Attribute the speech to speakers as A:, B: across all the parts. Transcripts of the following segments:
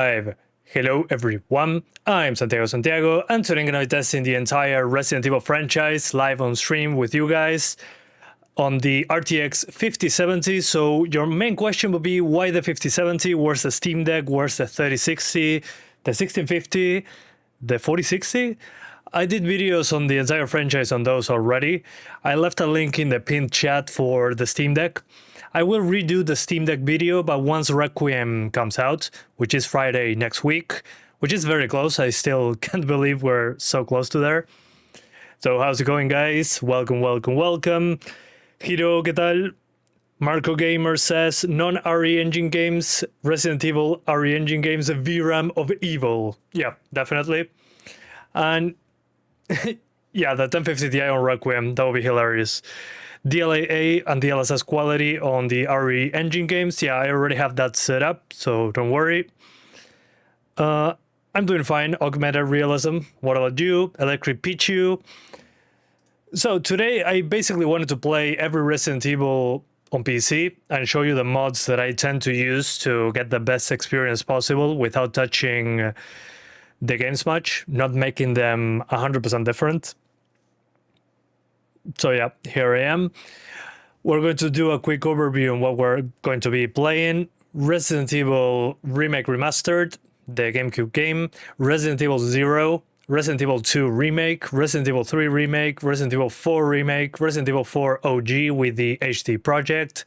A: Live. Hello everyone, I'm Santiago, and today I'm going to be testing the entire Resident Evil franchise live on stream with you guys on the RTX 5070. So your main question would be, why the 5070? Where's the Steam Deck? Where's the 3060, the 1650, the 4060? I did videos on the entire franchise on those already. I left a link in the pinned chat for the Steam Deck. I will redo the Steam Deck video, but once Requiem comes out, which is Friday next week, which is very close. I still can't believe we're so close to there. So how's it going, guys? Welcome. Hiro, ¿qué tal? Marco Gamer says, non-RE engine games, Resident Evil RE engine games, VRAM of evil. Yeah, definitely. And yeah, the 1050 Ti on Requiem, that would be hilarious. DLAA and DLSS quality on the RE engine games. Yeah, I already have that set up, so don't worry. I'm doing fine. Augmented realism. What about you? Electric Pichu. So today I basically wanted to play every Resident Evil on PC and show you the mods that I tend to use to get the best experience possible without touching the games much, not making them 100% different. So yeah, here I am. We're going to do a quick overview on what we're going to be playing. Resident Evil Remake Remastered, the GameCube game, Resident Evil 0, Resident Evil 2 Remake, Resident Evil 3 Remake, Resident Evil 4 Remake, Resident Evil 4 OG with the HD project,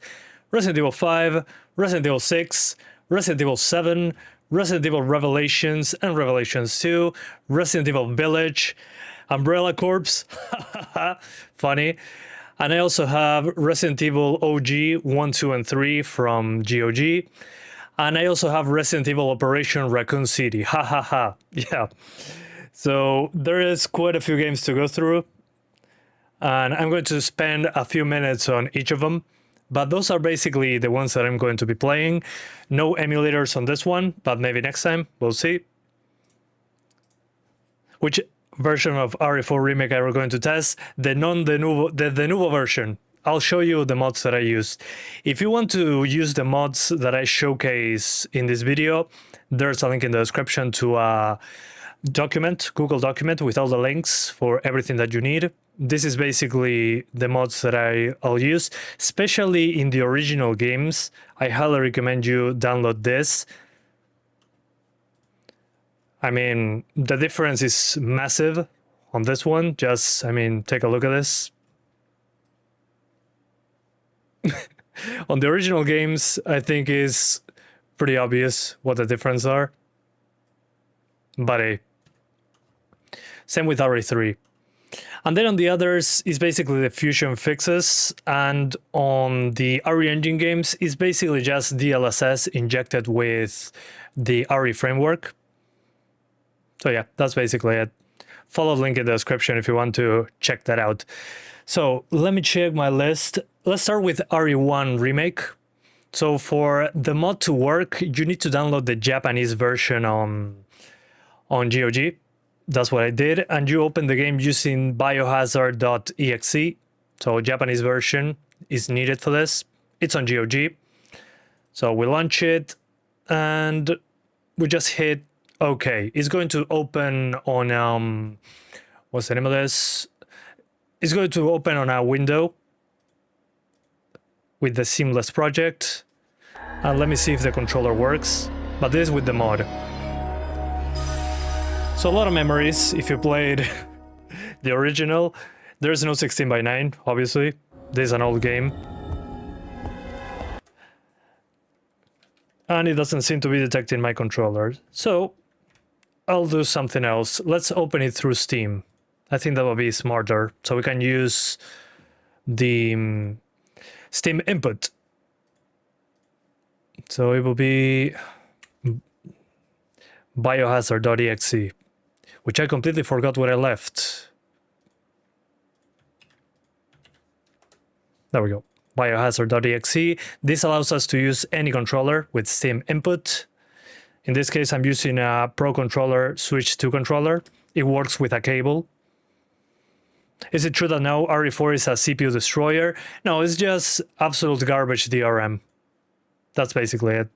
A: Resident Evil 5, Resident Evil 6, Resident Evil 7, Resident Evil Revelations and Revelations 2, Resident Evil Village, Umbrella Corps, funny. And I also have Resident Evil OG 1, 2, and 3 from GOG. And I also have Resident Evil Operation Raccoon City, yeah. So there is quite a few games to go through. And I'm going to spend a few minutes on each of them. But those are basically the ones that I'm going to be playing. No emulators on this one, but maybe next time, we'll see. Which version of RE4 Remake are we going to test? The Nuevo version. I'll show you the mods that I used. If you want to use the mods that I showcase in this video, there's a link in the description to a document, Google document with all the links for everything that you need. This is basically the mods that I'll use, especially in the original games. I highly recommend you download this. I mean, the difference is massive on this one. Just, I mean, take a look at this. On the original games, I think is pretty obvious what the difference are. But hey, same with RE3. And then on the others is basically the fusion fixes, and on the RE engine games is basically just DLSS injected with the RE framework. So yeah, that's basically it. Follow the link in the description if you want to check that out. So let me check my list. Let's start with RE1 Remake. So for the mod to work, you need to download the Japanese version on GOG. That's what I did. And you open the game using biohazard.exe. So Japanese version is needed for this. It's on GOG. So we launch it and we just hit OK. It's going to open on, what's the name of this? It's going to open on a window with the seamless project. And let me see if the controller works. But this is with the mod. So a lot of memories if you played the original. There's no 16:9, obviously. This is an old game. And it doesn't seem to be detecting my controller. So I'll do something else. Let's open it through Steam. I think that will be smarter. So we can use the Steam input. So it will be biohazard.exe. Which I completely forgot where I left. There we go. Biohazard.exe. This allows us to use any controller with Steam input. In this case, I'm using a Pro Controller Switch 2 controller. It works with a cable. Is it true that now RE4 is a CPU destroyer? No, it's just absolute garbage DRM. That's basically it.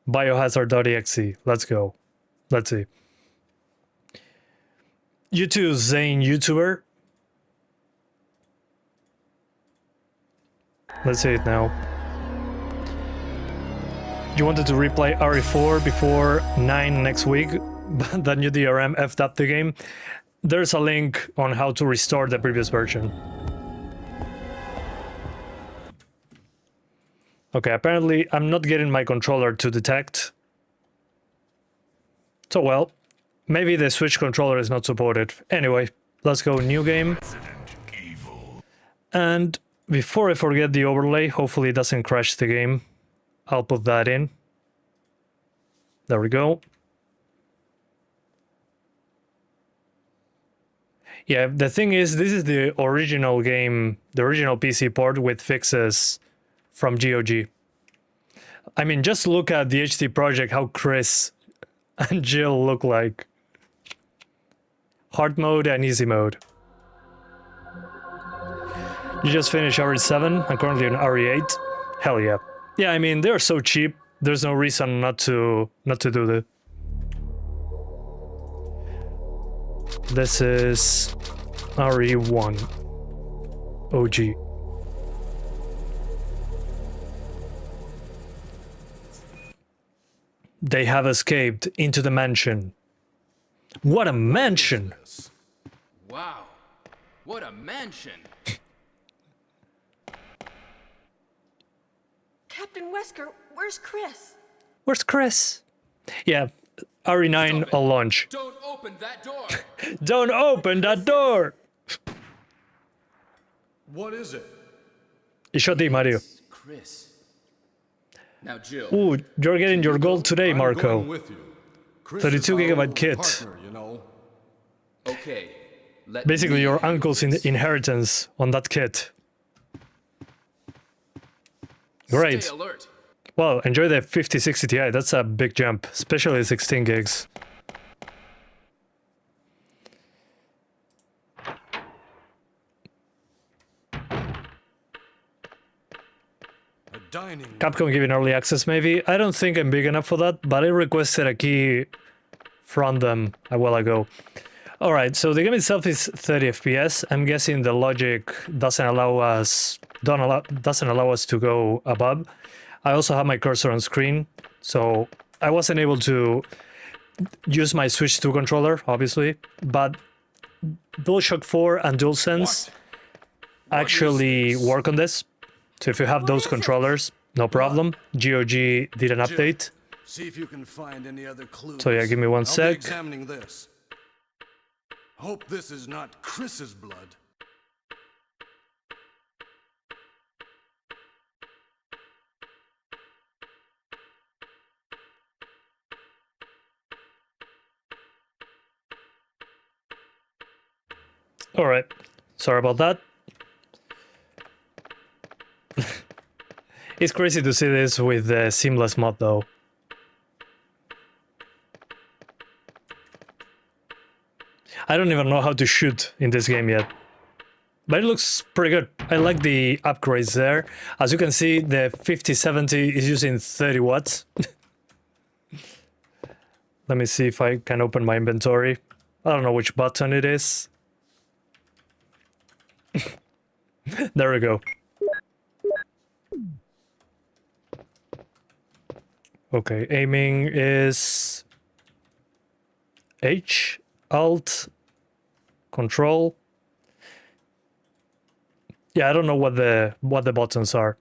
A: Biohazard.exe. Let's go. Let's see. You too, Zane YouTuber. Let's see it now. You wanted to replay RE4 before 9 next week, but the new DRM effed up the game. There's a link on how to restore the previous version. Okay, apparently I'm not getting my controller to detect. So well, maybe the Switch controller is not supported. Anyway, let's go new game. And before I forget the overlay, hopefully it doesn't crash the game, I'll put that in. There we go. Yeah, the thing is, this is the original game, the original PC port with fixes from GOG. I mean, just look at the HD project, how Chris and Jill look like. Hard mode and easy mode. You just finished RE7, I'm currently on RE8. Hell yeah. Yeah, I mean, they're so cheap, there's no reason not to do that. This is RE1 OG. They have escaped into the mansion. What a mansion!
B: Wow, what a mansion!
C: Captain Wesker, where's Chris?
A: Where's Chris? Yeah, RE9 will launch.
B: Don't open that door!
A: Don't open that door!
D: What is it?
A: Ishodi Mario.
B: Chris. Now, Jill.
A: Ooh, you're getting your gold today,
D: I'm
A: Marco.
D: going with you. Chris
A: 32
D: is our
A: gigabyte
D: old
A: kit.
D: partner, you know.
B: Okay.
A: Basically, your uncle's inheritance on that kit. Great.
B: Stay alert.
A: Well, enjoy the 5060 Ti. That's a big jump, especially 16 gigs. Capcom giving early access, maybe? I don't think I'm big enough for that, but I requested a key from them a while ago. Alright, so the game itself is 30 FPS. I'm guessing the logic doesn't allow us to go above. I also have my cursor on screen, so I wasn't able to use my Switch 2 controller, obviously, but DualShock 4 and DualSense actually work on this. So if you have those controllers, no problem. GOG did an update.
D: See if you can find any other clues.
A: So yeah, give me one
D: I'll be
A: sec.
D: examining this. Hope this is not Chris's blood.
A: All right, sorry about that. It's crazy to see this with the seamless mod though. I don't even know how to shoot in this game yet. But it looks pretty good. I like the upgrades there. As you can see, the 5070 is using 30 watts. Let me see if I can open my inventory. I don't know which button it is. There we go. Okay, aiming is H, Alt, Control. Yeah, I don't know what the buttons are,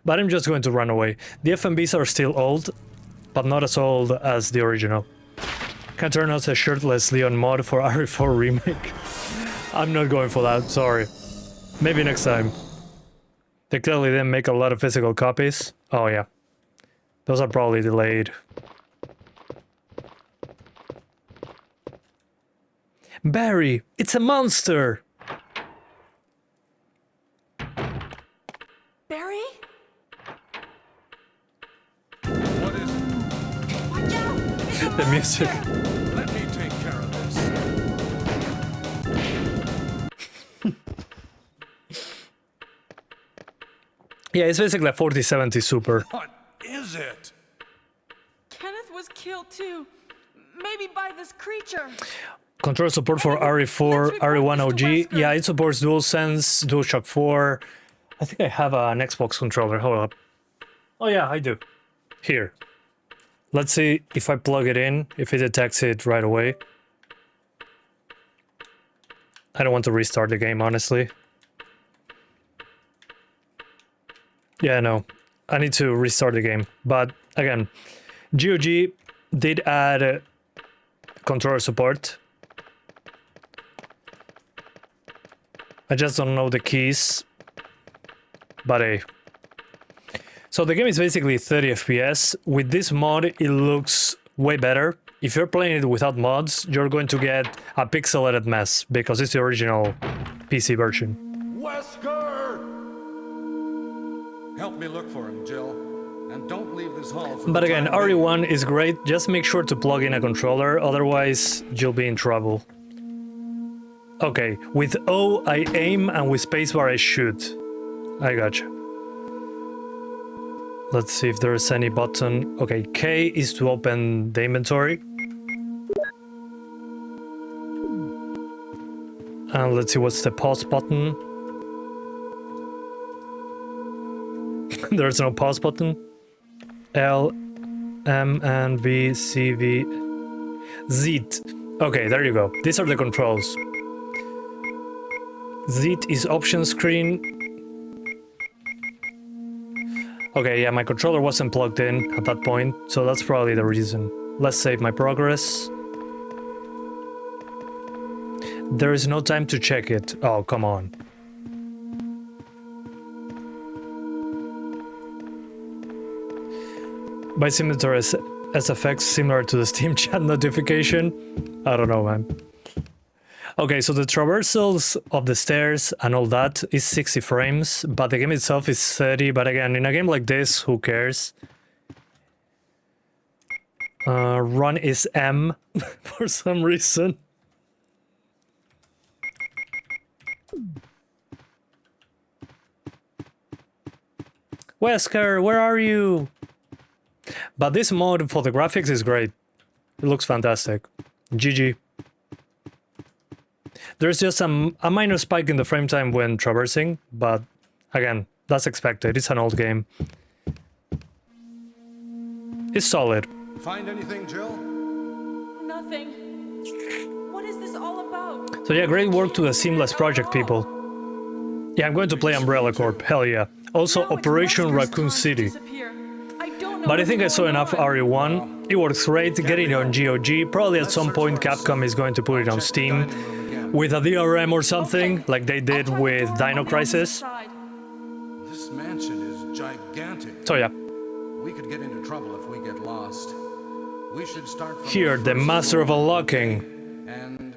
A: but I'm just going to run away. The FMVs are still old, but not as old as the original. Can turn out a shirtless Leon mod for RE4 Remake. I'm not going for that, sorry. Maybe next time. They clearly didn't make a lot of physical copies. Oh yeah. Those are probably delayed. Barry, it's a monster!
C: Barry?
D: What is it?
C: Watch out! It's a
A: The music.
C: monster!
D: Let me take care of this.
A: Yeah, it's basically a 4070 Super.
D: What is it?
C: was killed too. Maybe by this creature.
A: Controller support for RE4, RE1 OG. Yeah, it supports DualSense, DualShock 4. I think I have an Xbox controller. Hold up. Oh yeah, I do. Here. Let's see if I plug it in, if it detects it right away. I don't want to restart the game, honestly. Yeah, no. I need to restart the game. But again, GOG did add controller support. I just don't know the keys. But hey. So the game is basically 30 FPS. With this mod, it looks way better. If you're playing it without mods, you're going to get a pixelated mess because it's the original PC version.
D: Wesker! Help me look for him, Jill. And don't leave this hall for
A: But again, RE1 is great. Just make sure to plug in a controller, otherwise you'll be in trouble. Okay, with O I aim and with spacebar I shoot. I gotcha. Let's see if there's any button. Okay, K is to open the inventory. And let's see what's the pause button. There's no pause button. L, M, and V, C, V, Z. Okay, there you go. These are the controls. Z is option screen. Okay, yeah, my controller wasn't plugged in at that point, so that's probably the reason. Let's save my progress. There is no time to check it. Oh, come on. By symmetry SFX similar to the Steam chat notification? I don't know, man. Okay, so the traversals of the stairs and all that is 60 frames, but the game itself is 30. But again, in a game like this, who cares? Run is M for some reason. Wesker, where are you? But this mod for the graphics is great. It looks fantastic. GG. There's just a minor spike in the frame time when traversing, but again, that's expected. It's an old game. It's solid.
D: Find anything, Jill?
C: Nothing. What is this all about?
A: So yeah, great work to the Seamless Project people. Yeah, I'm going to play Umbrella Corp. Hell yeah. Also,
C: Now it's
A: Operation
C: Wesker's
A: Raccoon
C: turn to
A: City.
C: disappear. I don't know
A: But I
C: what's
A: think I saw
C: going
A: enough
C: on.
A: RE1. It works great. Get it on GOG. Probably at some point Capcom is going to put it on Steam with a DRM or something,
C: Okay.
A: like they did
C: I'll try
A: with
C: the door
A: Dino
C: on the
A: Crisis.
C: opposite side.
D: This mansion is gigantic.
A: So yeah,
D: We could get into trouble if we get lost. We should start from
A: here, the
D: first
A: Master of
D: floor.
A: Unlocking.
D: And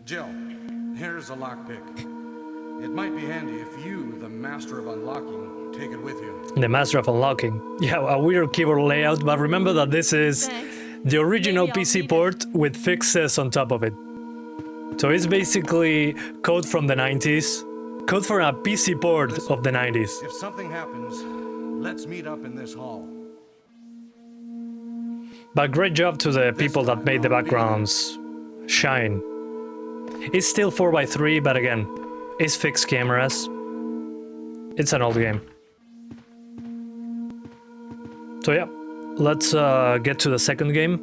D: Jill, here's a lockpick. It might be handy if you, the Master of Unlocking, take it with you.
A: The Master of Unlocking. Yeah, a weird keyboard layout, but remember that this is
C: Thanks.
A: the original
C: Maybe I'll
A: PC
C: need it.
A: port with fixes on top of it. So it's basically code from the 90s. Code for a PC port of the 90s.
D: If something happens, let's meet up in this hall.
A: But great job to the people that made the backgrounds shine. It's still 4x3, but again, it's fixed cameras. It's an old game. So yeah, let's get to the second game.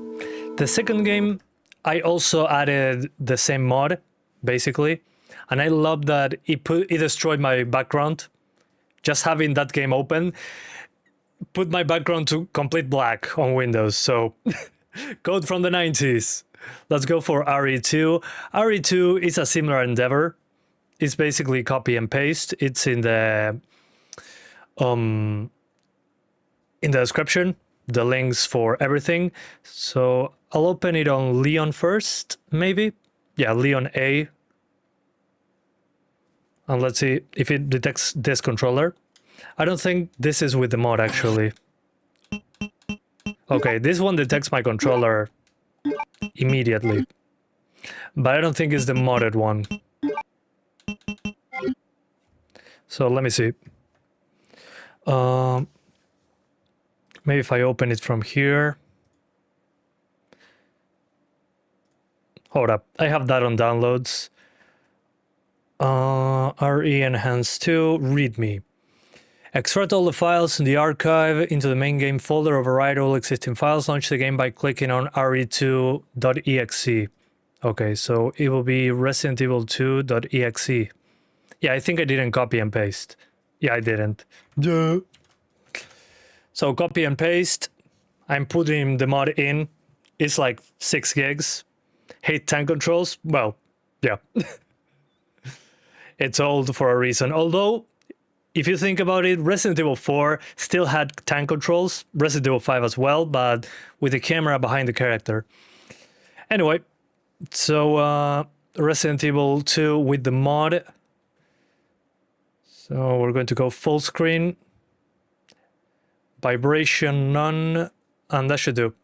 A: The second game, I also added the same mod, basically. And I love that it destroyed my background. Just having that game open put my background to complete black on Windows. So code from the 90s. Let's go for RE2. RE2 is a similar endeavor. It's basically copy and paste. It's in the description, the links for everything. So I'll open it on Leon first, maybe. Yeah, Leon A. And let's see if it detects this controller. I don't think this is with the mod, actually. Okay, this one detects my controller immediately. But I don't think it's the modded one. So let me see. Maybe if I open it from here. Hold up, I have that on downloads. RE Enhanced 2, README. Extract all the files in the archive into the main game folder, override all existing files, launch the game by clicking on re2.exe. Okay, so it will be Resident Evil 2.exe. Yeah, I think I didn't copy and paste. Yeah, I didn't. Duh. So copy and paste. I'm putting the mod in. It's like 6 gigs. Hate tank controls? Well, yeah. It's old for a reason. Although, if you think about it, Resident Evil 4 still had tank controls. Resident Evil 5 as well, but with the camera behind the character. Anyway, so Resident Evil 2 with the mod. So we're going to go full screen. Vibration none. And that should do.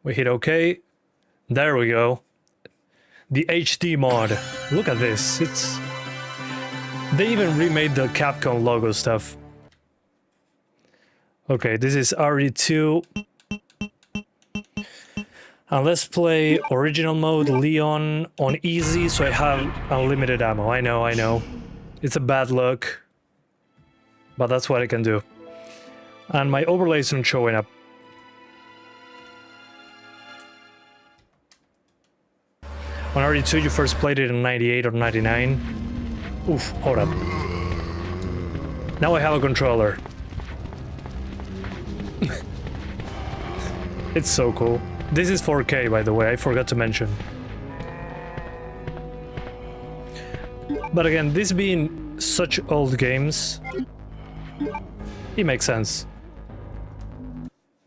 A: We hit OK. There we go. The HD mod. Look at this. They even remade the Capcom logo stuff. Okay, this is RE2. And let's play original mode, Leon, on easy, so I have unlimited ammo. I know. It's a bad look. But that's what I can do. And my overlay isn't showing up. On RE2, you first played it in 98 or 99. Oof, hold up. Now I have a controller. It's so cool. This is 4K, by the way, I forgot to mention. But again, this being such old games, it makes sense.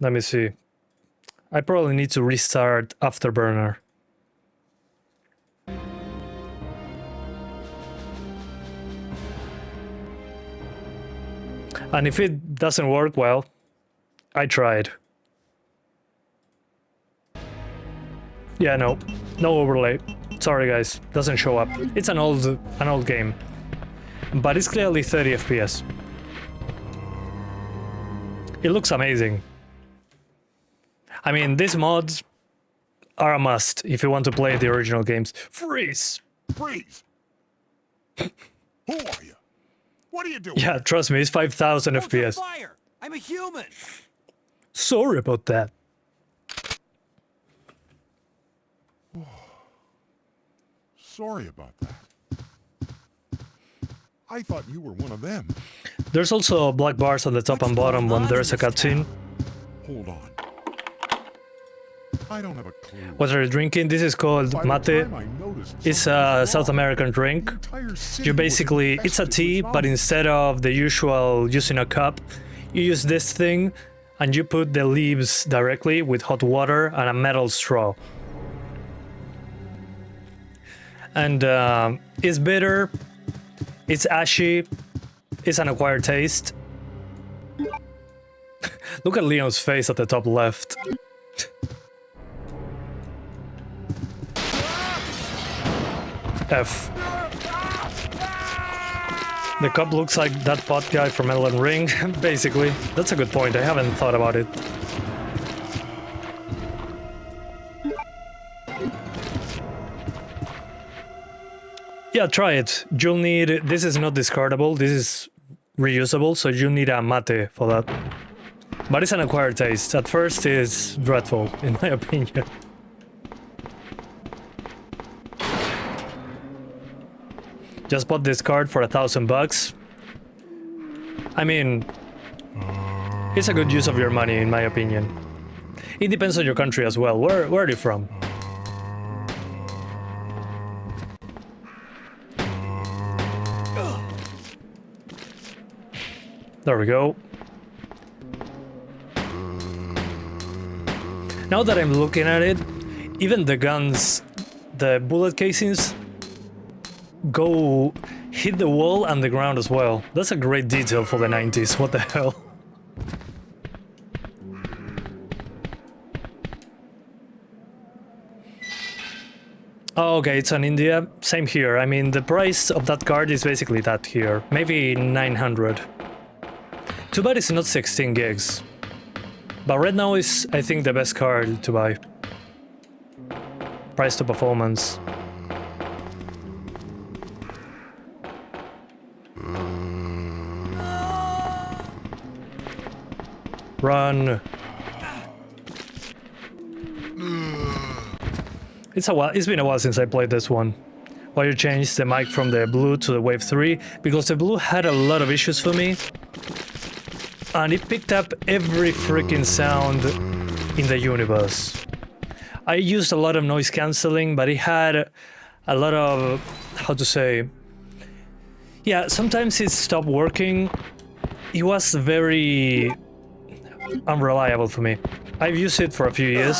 A: Let me see. I probably need to restart Afterburner. And if it doesn't work, well, I tried. Yeah, no overlay. Sorry guys, doesn't show up. It's an old game, but it's clearly 30 FPS. It looks amazing. I mean, these mods are a must if you want to play the original games. Freeze!
E: Freeze! Who are you? What are you doing?
A: Yeah, trust me, it's 5,000 FPS.
F: Fire! I'm a human.
A: Sorry about that.
E: Sorry about that. I thought you were one of them.
A: There's also black bars on the top and bottom when there's a cutscene.
E: Hold on. I don't have a clue.
A: What are you drinking? This is called mate. It's a South American drink. You basically, it's a tea, but instead of the usual using a cup, you use this thing and you put the leaves directly with hot water and a metal straw. And it's bitter, it's ashy, it's an acquired taste. Look at Leon's face at the top left. F. The cup looks like that pot guy from Elden Ring, basically. That's a good point, I haven't thought about it. Yeah, try it. You'll need... This is not discardable, this is reusable, so you need a mate for that. But it's an acquired taste. At first it's dreadful, in my opinion. Just bought this card for $1,000. I mean, it's a good use of your money, in my opinion. It depends on your country as well. Where are you from? There we go. Now that I'm looking at it, even the guns, the bullet casings, go hit the wall and the ground as well. That's a great detail for the 90s, what the hell. Oh, okay, it's on India. Same here. I mean, the price of that card is basically that here. Maybe 900. Too bad it's not 16 gigs. But right now is, I think, the best card to buy. price to performance. Run. It's been a while since I played this one. Why you changed the mic from the Blue to the Wave 3? Because the Blue had a lot of issues for me. And it picked up every freaking sound in the universe. I used a lot of noise cancelling, but it had a lot of, how to say, yeah, sometimes it stopped working. It was very unreliable for me. I've used it for a few years,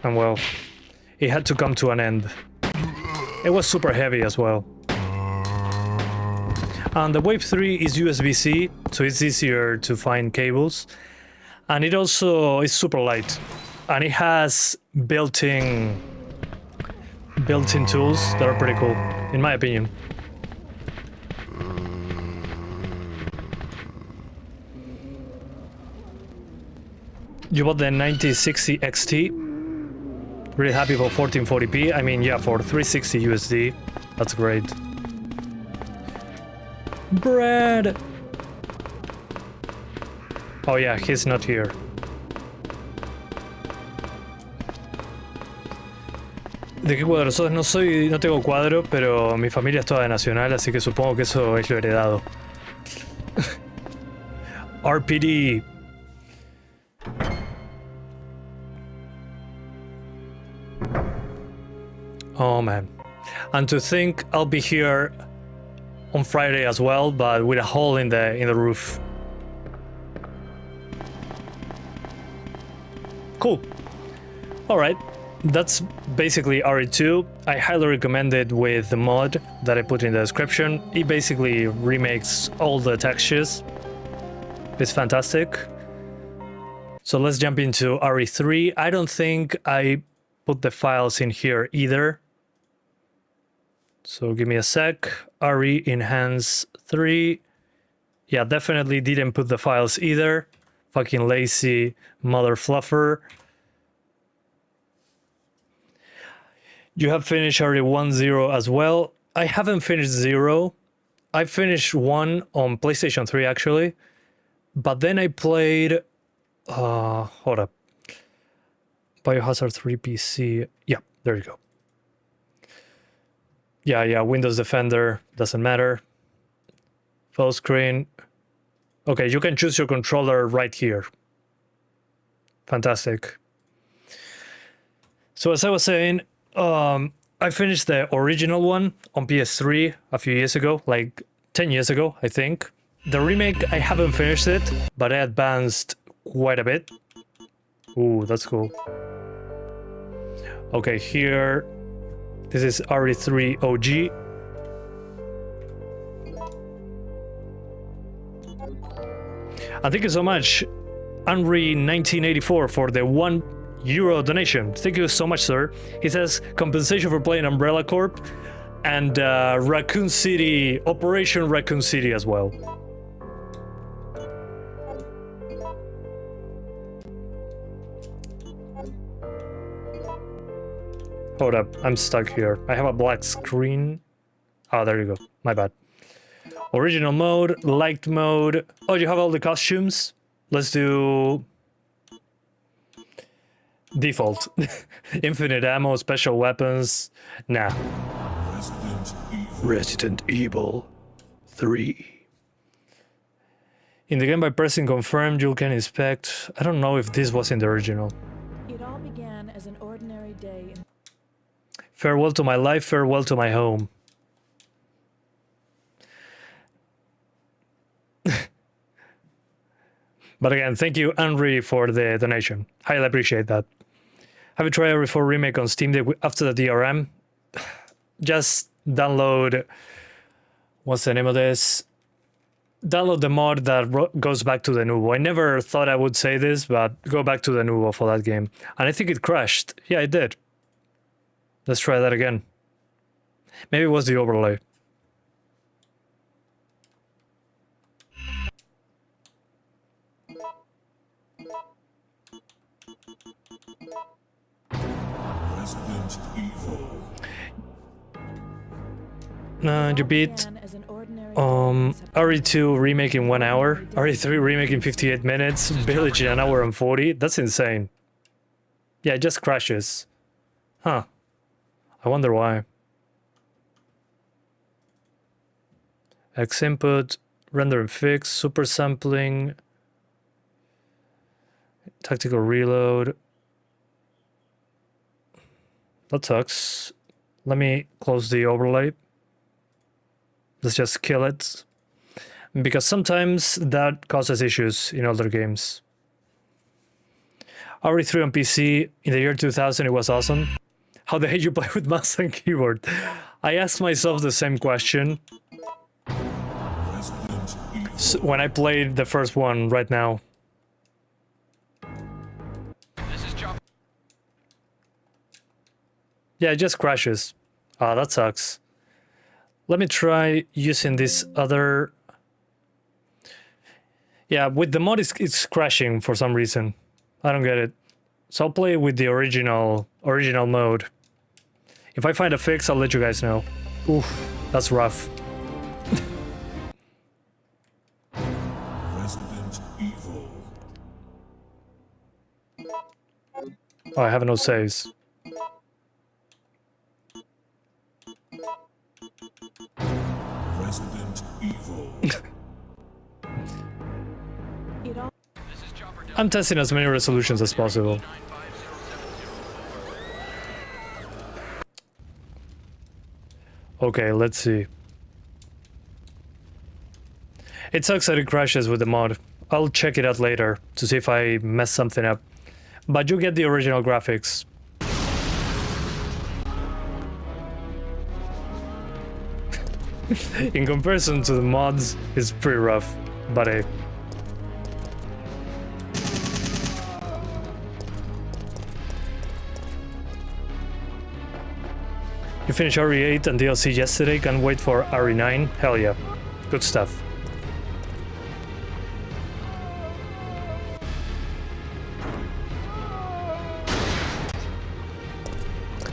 A: and well, it had to come to an end. It was super heavy as well. And the Wave 3 is USB-C, so it's easier to find cables. And it also is super light. And it has built-in tools that are pretty cool, in my opinion. You bought the 9060 XT. Really happy for 1440p. I mean, yeah, for 360 USD. That's great. Brad! Oh yeah, he's not here. ¿De qué cuadro sos? No tengo cuadro, pero mi familia es toda de Nacional, así que supongo que eso es lo heredado. RPD. Oh man. And to think I'll be here on Friday as well, but with a hole in the roof. Cool. Alright. That's basically RE2. I highly recommend it with the mod that I put in the description. It basically remakes all the textures. It's fantastic. So let's jump into RE3. I don't think I put the files in here either. So give me a sec. RE Enhance 3. Yeah, definitely didn't put the files either. Fucking lazy mother fluffer. You have finished RE1 0 as well. I haven't finished 0. I finished 1 on PlayStation 3 actually. But then I played... hold up. Biohazard 3 PC. Yeah, there you go. Yeah, Windows Defender, doesn't matter. Full screen. Okay, you can choose your controller right here. Fantastic. So as I was saying, I finished the original one on PS3 a few years ago, like 10 years ago, I think. The remake, I haven't finished it, but I advanced quite a bit. Ooh, that's cool. Okay, here, this is RE3 OG. And thank you so much, Henry1984, for the €1 donation. Thank you so much, sir. He says, compensation for playing Umbrella Corp and Raccoon City, Operation Raccoon City as well. Hold up, I'm stuck here. I have a black screen. Oh, there you go. My bad. Original mode, liked mode. Oh, you have all the costumes? Let's do... default. Infinite ammo, special weapons. Nah. Resident Evil 3. In the game, by pressing confirm, you can inspect... I don't know if this was in the original.
F: It all began as an ordinary day in...
A: Farewell to my life, farewell to my home. But again, thank you, Henry, for the donation. Highly appreciate that. Have you tried RE4 Remake on Steam Deck after the DRM? Just download... what's the name of this? Download the mod that goes back to the Nuvo. I never thought I would say this, but go back to the Nuvo for that game. And I think it crashed. Yeah, it did. Let's try that again. Maybe it was the overlay.
E: Resident Evil.
A: You beat
F: began as an ordinary
A: RE2 remake in 1 hour, RE3 remake in 58 minutes, Village in 1 hour and 40. That's insane. Yeah, it just crashes. Huh. I wonder why. X input, render and fix, super sampling, tactical reload. That sucks. Let me close the overlay. Let's just kill it. Because sometimes that causes issues in older games. RE3 on PC in the year 2000, it was awesome. How the hell you play with mouse and keyboard? I asked myself the same question when I played the first one right now. Yeah, it just crashes. Ah, that sucks. Let me try using this other... Yeah, with the mod it's crashing for some reason. I don't get it. So I'll play with the original mode. If I find a fix, I'll let you guys know. Oof, that's rough.
E: Resident Evil.
A: Oh, I have no saves.
E: Resident Evil.
F: It all
A: I'm testing as many resolutions as possible. Okay, let's see. It sucks that it crashes with the mod. I'll check it out later to see if I mess something up. But you get the original graphics. In comparison to the mods, it's pretty rough, but hey. You finished RE8 and DLC yesterday, can't wait for RE9? Hell yeah. Good stuff.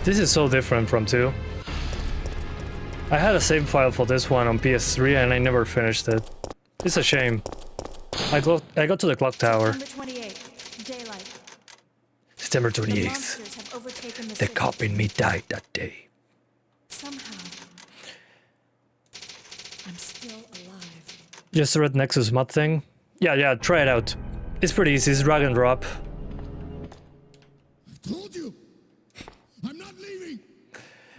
A: This is so different from 2. I had a save file for this one on PS3 and I never finished it. It's a shame. I got to the clock tower.
F: September 28th, daylight.
A: September
F: The
A: 28th.
F: monsters have overtaken the
A: The
F: city.
A: cop in me died that day.
F: Somehow, I'm still alive.
A: Just the Red Nexus mod thing? Yeah, try it out. It's pretty easy, it's drag and drop.
E: Told you. I'm not leaving.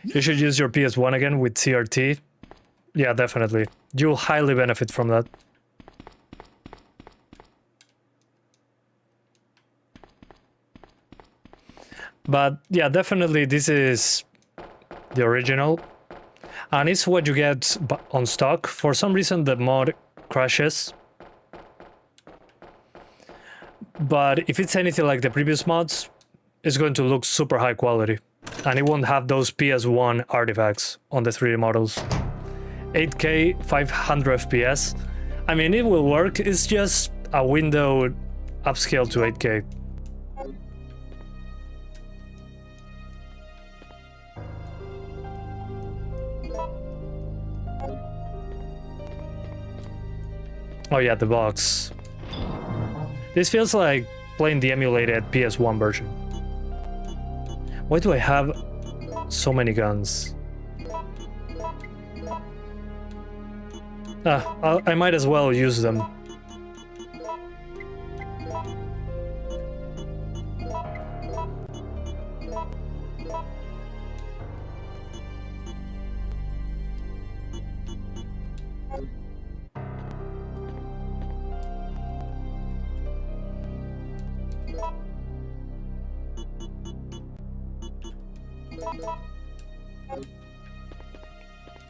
A: You should use your PS1 again with CRT. Yeah, definitely. You'll highly benefit from that. But yeah, definitely this is the original. And it's what you get on stock. For some reason the mod crashes. But if it's anything like the previous mods, it's going to look super high quality. And it won't have those PS1 artifacts on the 3D models. 8K, 500 FPS. I mean, it will work, it's just a window upscale to 8K. Oh yeah, the box. This feels like playing the emulated PS1 version. Why do I have so many guns? I might as well use them.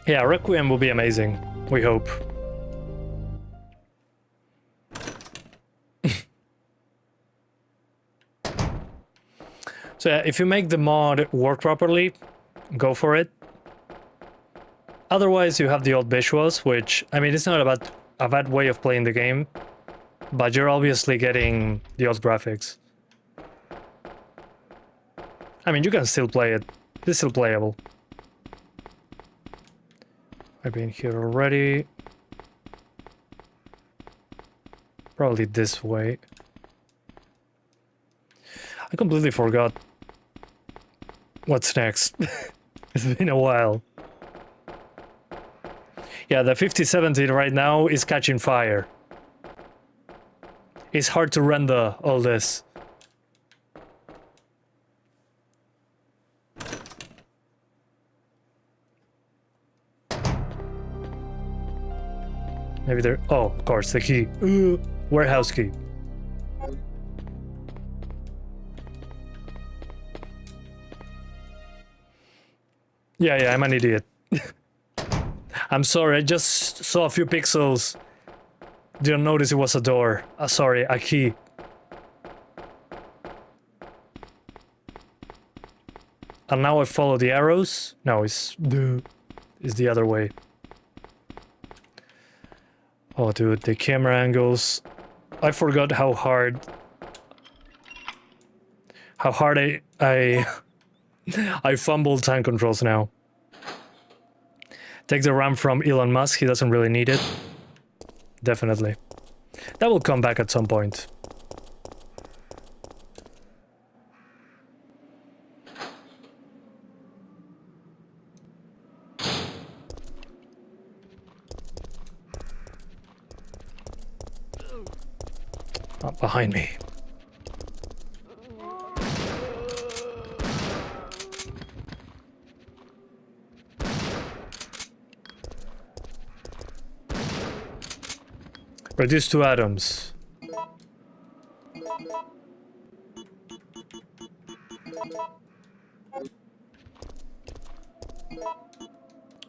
A: Yeah, Requiem will be amazing, we hope. So yeah, if you make the mod work properly, go for it. Otherwise, you have the old visuals, which, I mean, it's not a bad way of playing the game, but you're obviously getting the old graphics. I mean, you can still play it. It's still playable. I've been here already. Probably this way. I completely forgot what's next. It's been a while. Yeah, the 5070 right now is catching fire. It's hard to render all this. Maybe there... Oh, of course, the key. Warehouse key. Yeah, I'm an idiot. I'm sorry, I just saw a few pixels. Didn't notice it was a door. Sorry, a key. And now I follow the arrows. No, it's the other way. Oh, dude, the camera angles. I forgot how hard I I fumble time controls now. Take the RAM from Elon Musk, he doesn't really need it. Definitely. That will come back at some point. Oh, behind me. Reduce to atoms.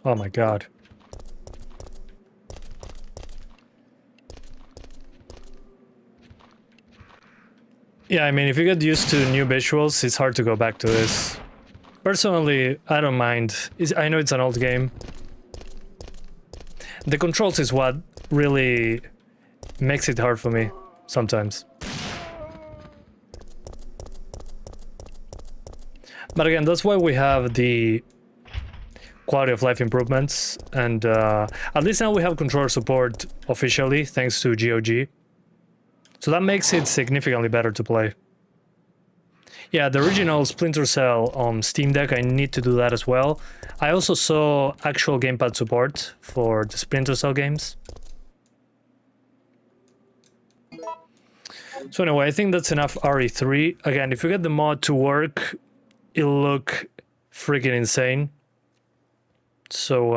A: Oh my god. Yeah, I mean, if you get used to new visuals, it's hard to go back to this. Personally, I don't mind. I know it's an old game. The controls is what really makes it hard for me sometimes. But again, that's why we have the quality of life improvements, and at least now we have controller support officially thanks to GOG. So that makes it significantly better to play. Yeah, the original Splinter Cell on Steam Deck, I need to do that as well. I also saw actual gamepad support for the Splinter Cell games. So anyway, I think that's enough RE3. Again, if you get the mod to work, it'll look freaking insane. So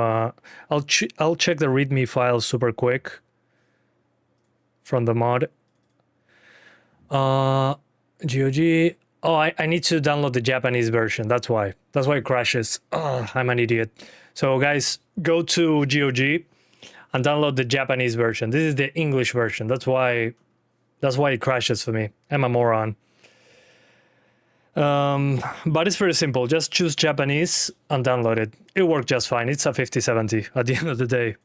A: I'll check the README file super quick from the mod. GOG. Oh, I need to download the Japanese version. That's why it crashes. Oh, I'm an idiot. So guys, go to GOG and download the Japanese version. This is the English version. That's why it crashes for me. I'm a moron. But it's very simple. Just choose Japanese and download it. It worked just fine. It's a 5070 at the end of the day.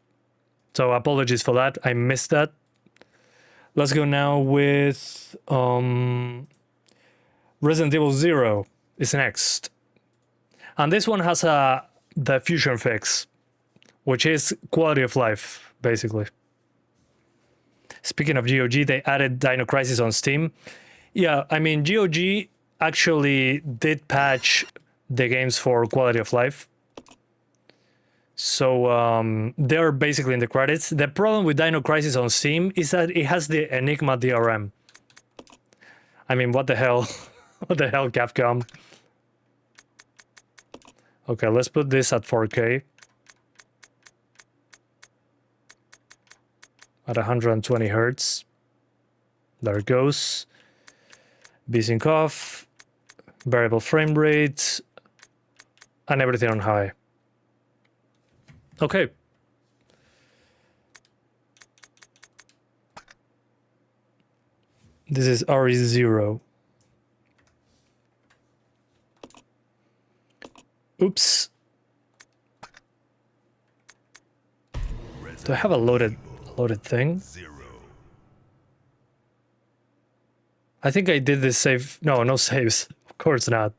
A: So apologies for that. I missed that. Let's go now with Resident Evil 0 is next. And this one has the fusion fix, which is quality of life, basically. Speaking of GOG, they added Dino Crisis on Steam. Yeah, I mean, GOG actually did patch the games for quality of life. So they're basically in the credits. The problem with Dino Crisis on Steam is that it has the Enigma DRM. I mean, what the hell? What the hell, Capcom? Okay, let's put this at 4K. At 120 Hertz. There it goes. VSync off. Variable frame rate. And everything on high. Okay. This is RE0. Oops. Do I have a loaded thing? I think I did this save. No saves. Of course not.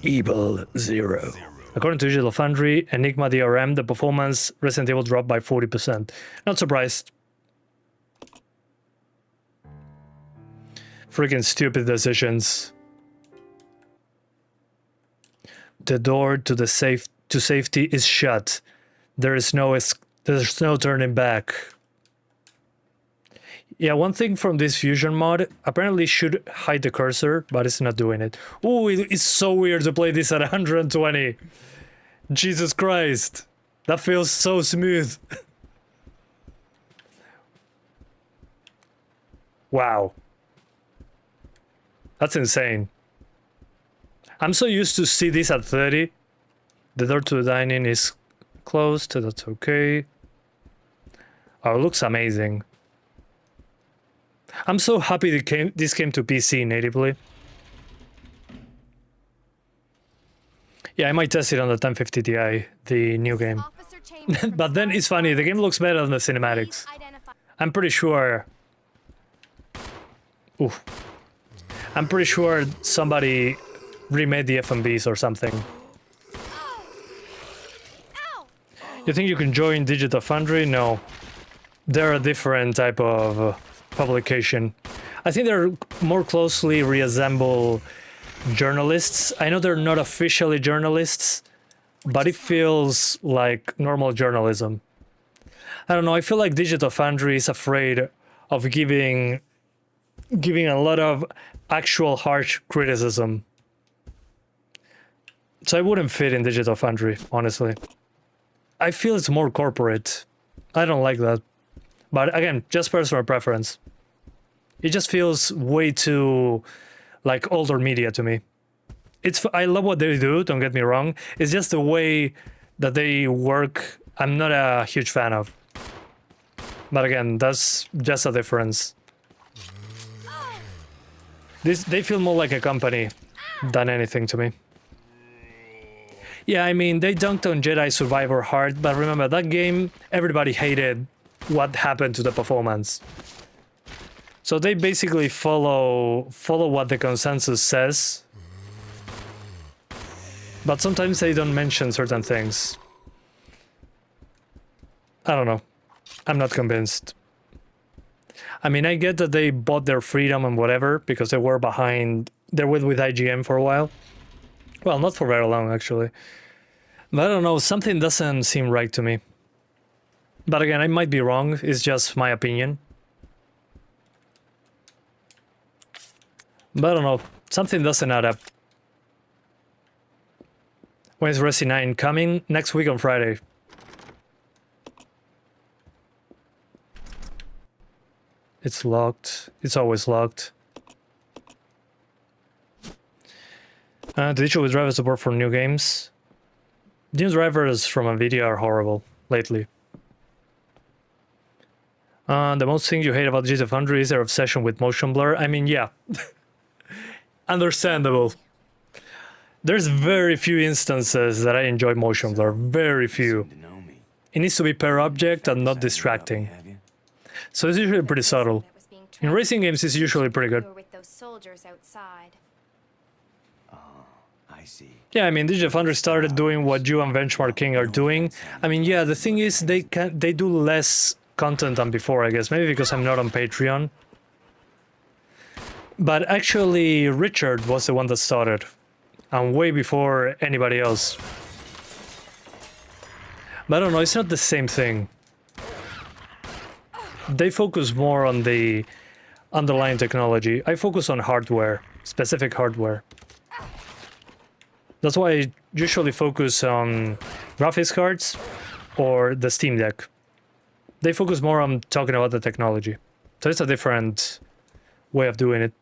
A: Evil Zero. According to Digital Foundry, Enigma DRM, the performance Resident Evil dropped by 40%. Not surprised. Freaking stupid decisions. The door to the safety is shut. There's no turning back. Yeah, one thing from this fusion mod, apparently should hide the cursor, but it's not doing it. Ooh, it's so weird to play this at 120. Jesus Christ. That feels so smooth. Wow. That's insane. I'm so used to see this at 30. The door to the dining is closed, that's okay. Oh, it looks amazing. I'm so happy this came to PC natively. Yeah, I might test it on the 1050 Ti, the new game. But then it's funny, the game looks better than the cinematics. I'm pretty sure... Oof. I'm pretty sure somebody remade the FMVs or something. You think you can join Digital Foundry? No. They're a different type of publication. I think they're more closely resemble journalists. I know they're not officially journalists, but it feels like normal journalism. I don't know, I feel like Digital Foundry is afraid of giving a lot of actual harsh criticism. So I wouldn't fit in Digital Foundry, honestly. I feel it's more corporate. I don't like that. But again, just personal preference. It just feels way too like older media to me. I love what they do, don't get me wrong. It's just the way that they work, I'm not a huge fan of. But again, that's just a difference. They feel more like a company than anything to me. Yeah, I mean, they dunked on Jedi Survivor hard, but remember, that game, everybody hated what happened to the performance. So they basically follow what the consensus says. But sometimes they don't mention certain things. I don't know. I'm not convinced. I mean, I get that they bought their freedom and whatever, because they were with IGM for a while. Well, not for very long, actually. But I don't know, something doesn't seem right to me. But again, I might be wrong, it's just my opinion. But I don't know, something doesn't add up. When is Resi 9 coming? Next week on Friday. It's locked. It's always locked. The issue with driver support for new games. New drivers from NVIDIA are horrible lately. The most thing you hate about Digital Foundry is their obsession with motion blur. I mean, yeah. Understandable. There's very few instances that I enjoy motion blur. Very few. It needs to be per object and not distracting. So it's usually pretty subtle. In racing games, it's usually pretty good. Yeah, I mean, Digital Foundry started doing what you and Benchmark King are doing. I mean, yeah, the thing is, they do less content than before, I guess. Maybe because I'm not on Patreon. But actually, Richard was the one that started. And way before anybody else. But I don't know, it's not the same thing. They focus more on the underlying technology. I focus on hardware, specific hardware. That's why I usually focus on graphics cards or the Steam Deck. They focus more on talking about the technology. So it's a different way of doing it.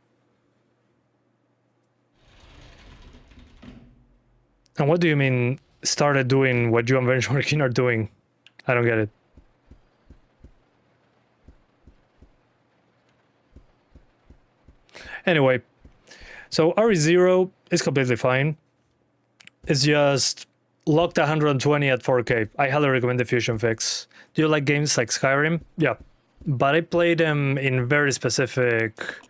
A: And what do you mean, started doing what you and Benchmarking are doing? I don't get it. Anyway, so RE0 is completely fine. It's just locked 120 at 4K. I highly recommend the Fusion fix. Do you like games like Skyrim? Yeah, but I play them in very specific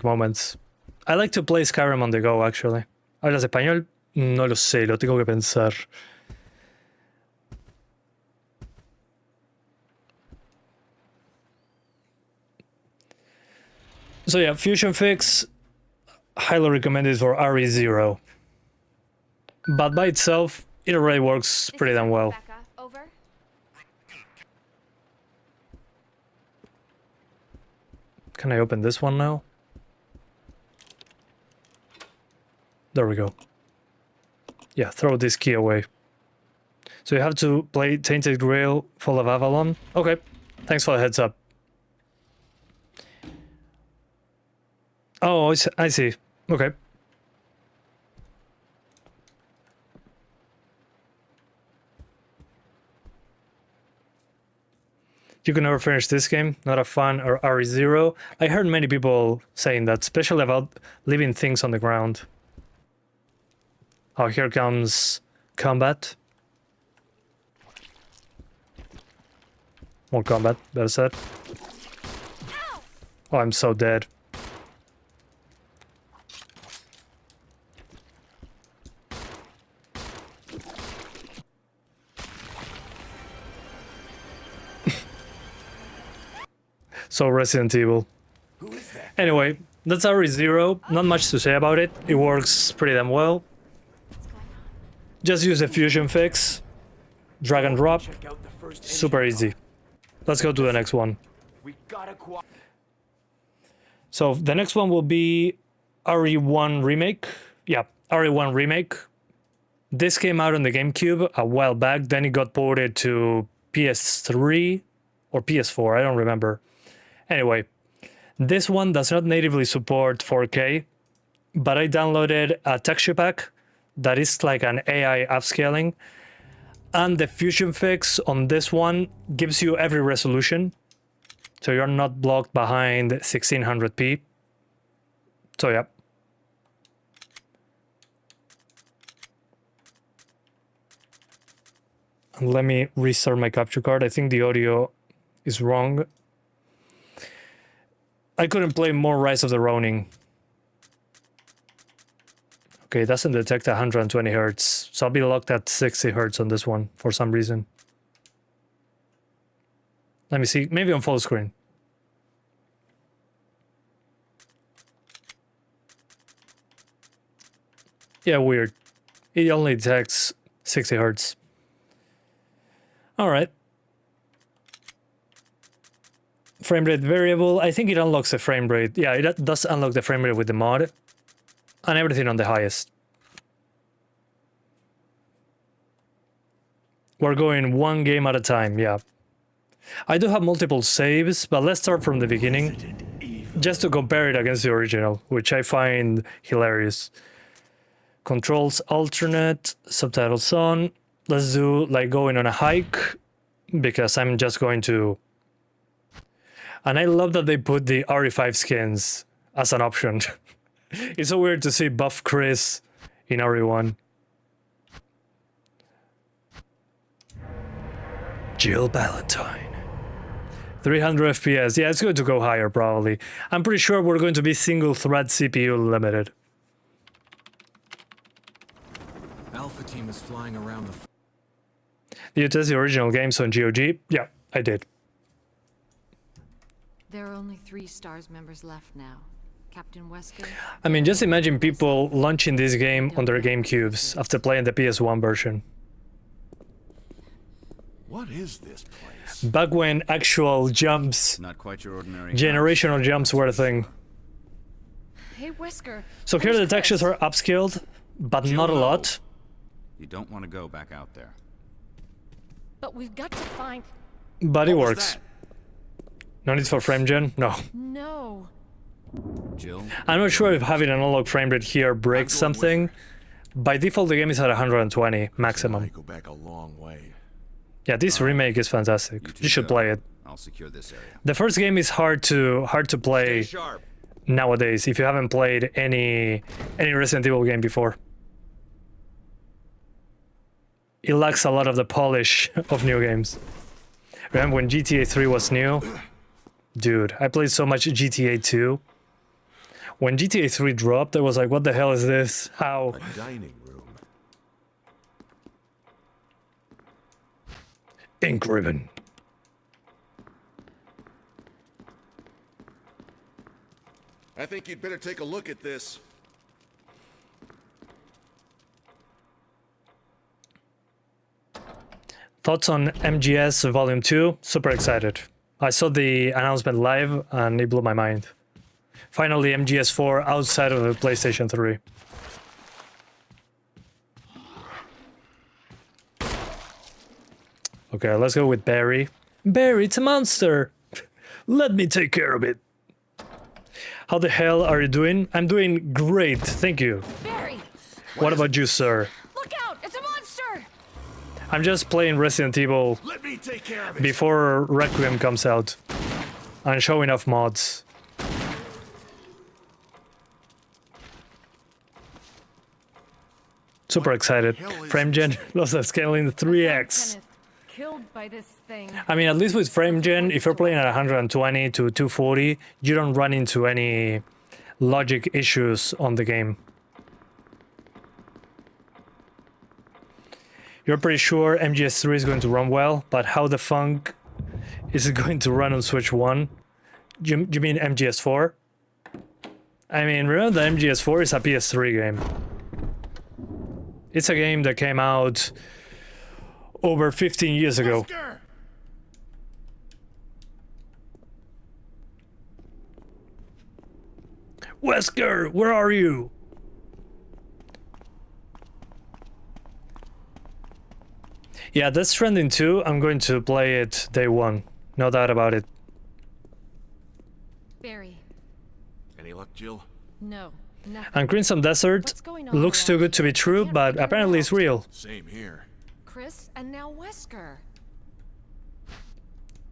A: moments. I like to play Skyrim on the go, actually. ¿Hablas español? No lo sé, lo tengo que pensar. So yeah, Fusion Fix, highly recommended for RE0. But by itself, it already works pretty damn well.
C: Becca, over.
A: Can I open this one now? There we go. Yeah, throw this key away. So you have to play Tainted Grail, Fall of Avalon. Okay, thanks for the heads up. Oh, I see. Okay. You can never finish this game, not a fan or RE0. I heard many people saying that, especially about leaving things on the ground. Oh, here comes combat. More combat, better said. Oh, I'm so dead. So Resident Evil. Anyway, that's RE0. Not much to say about it. It works pretty damn well. Just use a Fusion Fix. Drag and drop. Super easy. Let's go to the next one. So the next one will be RE1 Remake. Yeah, RE1 Remake. This came out on the GameCube a while back. Then it got ported to PS3 or PS4. I don't remember. Anyway, this one does not natively support 4K, but I downloaded a texture pack that is like an AI upscaling, and the Fusion Fix on this one gives you every resolution, so you're not blocked behind 1600p. So yeah. And let me restart my capture card. I think the audio is wrong. I couldn't play more Rise of the Ronin. Okay, it doesn't detect 120 Hz, so I'll be locked at 60 Hz on this one for some reason. Let me see, maybe on full screen. Yeah, weird. It only detects 60 Hz. All right. Frame rate variable. I think it unlocks the frame rate. Yeah, it does unlock the frame rate with the mod. And everything on the highest. We're going one game at a time, yeah. I do have multiple saves, but let's start from the beginning. Just to compare it against the original, which I find hilarious. Controls alternate, subtitles on. Let's do like going on a hike, because I'm just going to... And I love that they put the RE5 skins as an option. It's so weird to see buff Chris in RE1. Jill Valentine. 300 FPS. Yeah, it's going to go higher probably. I'm pretty sure we're going to be single thread CPU limited.
G: Alpha team is flying around the...
A: Did you test the original games on GOG? Yeah, I did.
H: There are only 3 STARS members left now. Captain Wesker.
A: I mean, just imagine people launching this game on their GameCubes after playing the PS1 version.
E: What is this place?
A: Back when actual jumps,
G: Not quite your ordinary...
A: generational jumps were a thing.
H: Hey, Wesker.
A: So here
H: where's
A: the textures
H: Chris?
A: are upscaled, but not a lot.
G: You don't want to go back out there.
H: But we've got to find...
A: But it
E: What was
A: works.
E: that?
A: No need for frame gen? No.
H: No.
G: Jill?
A: I'm not sure if having an analog frame rate here breaks
E: I'm going with
A: something. By default, the game is at 120
E: I
A: maximum.
E: go back a long way.
A: Yeah, this remake is fantastic.
G: two
A: You should
G: go.
A: play it.
G: I'll secure this area.
A: The first game is hard to play
G: Sharp.
A: nowadays if you haven't played any Resident Evil game before. It lacks a lot of the polish of new games. Remember when GTA 3 was new? Dude, I played so much GTA 2. When GTA 3 dropped, I was like, what the hell is this? How?
E: A dining room.
A: Ink ribbon.
E: I think you'd better take a look at this.
A: Thoughts on MGS Volume 2? Super excited. I saw the announcement live and it blew my mind. Finally, MGS4 outside of the PlayStation 3. Okay, let's go with Barry. Barry, it's a monster! Let me take care of it. How the hell are you doing? I'm doing great, thank you.
H: Barry!
A: What about you, sir?
H: Look out! It's a monster!
A: I'm just playing Resident Evil
E: Let me take care of it.
A: before Requiem comes out. And showing off mods. Super excited. Frame gen lost at scaling 3x.
H: Killed by this thing.
A: I mean, at least with frame gen, if you're playing at 120 to 240, you don't run into any logic issues on the game. You're pretty sure MGS3 is going to run well, but how the funk is it going to run on Switch 1? You mean MGS4? I mean, remember that MGS4 is a PS3 game. It's a game that came out over 15 years ago.
E: Wesker!
A: Wesker, where are you? Yeah, Death Stranding 2, I'm going to play it day one. No doubt about it.
H: Barry.
E: Any luck, Jill?
H: No. Nothing.
A: And Crimson Desert
H: What's going on
A: looks too
H: around
A: good to be
H: here?
A: true,
H: Can't
A: but
H: figure it
A: apparently it's
H: out.
A: real.
E: Same here.
H: Chris and now Wesker.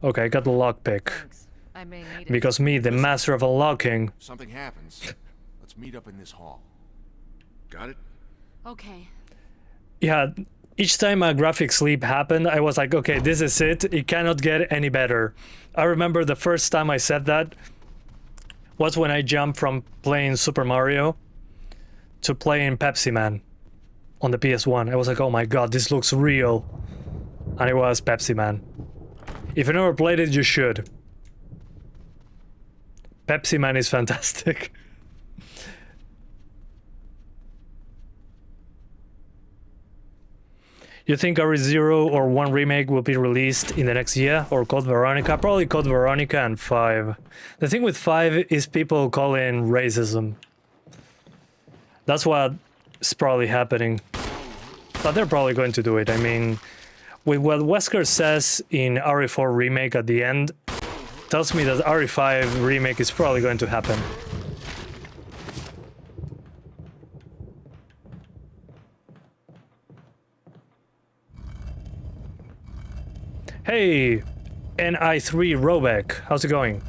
A: Okay, I got the lockpick.
H: Thanks. I may need it.
A: Because me, the master of unlocking.
E: If something happens, let's meet up in this hall. Got it?
H: Okay.
A: Yeah, each time a graphics leap happened, I was like, okay, this is it. It cannot get any better. I remember the first time I said that was when I jumped from playing Super Mario to playing Pepsi Man on the PS1. I was like, oh my god, this looks real. And it was Pepsi Man. If you never played it, you should. Pepsi Man is fantastic. You think RE0 or 1 remake will be released in the next year? Or Code Veronica? Probably Code Veronica and 5. The thing with 5 is people calling racism. That's what's probably happening. But they're probably going to do it. I mean, with what Wesker says in RE4 remake at the end, tells me that RE5 remake is probably going to happen. Hey, NI3 Robeck, how's it going?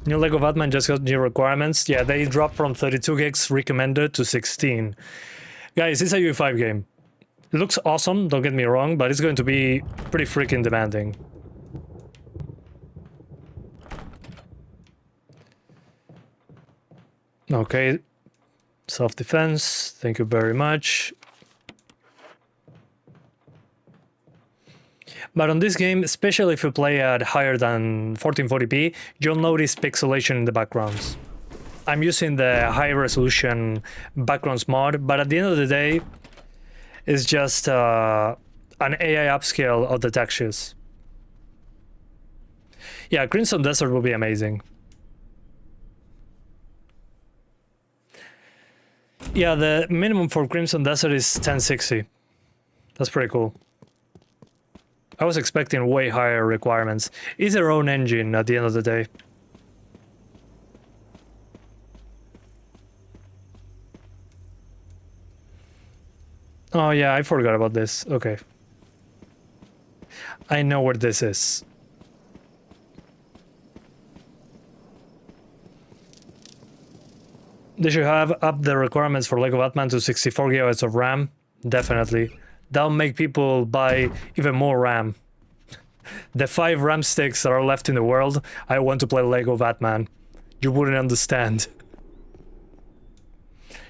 A: New Lego Batman just got new requirements. Yeah, they dropped from 32 gigs recommended to 16. Guys, it's a UE5 game. It looks awesome, don't get me wrong, but it's going to be pretty freaking demanding. Okay. Self-defense, thank you very much. But on this game, especially if you play at higher than 1440p, you'll notice pixelation in the backgrounds. I'm using the high resolution backgrounds mod, but at the end of the day, it's just an AI upscale of the textures. Yeah, Crimson Desert will be amazing. Yeah, the minimum for Crimson Desert is 1060. That's pretty cool. I was expecting way higher requirements. It's their own engine at the end of the day. Oh yeah, I forgot about this. Okay. I know where this is. They should have up the requirements for Lego Batman to 64 GB of RAM. Definitely. That'll make people buy even more RAM. the 5 RAM sticks that are left in the world, I want to play Lego Batman. You wouldn't understand.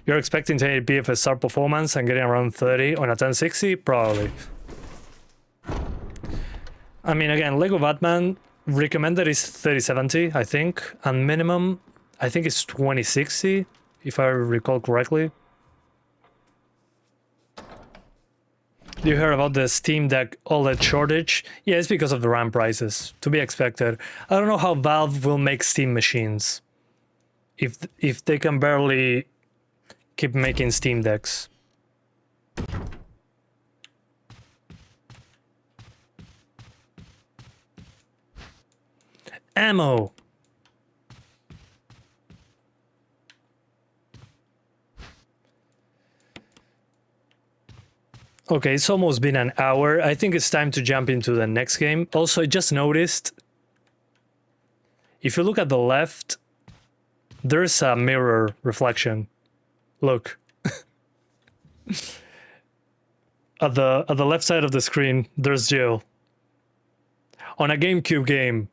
A: You're expecting 1080p FSR performance and getting around 30 on a 1060? Probably. I mean, again, Lego Batman recommended is 3070, I think, and minimum, I think it's 2060, if I recall correctly. You heard about the Steam Deck OLED shortage? Yeah, it's because of the RAM prices, to be expected. I don't know how Valve will make Steam machines if they can barely keep making Steam Decks. Ammo. Okay, it's almost been an hour. I think it's time to jump into the next game. Also, I just noticed, if you look at the left, there's a mirror reflection. Look. At the left side of the screen, there's Jill. On a GameCube game.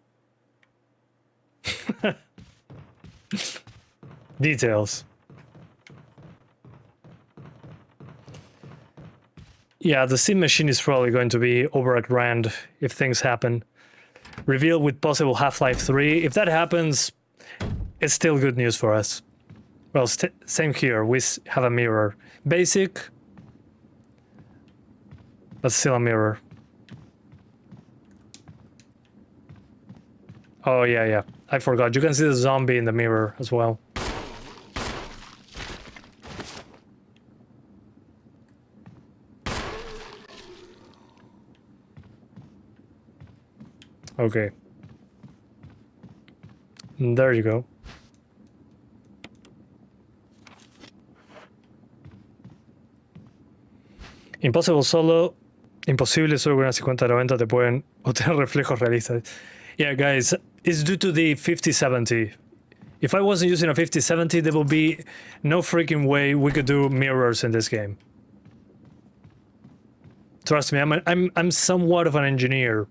A: Details. Yeah, the Steam machine is probably going to be over $1,000 if things happen. Reveal with possible Half-Life 3. If that happens, it's still good news for us. Well, same here. We have a mirror. Basic, but still a mirror. Oh, yeah. I forgot. You can see the zombie in the mirror as well. Okay. There you go. Impossible solo. Imposible solo con una 50-90 te pueden obtener reflejos realistas. Yeah, guys, it's due to the 5070. If I wasn't using a 5070, there would be no freaking way we could do mirrors in this game. Trust me, I'm somewhat of an engineer.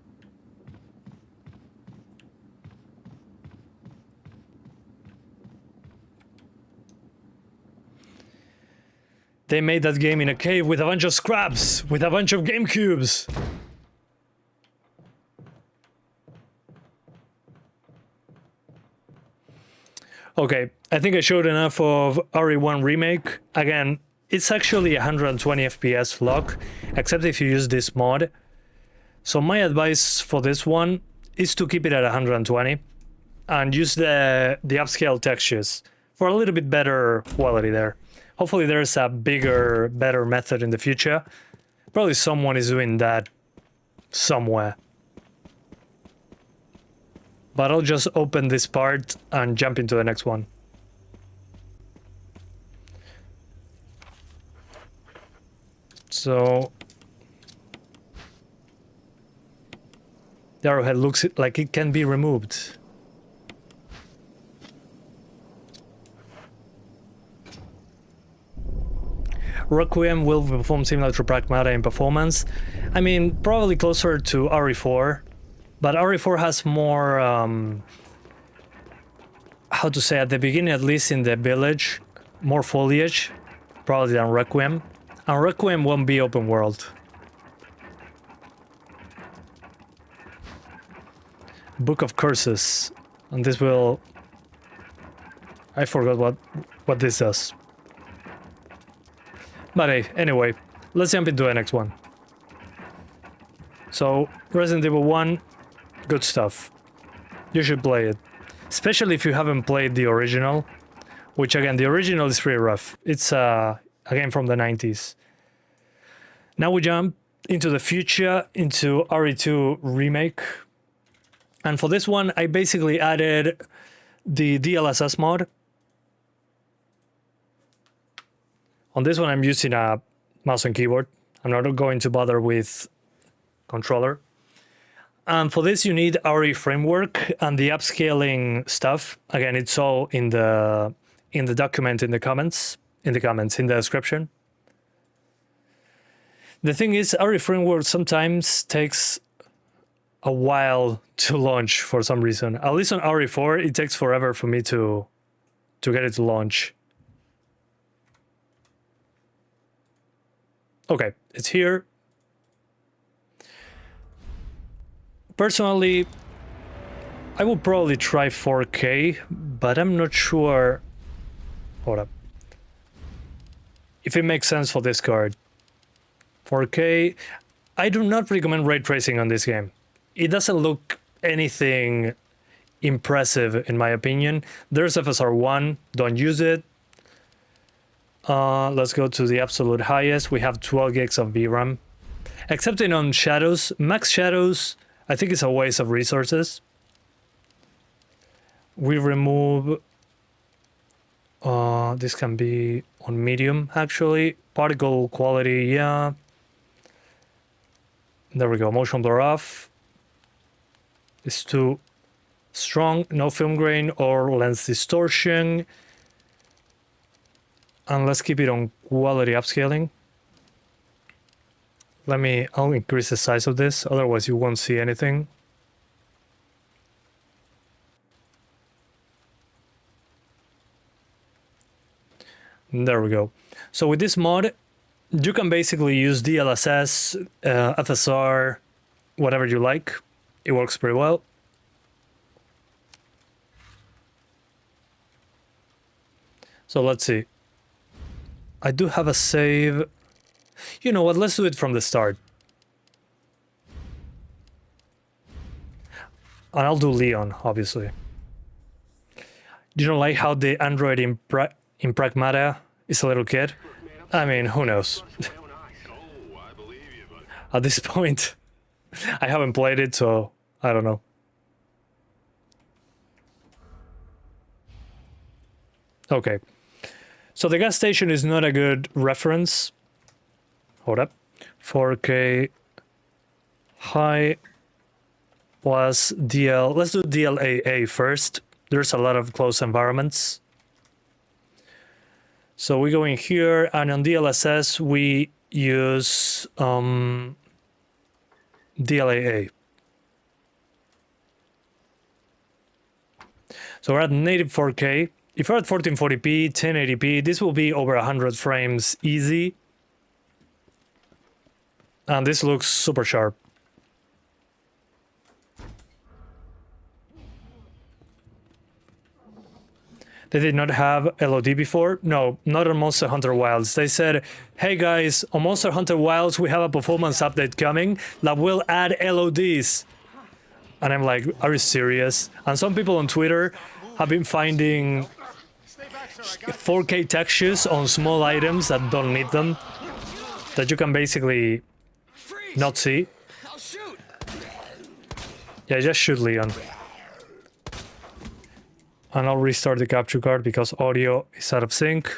A: They made that game in a cave with a bunch of scraps, with a bunch of GameCubes. Okay, I think I showed enough of RE1 Remake. Again, it's actually 120 FPS lock, except if you use this mod. So my advice for this one is to keep it at 120 and use the upscale textures for a little bit better quality there. Hopefully there's a bigger, better method in the future. Probably someone is doing that somewhere. But I'll just open this part and jump into the next one. So the arrowhead looks like it can be removed. Requiem will perform similar to Pragmata in performance. I mean, probably closer to RE4, but RE4 has more, how to say, at the beginning, at least in the village, more foliage, probably than Requiem. And Requiem won't be open world. Book of Curses. And this will... I forgot what this does. But hey, anyway, let's jump into the next one. So, Resident Evil 1, good stuff. You should play it. Especially if you haven't played the original. Which, again, the original is pretty rough. It's a game from the 90s. Now we jump into the future, into RE2 Remake. And for this one, I basically added the DLSS mod. On this one, I'm using a mouse and keyboard. I'm not going to bother with controller. And for this, you need RE framework and the upscaling stuff. Again, it's all in the document, in the description. The thing is, RE framework sometimes takes a while to launch for some reason. At least on RE4, it takes forever for me to get it to launch. Okay, it's here. Personally, I will probably try 4K, but I'm not sure. Hold up. If it makes sense for this card. 4K. I do not recommend ray tracing on this game. It doesn't look anything impressive in my opinion. There's FSR1, don't use it. Let's go to the absolute highest. We have 12 gigs of VRAM. Excepting on shadows, max shadows, I think it's a waste of resources. We remove, this can be on medium actually. Particle quality, yeah. There we go, motion blur off. It's too strong, no film grain or lens distortion. And let's keep it on quality upscaling. I'll increase the size of this, otherwise you won't see anything. There we go. So with this mod, you can basically use DLSS, FSR, whatever you like. It works pretty well. So let's see. I do have a save. You know what, let's do it from the start. And I'll do Leon, obviously. You don't like how the android in Pragmata is a little kid? I mean, who knows? At this point, I haven't played it, so I don't know. Okay. So the gas station is not a good reference. Hold up. 4K high plus DL. Let's do DLAA first. There's a lot of close environments. So we go in here, and on DLSS we use DLAA. So we're at native 4K. If you're at 1440p, 1080p, this will be over 100 frames easy. And this looks super sharp. They did not have LOD before? No, not on Monster Hunter Wilds. They said, hey guys, on Monster Hunter Wilds we have a performance update coming that will add LODs. And I'm like, are you serious? And some people on Twitter have been finding 4K textures on small items that don't need them, that you can basically not see. Yeah, just shoot Leon. And I'll restart the capture card because audio is out of sync.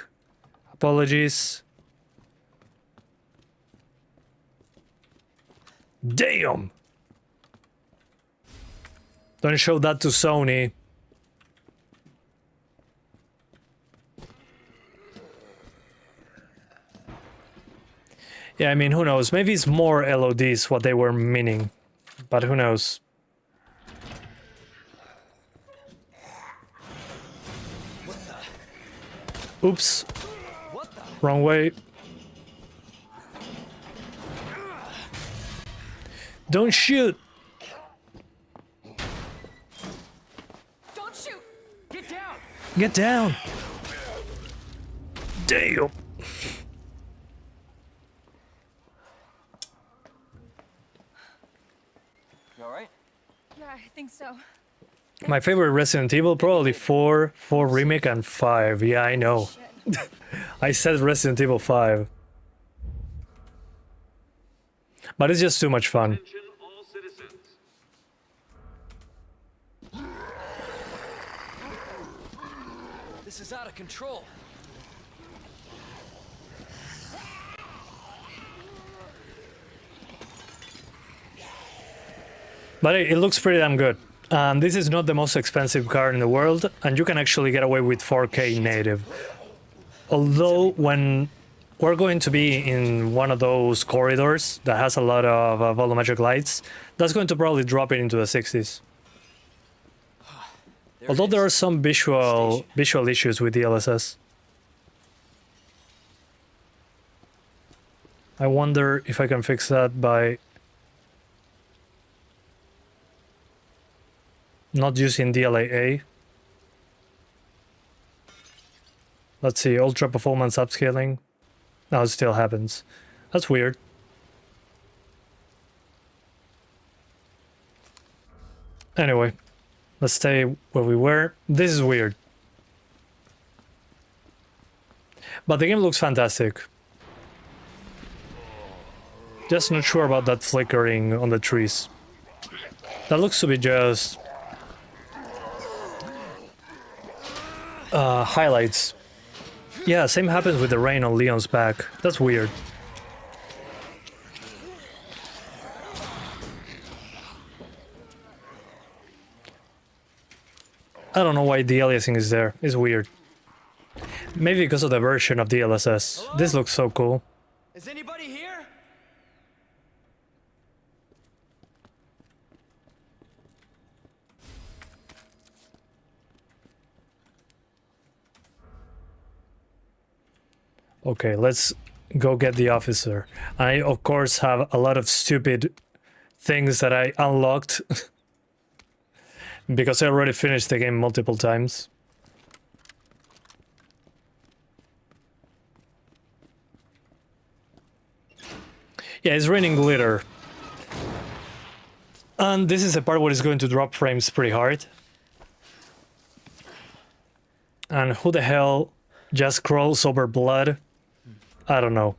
A: Apologies. Damn! Don't show that to Sony. Yeah, I mean, who knows? Maybe it's more LODs what they were meaning, but who knows? Oops. Wrong way. Don't shoot!
C: Don't shoot! Get down!
A: Get down! Damn!
C: You alright?
F: Yeah, I think so.
A: My favorite Resident Evil, probably 4, Remake, and 5. Yeah, I know. I said Resident Evil 5. But it's just too much fun.
B: This is out of control.
A: But it looks pretty damn good. This is not the most expensive car in the world, and you can actually get away with 4K native. Although when we're going to be in one of those corridors that has a lot of volumetric lights. That's going to probably drop it into the 60s. Although there are some visual issues with DLSS. I wonder if I can fix that by not using DLAA. Let's see, ultra performance upscaling. No, it still happens. That's weird. Anyway, let's stay where we were. This is weird. But the game looks fantastic. Just not sure about that flickering on the trees. That looks to be just highlights. Yeah, same happens with the rain on Leon's back. That's weird. I don't know why the aliasing is there. It's weird. Maybe because of the version of DLSS.
B: Hello?
A: This looks so cool.
B: Is anybody here?
A: Okay, let's go get the officer. I, of course, have a lot of stupid things that I unlocked because I already finished the game multiple times. Yeah, it's raining glitter. And this is the part where it's going to drop frames pretty hard. And who the hell just crawls over blood? I don't know.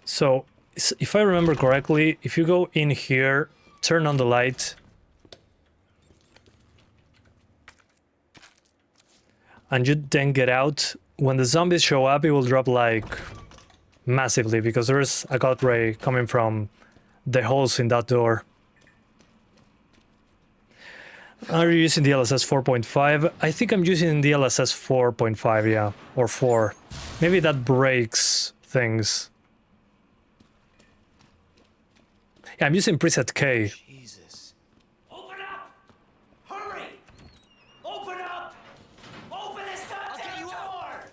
A: So, if I remember correctly, if you go in here, turn on the light, and you then get out, when the zombies show up, it will drop like massively because there's a god ray coming from the holes in that door. Are you using DLSS 4.5? I think I'm using DLSS 4.5, yeah, or 4. Maybe that breaks things. Yeah, I'm using preset K.
B: Jesus. Open up! Hurry! Open up! Open this goddamn door!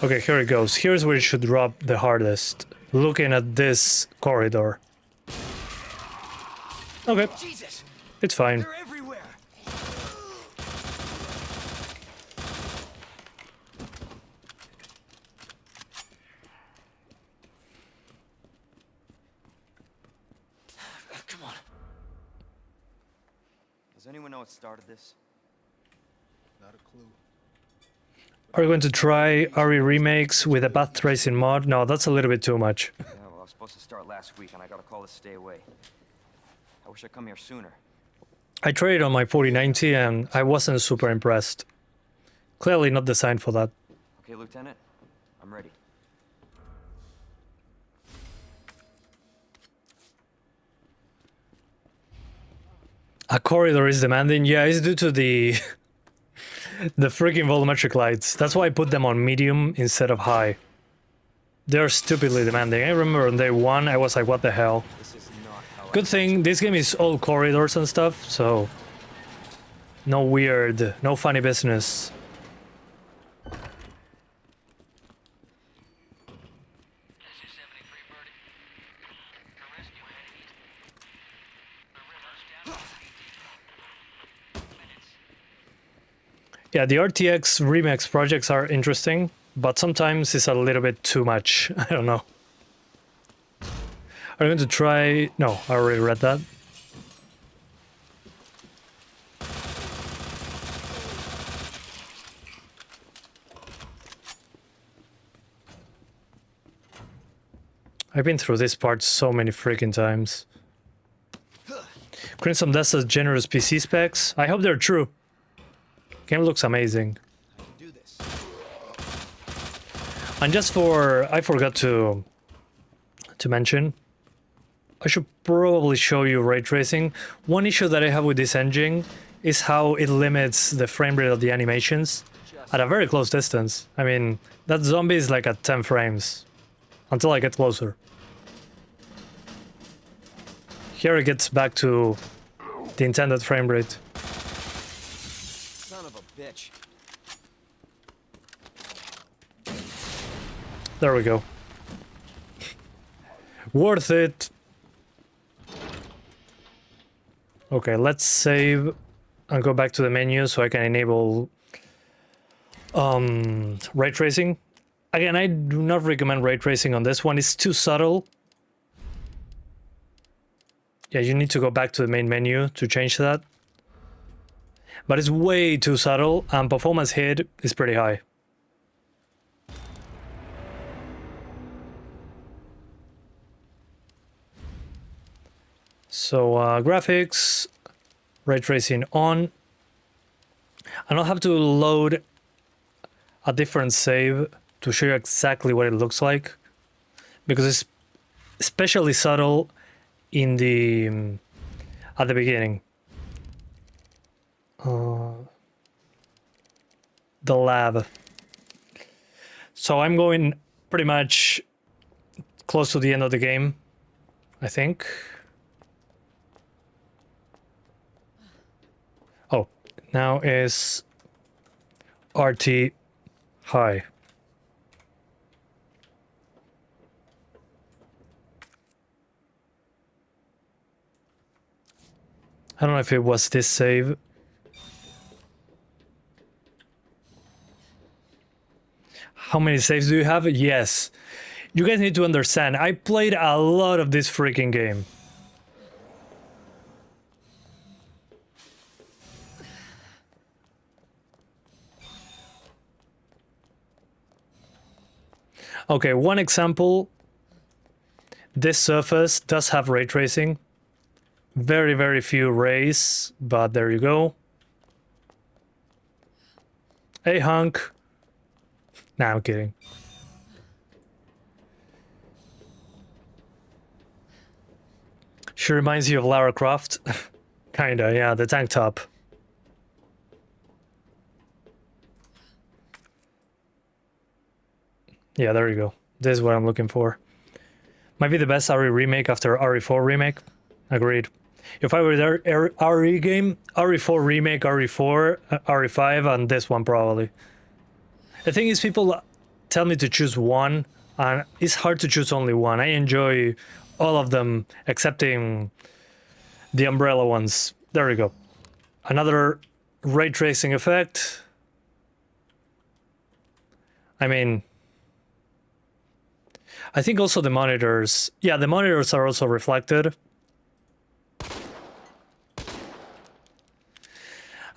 A: Okay, here it goes. Here's where it should drop the hardest. Looking at this corridor. Okay,
B: Jesus!
A: it's fine.
B: They're everywhere! Come on.
I: Does anyone know what started this?
E: Not a clue.
A: Are you going to try RE remakes with a path tracing mod? No, that's a little bit too much.
I: Yeah, well, I was supposed to start last week and I got a call to stay away. I wish I'd come here sooner.
A: I tried it on my 4090 and I wasn't super impressed. Clearly not designed for that.
I: Okay, Lieutenant, I'm ready.
A: A corridor is demanding? Yeah, it's due to the freaking volumetric lights. That's why I put them on medium instead of high. They're stupidly demanding. I remember on day one, I was like, what the hell?
I: This is not how
A: Good thing this game is all corridors and stuff, so no weird, no funny business. Yeah, the RTX Remake projects are interesting, but sometimes it's a little bit too much. I don't know. Are you going to try... No, I already read that. I've been through this part so many freaking times. Crimson Dust has generous PC specs. I hope they're true. Game looks amazing.
B: Do this.
A: And just for, I forgot to mention, I should probably show you ray tracing. One issue that I have with this engine is how it limits the frame rate of the animations at a very close distance. I mean, that zombie is like at 10 frames until I get closer. Here it gets back to the intended frame rate.
B: Son of a bitch.
A: There we go. Worth it. Okay, let's save and go back to the menu so I can enable ray tracing. Again, I do not recommend ray tracing on this one. It's too subtle. Yeah, you need to go back to the main menu to change that. But it's way too subtle, and performance hit is pretty high. So graphics, ray tracing on, and I'll have to load a different save to show you exactly what it looks like, because it's especially subtle in the at the beginning. The lab. So I'm going pretty much close to the end of the game, I think. Oh, now is RT high. I don't know if it was this save. How many saves do you have? Yes. You guys need to understand, I played a lot of this freaking game. Okay, one example. This surface does have ray tracing. Very, very few rays, but there you go. Hey, hunk. Nah, I'm kidding. She reminds you of Lara Croft. Kinda, yeah, the tank top. Yeah, there you go. This is what I'm looking for. Might be the best RE remake after RE4 remake. Agreed. If I were there, RE game, RE4 remake, RE4, RE5, and this one probably. The thing is, people tell me to choose one, and it's hard to choose only one. I enjoy all of them, excepting the umbrella ones. There we go. Another ray tracing effect. I mean, I think also the monitors. Yeah, the monitors are also reflected.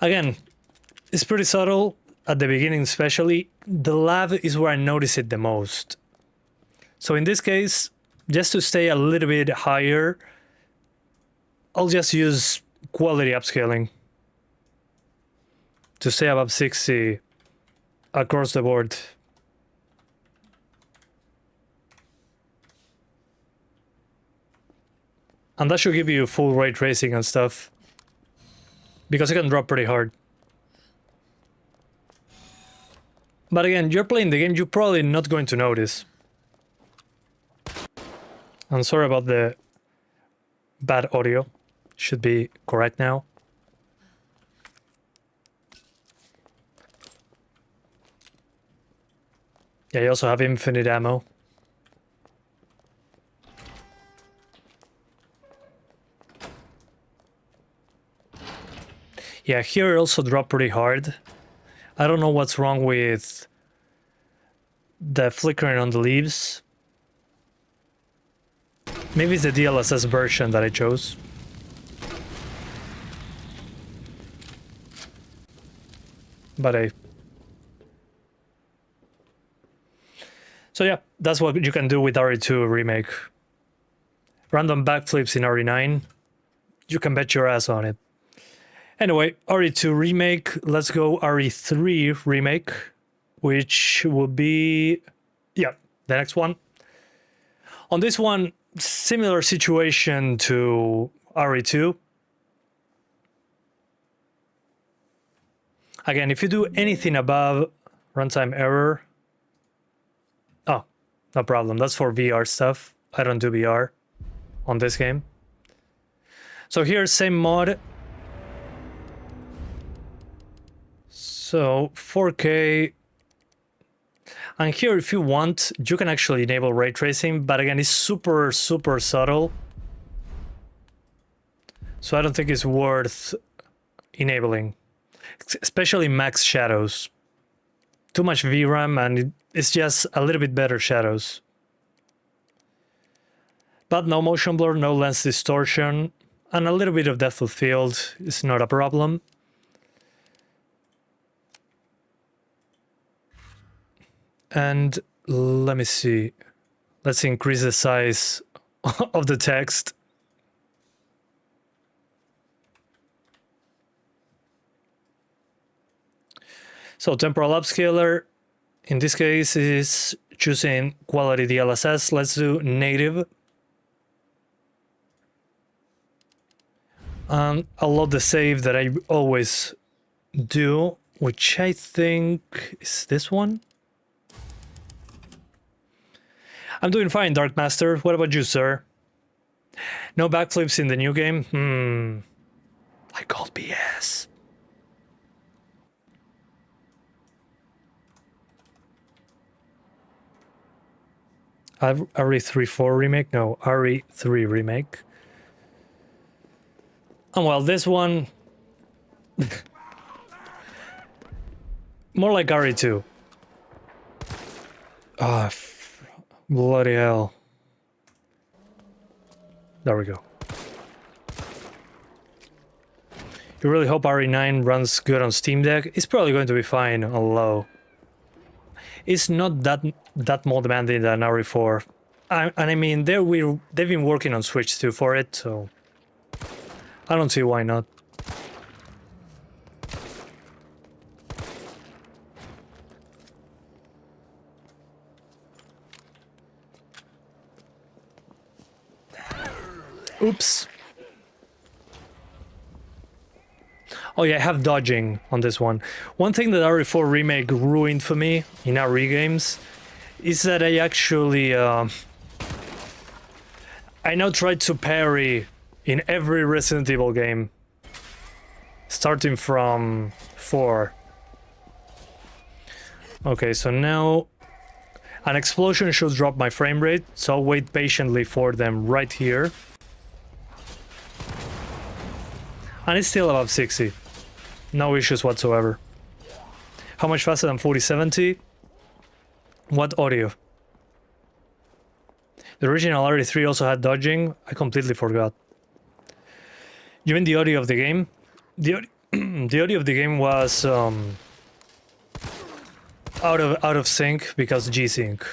A: Again, it's pretty subtle at the beginning, especially. The lab is where I notice it the most. So in this case, just to stay a little bit higher, I'll just use quality upscaling to stay above 60 across the board. And that should give you full ray tracing and stuff, because it can drop pretty hard. But again, you're playing the game, you're probably not going to notice. I'm sorry about the bad audio. Should be correct now. Yeah, you also have infinite ammo. Yeah, here it also dropped pretty hard. I don't know what's wrong with the flickering on the leaves. Maybe it's the DLSS version that I chose. But so yeah, that's what you can do with RE2 Remake. Random backflips in RE9. you can bet your ass on it. Anyway, RE2 Remake, let's go RE3 Remake, which will be, yeah, the next one. On this one, similar situation to RE2. Again, if you do anything above runtime error, oh, no problem. That's for VR stuff. I don't do VR on this game. So here, same mod. So 4K. And here, if you want, you can actually enable ray tracing, but again, it's super, super subtle. So I don't think it's worth enabling, especially max shadows. Too much VRAM, and it's just a little bit better shadows. But no motion blur, no lens distortion, and a little bit of depth of field is not a problem. And let me see. Let's increase the size of the text. So temporal upscaler, in this case, is choosing quality DLSS. Let's do native. And I'll load the save that I always do, which I think is this one. I'm doing fine, Dark Master. What about you, sir? No backflips in the new game? I called BS. RE3 remake? No, RE3 remake. And well, this one... more like RE2. Ah, bloody hell. There we go. You really hope RE9 runs good on Steam Deck? It's probably going to be fine on low. It's not that more demanding than RE4. And I mean, they've been working on Switch too for it, so I don't see why not. Oops. Oh yeah, I have dodging on this one. One thing that RE4 Remake ruined for me in RE games is that I actually... I now try to parry in every Resident Evil game, starting from 4. Okay, so now an explosion should drop my frame rate, so I'll wait patiently for them right here. And it's still above 60. No issues whatsoever. How much faster than 4070? What audio? The original RE3 also had dodging. I completely forgot. You mean the audio of the game? The audio of the game was out of sync because G-Sync.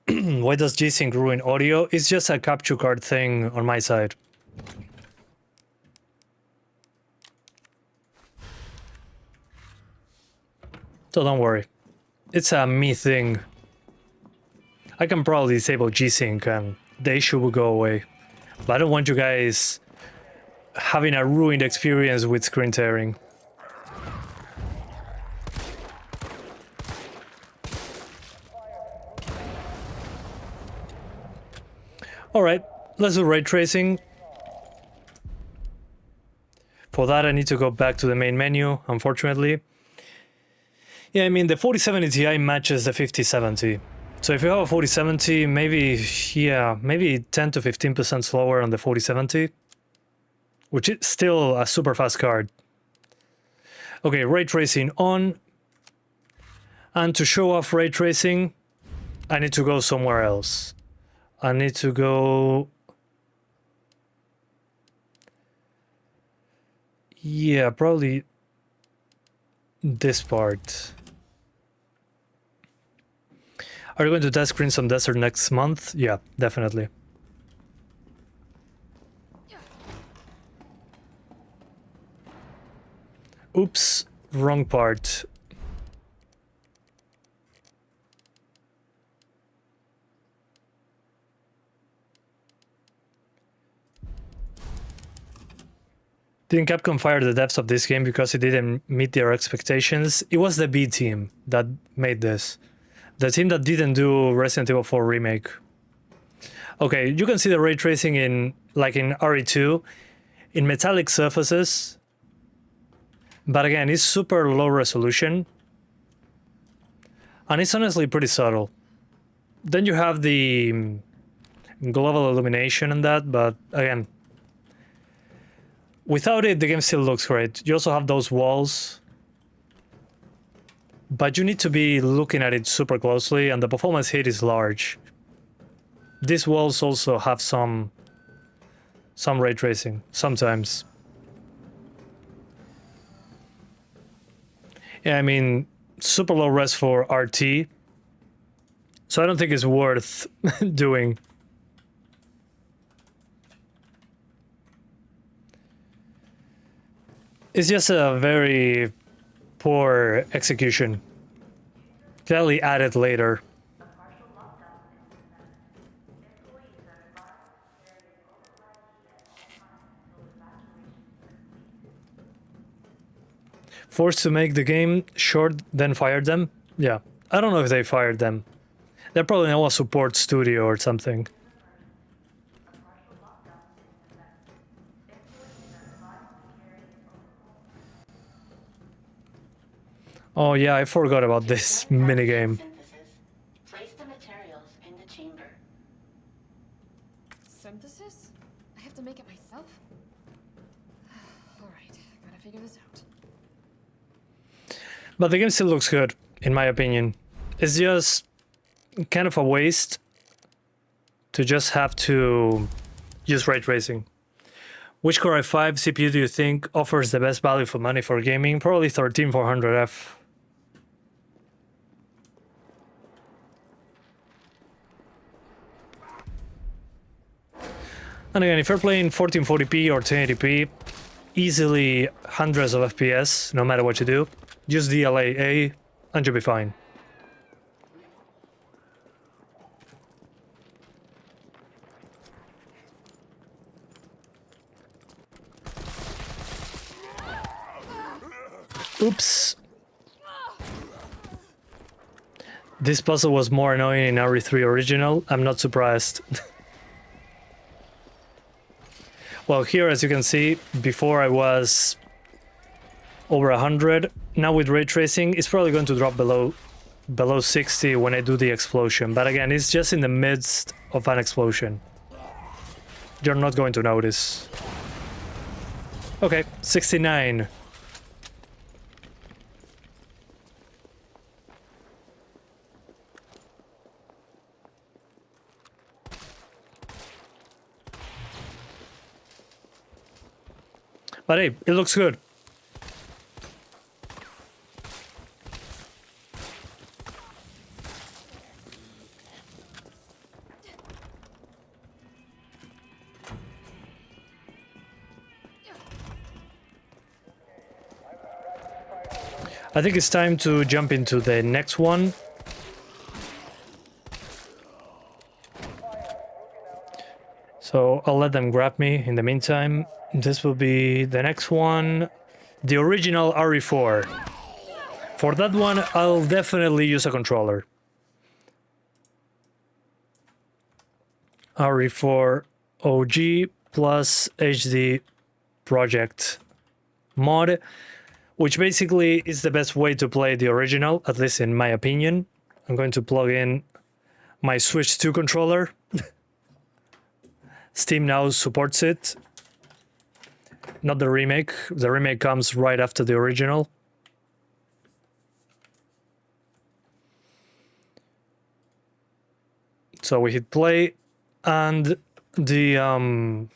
A: Why does G-Sync ruin audio? It's just a capture card thing on my side. So don't worry. It's a me thing. I can probably disable G-Sync and the issue will go away. But I don't want you guys having a ruined experience with screen tearing. Alright, let's do ray tracing. For that I need to go back to the main menu, unfortunately. Yeah, I mean the 4070 Ti matches the 5070. So if you have a 4070, maybe, yeah, maybe 10 to 15% slower on the 4070. Which is still a super fast card. Okay, ray tracing on. And to show off ray tracing, I need to go somewhere else. I need to go... Yeah, probably this part. Are you going to test screen some desert next month? Yeah, definitely. Oops, wrong part. Didn't Capcom fire the devs of this game because it didn't meet their expectations? It was the B team that made this. The team that didn't do Resident Evil 4 Remake. Okay, you can see the ray tracing in, like in RE2, in metallic surfaces. But again, it's super low resolution. And it's honestly pretty subtle. Then you have the global illumination and that, but again, without it, the game still looks great. You also have those walls, but you need to be looking at it super closely, and the performance hit is large. These walls also have some ray tracing, sometimes. Yeah, I mean, super low res for RT, so I don't think it's worth doing. It's just a very poor execution. Clearly added later. Forced to make the game short, then fired them? Yeah. I don't know if they fired them. They're probably now a support studio or something. Oh yeah, I forgot about this minigame.
J: Place the materials in the chamber.
C: Synthesis? I have to make it myself? Alright, gotta figure this out.
A: But the game still looks good, in my opinion. It's just kind of a waste to just have to use ray tracing. Which Core i5 CPU do you think offers the best value for money for gaming? Probably 13400F. And again, if you're playing 1440p or 1080p, easily hundreds of FPS, no matter what you do, use DLAA and you'll be fine. Oops. This puzzle was more annoying in RE3 original. I'm not surprised. Well, here, as you can see, before I was over 100. Now with ray tracing, it's probably going to drop below 60 when I do the explosion. But again, it's just in the midst of an explosion. You're not going to notice. Okay, 69. But hey, it looks good. I think it's time to jump into the next one. So I'll let them grab me in the meantime. This will be the next one, the original RE4. For that one, I'll definitely use a controller. RE4 OG plus HD Project mod, which basically is the best way to play the original, at least in my opinion. I'm going to plug in my Switch 2 controller. Steam now supports it. Not the remake. The remake comes right after the original. So we hit play, and the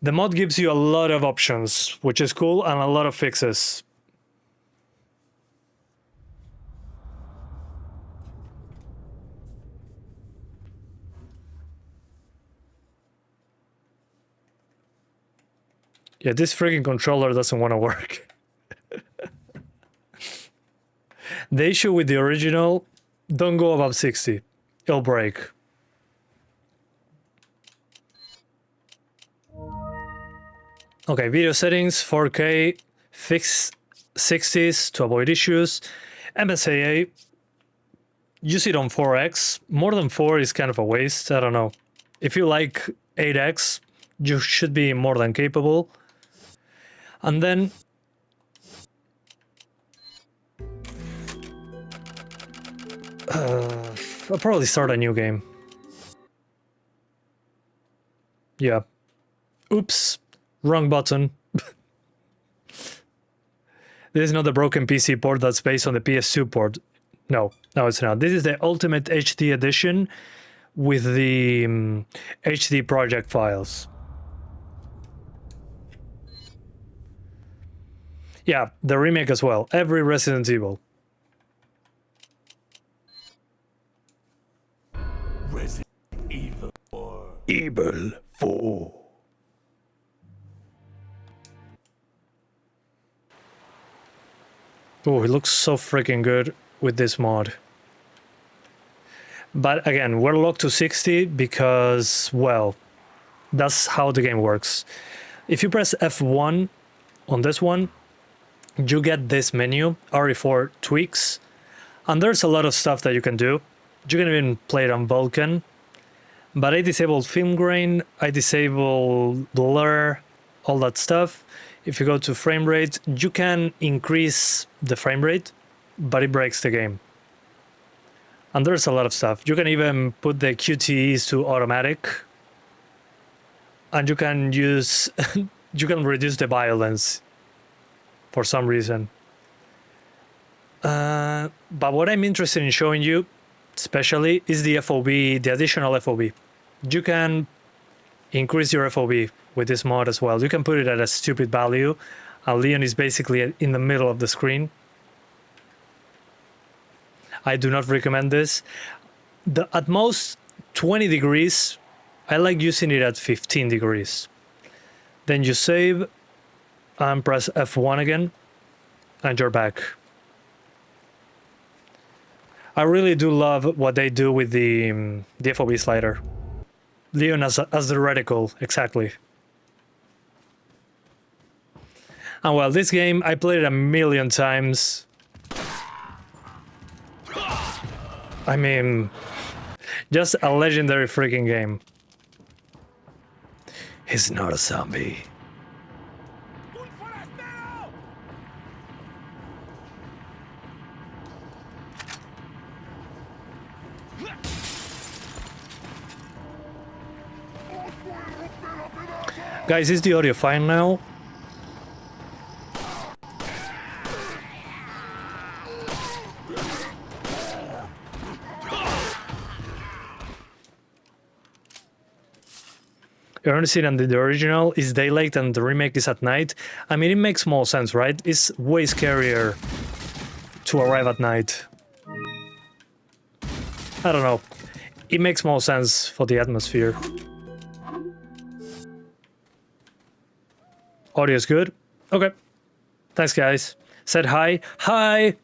A: mod gives you a lot of options, which is cool, and a lot of fixes. Yeah, this freaking controller doesn't want to work. The issue with the original, don't go above 60. It'll break. Okay, video settings, 4K, fix 60s to avoid issues. MSAA, use it on 4X. More than 4 is kind of a waste, I don't know. If you like 8X, you should be more than capable. And then I'll probably start a new game. Yeah. Oops. Wrong button. This is not the broken PC port that's based on the PS2 port. No, it's not. This is the Ultimate HD edition with the HD project files. Yeah, the remake as well. Every Resident Evil.
K: Resident Evil 4.
A: Evil 4. Oh, it looks so freaking good with this mod. But again, we're locked to 60 because, well, that's how the game works. If you press F1 on this one, you get this menu, RE4 tweaks, and there's a lot of stuff that you can do. You can even play it on Vulkan, but I disabled film grain, I disable blur, all that stuff. If you go to frame rate, you can increase the frame rate, but it breaks the game. And there's a lot of stuff. You can even put the QTEs to automatic, and you can use, you can reduce the violence for some reason. But what I'm interested in showing you, especially, is the FOV, the additional FOV. You can increase your FOV with this mod as well. You can put it at a stupid value, and Leon is basically in the middle of the screen. I do not recommend this. At most 20 degrees, I like using it at 15 degrees. Then you save and press F1 again, and you're back. I really do love what they do with the FOV slider. Leon as the reticle, exactly. And well, this game, I played it a million times. I mean, just a legendary freaking game. He's not a zombie. Guys, is the audio fine now? You're only seeing that the original is daylight and the remake is at night. I mean, it makes more sense, right? It's way scarier to arrive at night. I don't know. It makes more sense for the atmosphere. Audio is good? Okay. Thanks, guys. Said hi. Hi!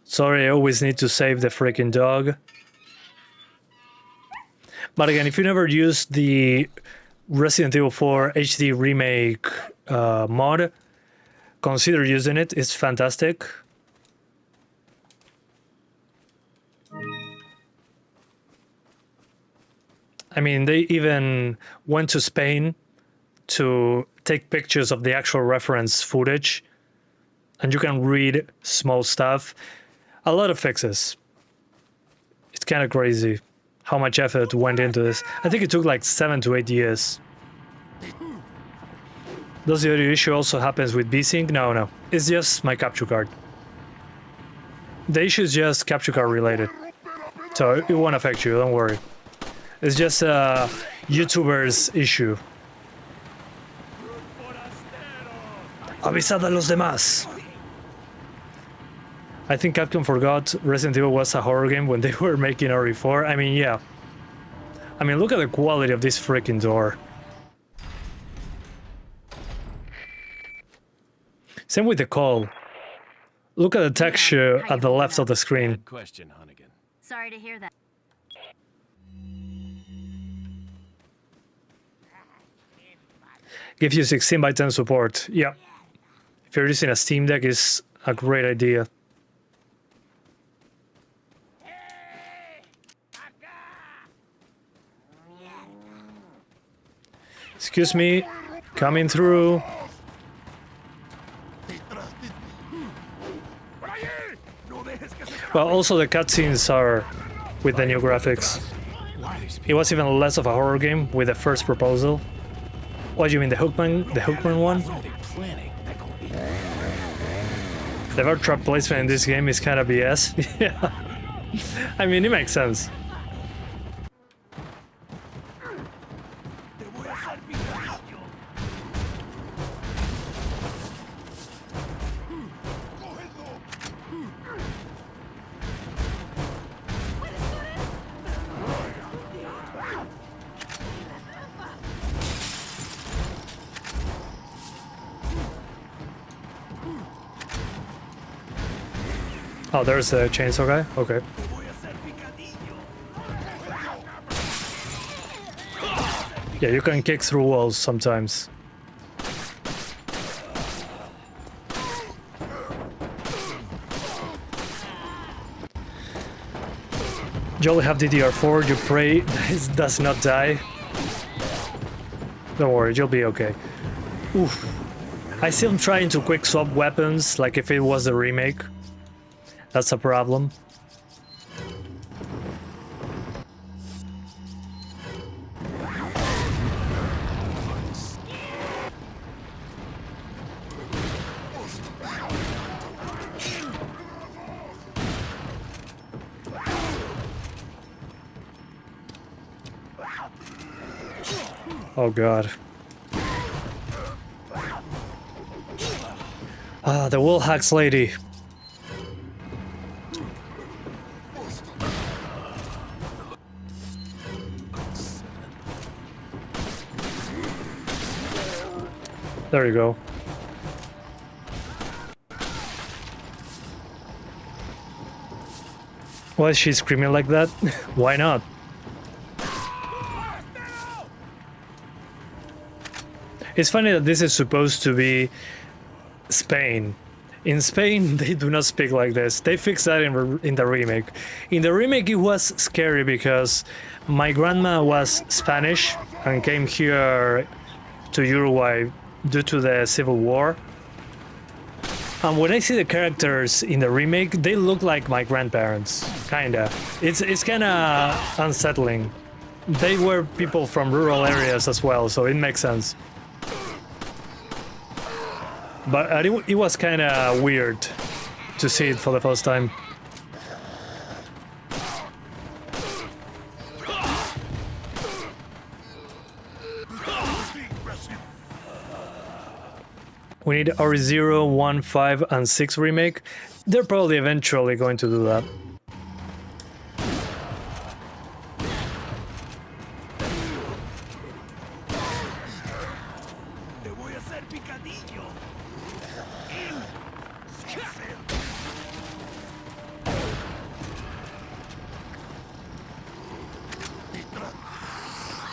A: Sorry, I always need to save the freaking dog. But again, if you never used the Resident Evil 4 HD Remake mod, consider using it. It's fantastic. I mean, they even went to Spain to take pictures of the actual reference footage, and you can read small stuff. A lot of fixes. It's kind of crazy how much effort went into this. I think it took like 7 to 8 years. Does the audio issue also happens with VSync? No. It's just my capture card. The issue is just capture card related, so it won't affect you, don't worry. It's just a YouTuber's issue. Avisad a los demás. I think Capcom forgot Resident Evil was a horror game when they were making RE4. I mean, yeah. I mean, look at the quality of this freaking door. Same with the call. Look at the texture at the left of the screen.
K: Good question, Hunnigan.
J: Sorry to hear that.
A: Gives you 16:10 support. Yeah. If you're using a Steam Deck, it's a great idea. Excuse me, coming through. Well, also the cutscenes are with the new graphics. It was even less of a horror game with the first proposal. What do you mean, the Hookman one? The verb trap placement in this game is kind of BS. Yeah. I mean, it makes sense. Oh, there's the chainsaw guy? Okay. Yeah, you can kick through walls sometimes. You only have DDr4, you pray it does not die. Don't worry, you'll be okay. Oof. I see him trying to quick swap weapons like if it was a remake. That's a problem. Oh god. Ah, the wall hacks lady. There you go. Why is she screaming like that? Why not? It's funny that this is supposed to be Spain. In Spain, they do not speak like this. They fixed that in the remake. In the remake, it was scary because my grandma was Spanish and came here to Uruguay due to the Civil War. And when I see the characters in the remake, they look like my grandparents, kinda. It's kinda unsettling. They were people from rural areas as well, so it makes sense. But it was kinda weird to see it for the first time. We need RE0, 1, 5, and 6 remake. They're probably eventually going to do that.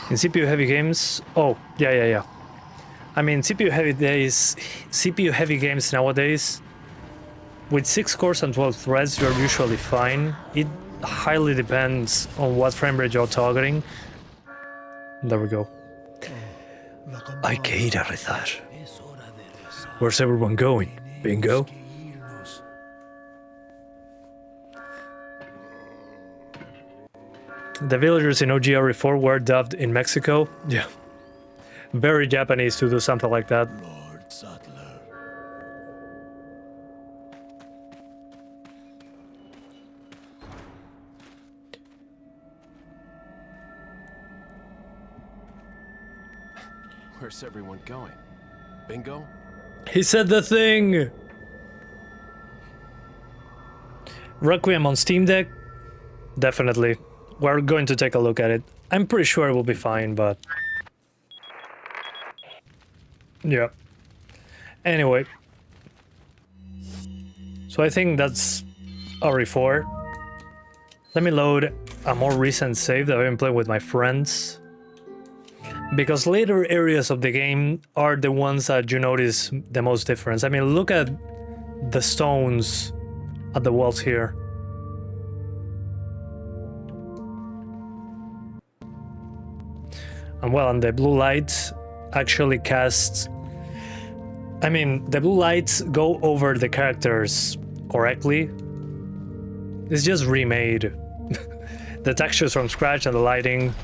A: In CPU heavy games, oh yeah. I mean, CPU heavy games nowadays, with 6 cores and 12 threads, you're usually fine. It highly depends on what frame rate you're targeting. There we go. Hay que ir a rezar. Where's everyone going? Bingo? The villagers in OGRE4 were dubbed in Mexico. Yeah. Very Japanese to do something like that.
K: Lord Sutler. Where's everyone going? Bingo?
A: He said the thing! Requiem on Steam Deck? Definitely. We're going to take a look at it. I'm pretty sure it will be fine, but... yeah. Anyway. So I think that's RE4. Let me load a more recent save that I've been playing with my friends. Because later areas of the game are the ones that you notice the most difference. I mean, look at the stones at the walls here. And well, and the blue lights actually cast... I mean, the blue lights go over the characters correctly. It's just remade. The textures from scratch and the lighting.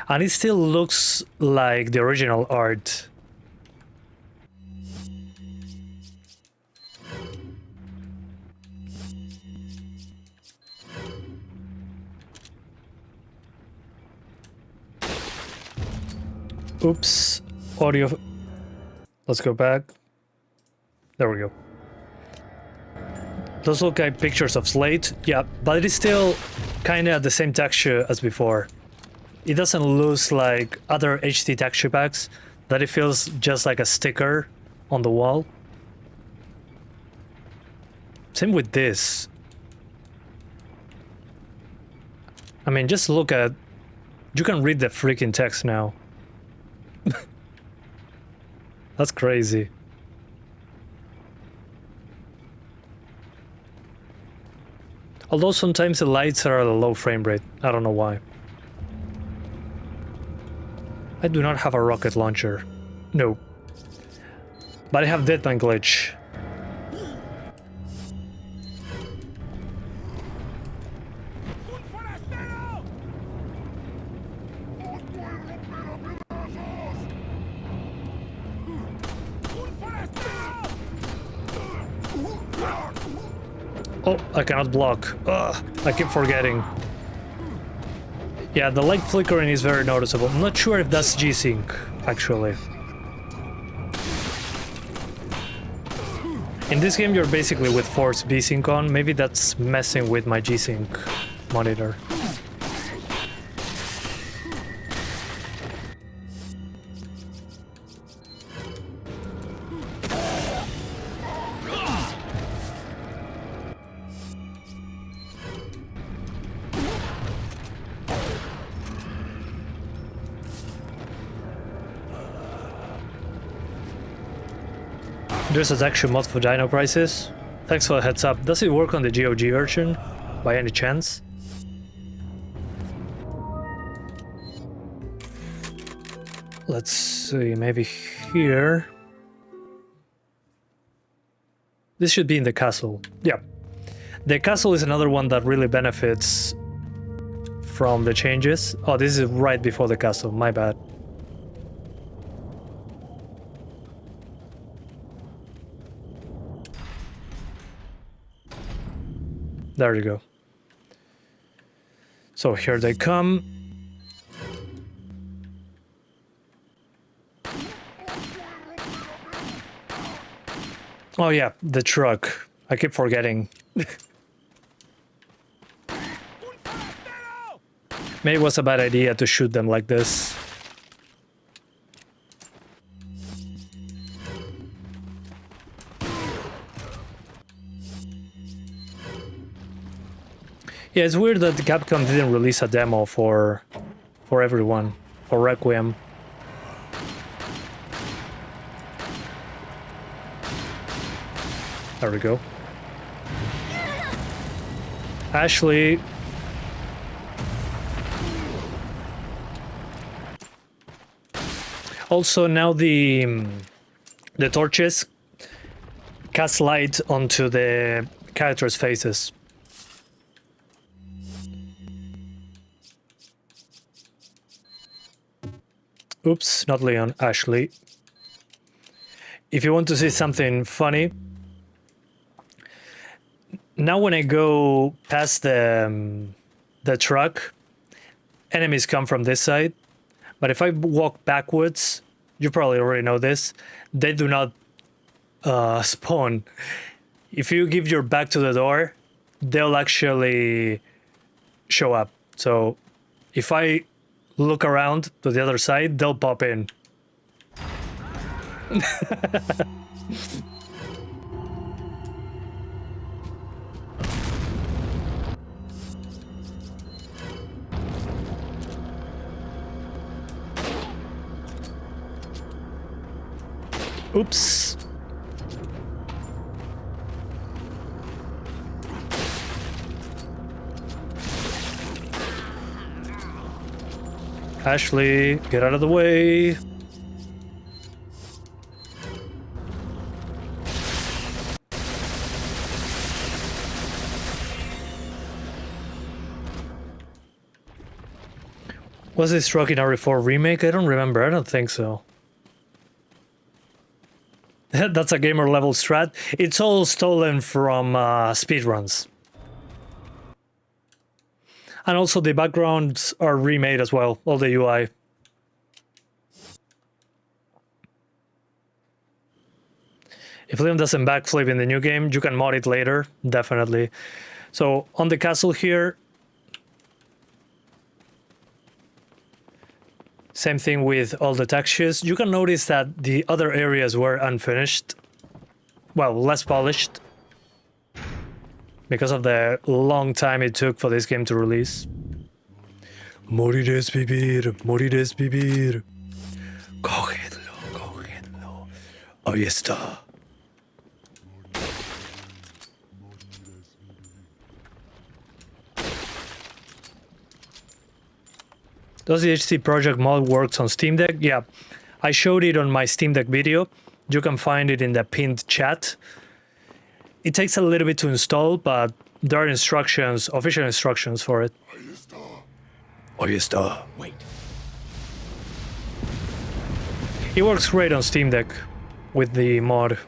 A: And it still looks like the original art. Oops, audio. Let's go back. There we go. Those look like pictures of Slate, yeah, but it is still kinda the same texture as before. It doesn't lose like other HD texture packs, that it feels just like a sticker on the wall. Same with this. I mean, just look at... you can read the freaking text now. That's crazy. Although sometimes the lights are at a low frame rate. I don't know why. I do not have a rocket launcher. No. But I have Deadman glitch. Oh, I cannot block. Ugh, I keep forgetting. Yeah, the light flickering is very noticeable. I'm not sure if that's G-Sync, actually. In this game, you're basically with forced V-Sync on. Maybe that's messing with my G-Sync monitor. There's a texture mod for Dino Crisis. Thanks for the heads up. Does it work on the GOG version, by any chance? Let's see, maybe here. This should be in the castle. Yeah. The castle is another one that really benefits from the changes. Oh, this is right before the castle, my bad. There you go. So here they come. Oh yeah, the truck. I keep forgetting. Maybe it was a bad idea to shoot them like this. Yeah, it's weird that Capcom didn't release a demo for everyone, for Requiem. There we go. Ashley. Also, now the torches cast light onto the characters' faces. Oops, not Leon, Ashley. If you want to see something funny, now when I go past the truck, enemies come from this side, But if I walk backwards, you probably already know this, they do not spawn. If you give your back to the door, they'll actually show up. So if I look around to the other side, they'll pop in. Oops. Ashley, get out of the way. Was this truck in RE4 Remake? I don't remember. I don't think so. That's a gamer level strat. It's all stolen from speedruns. And also the backgrounds are remade as well, all the UI. If Liam doesn't backflip in the new game, you can mod it later, definitely. So on the castle here, same thing with all the textures. You can notice that the other areas were unfinished. Well, less polished. Because of the long time it took for this game to release. Morirás vivir, morirás vivir. Cógedlo, cógedlo. Ahí está. Does the HC Project mod works on Steam Deck? Yeah, I showed it on my Steam Deck video. You can find it in the pinned chat. It takes a little bit to install, but there are instructions, official instructions for it. Ahí está.
K: Wait.
A: It works great on Steam Deck with the mod.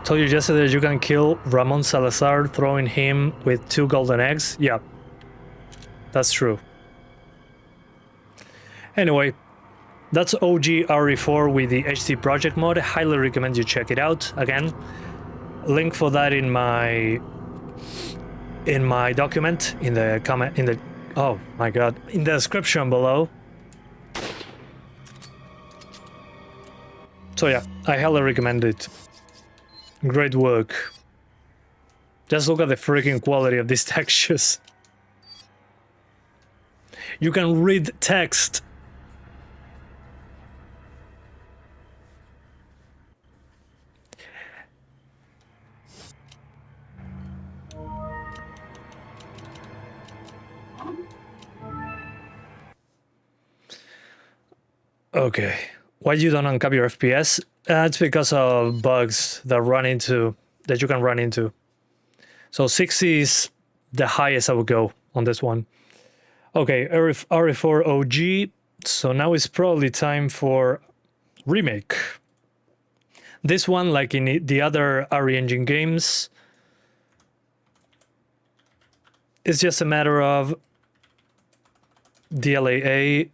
A: Told you yesterday you can kill Ramon Salazar throwing him with 2 golden eggs. Yeah, that's true. Anyway, that's OG RE4 with the HC Project mod. I highly recommend you check it out. Again, link for that in my document in the comment in the oh my god, in the description below. So yeah, I highly recommend it. Great work. Just look at the freaking quality of these textures. You can read text. Okay. Why you don't uncap your FPS? It's because of bugs that you can run into. So 60 is the highest I would go on this one. Okay, RE4 OG. So now it's probably time for Remake. This one, like in the other RE Engine games, it's just a matter of DLAA.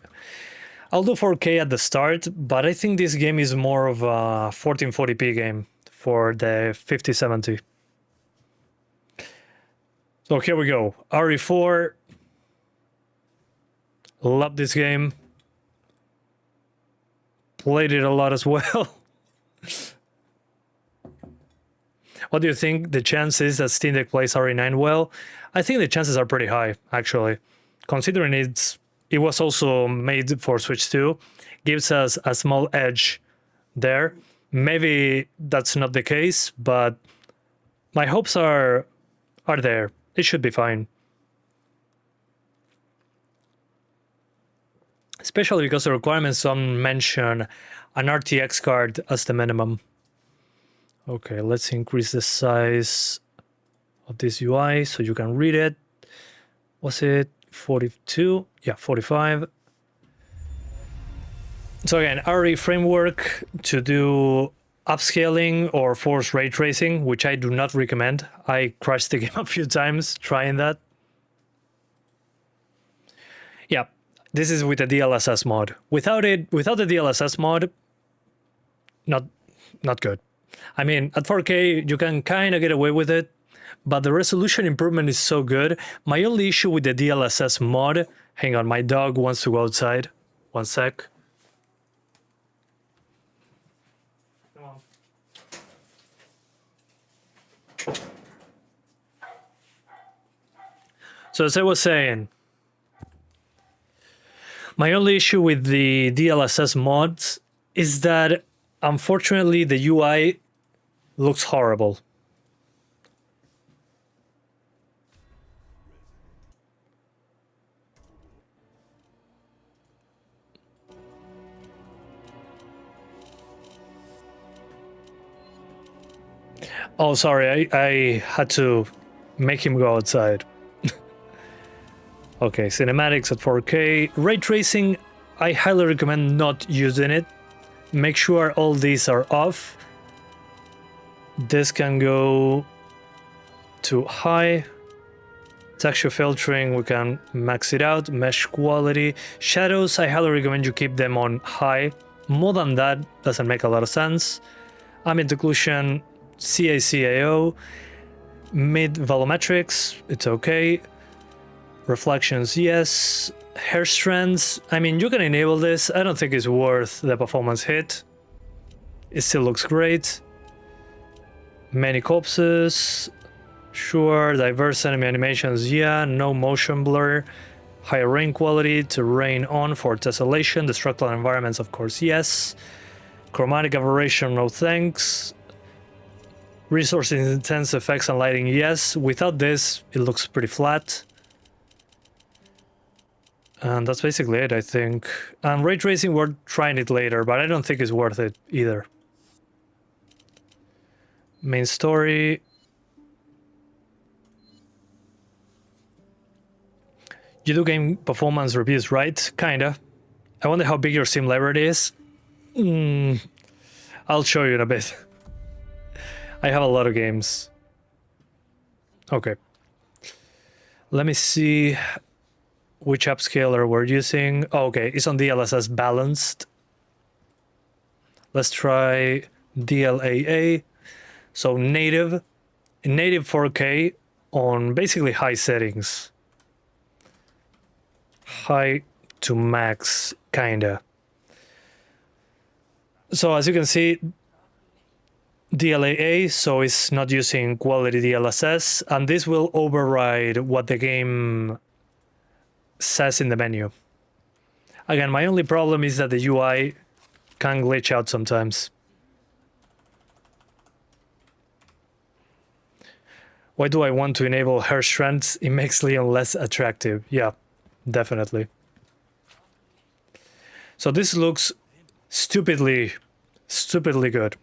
A: I'll do 4K at the start, but I think this game is more of a 1440p game for the 5070. So here we go. RE4. Love this game. Played it a lot as well. What do you think the chances that Steam Deck plays RE9 well? I think the chances are pretty high, actually. Considering it was also made for Switch 2, gives us a small edge there. Maybe that's not the case, but my hopes are there. It should be fine. Especially because the requirements don't mention an RTX card as the minimum. Okay, let's increase the size of this UI so you can read it. Was it 42? Yeah, 45. So again, RE framework to do upscaling or forced ray tracing, which I do not recommend. I crashed the game a few times trying that. Yeah, this is with the DLSS mod. Without the DLSS mod, not good. I mean, at 4K, you can kind of get away with it, but the resolution improvement is so good. My only issue with the DLSS mod... Hang on, my dog wants to go outside. One sec. Come on. So as I was saying, my only issue with the DLSS mods is that, unfortunately, the UI looks horrible. Oh, sorry, I had to make him go outside. Okay, cinematics at 4K. Ray tracing, I highly recommend not using it. Make sure all these are off. This can go to high. Texture filtering, we can max it out. Mesh quality. Shadows, I highly recommend you keep them on high. More than that doesn't make a lot of sense. Ambient occlusion, CACAO. Mid volumetrics, it's okay. Reflections, yes. Hair strands, I mean, you can enable this. I don't think it's worth the performance hit. It still looks great. Many corpses, sure. Diverse enemy animations, yeah. No motion blur. Higher rain quality, terrain on for tessellation. Destructible environments, of course, yes. Chromatic aberration, no thanks. Resource intense effects and lighting, yes. Without this, it looks pretty flat. And that's basically it, I think. And ray tracing, we're trying it later, but I don't think it's worth it either. Main story. You do game performance reviews, right? Kinda. I wonder how big your sim library is. I'll show you in a bit. I have a lot of games. Okay. Let me see which upscaler we're using. Oh, okay, it's on DLSS balanced. Let's try DLAA. So native 4K on basically high settings. High to max, kinda. So as you can see, DLAA, so it's not using quality DLSS, and this will override what the game says in the menu. Again, my only problem is that the UI can glitch out sometimes. Why do I want to enable hair strands? It makes Leon less attractive. Yeah, definitely. So this looks stupidly good.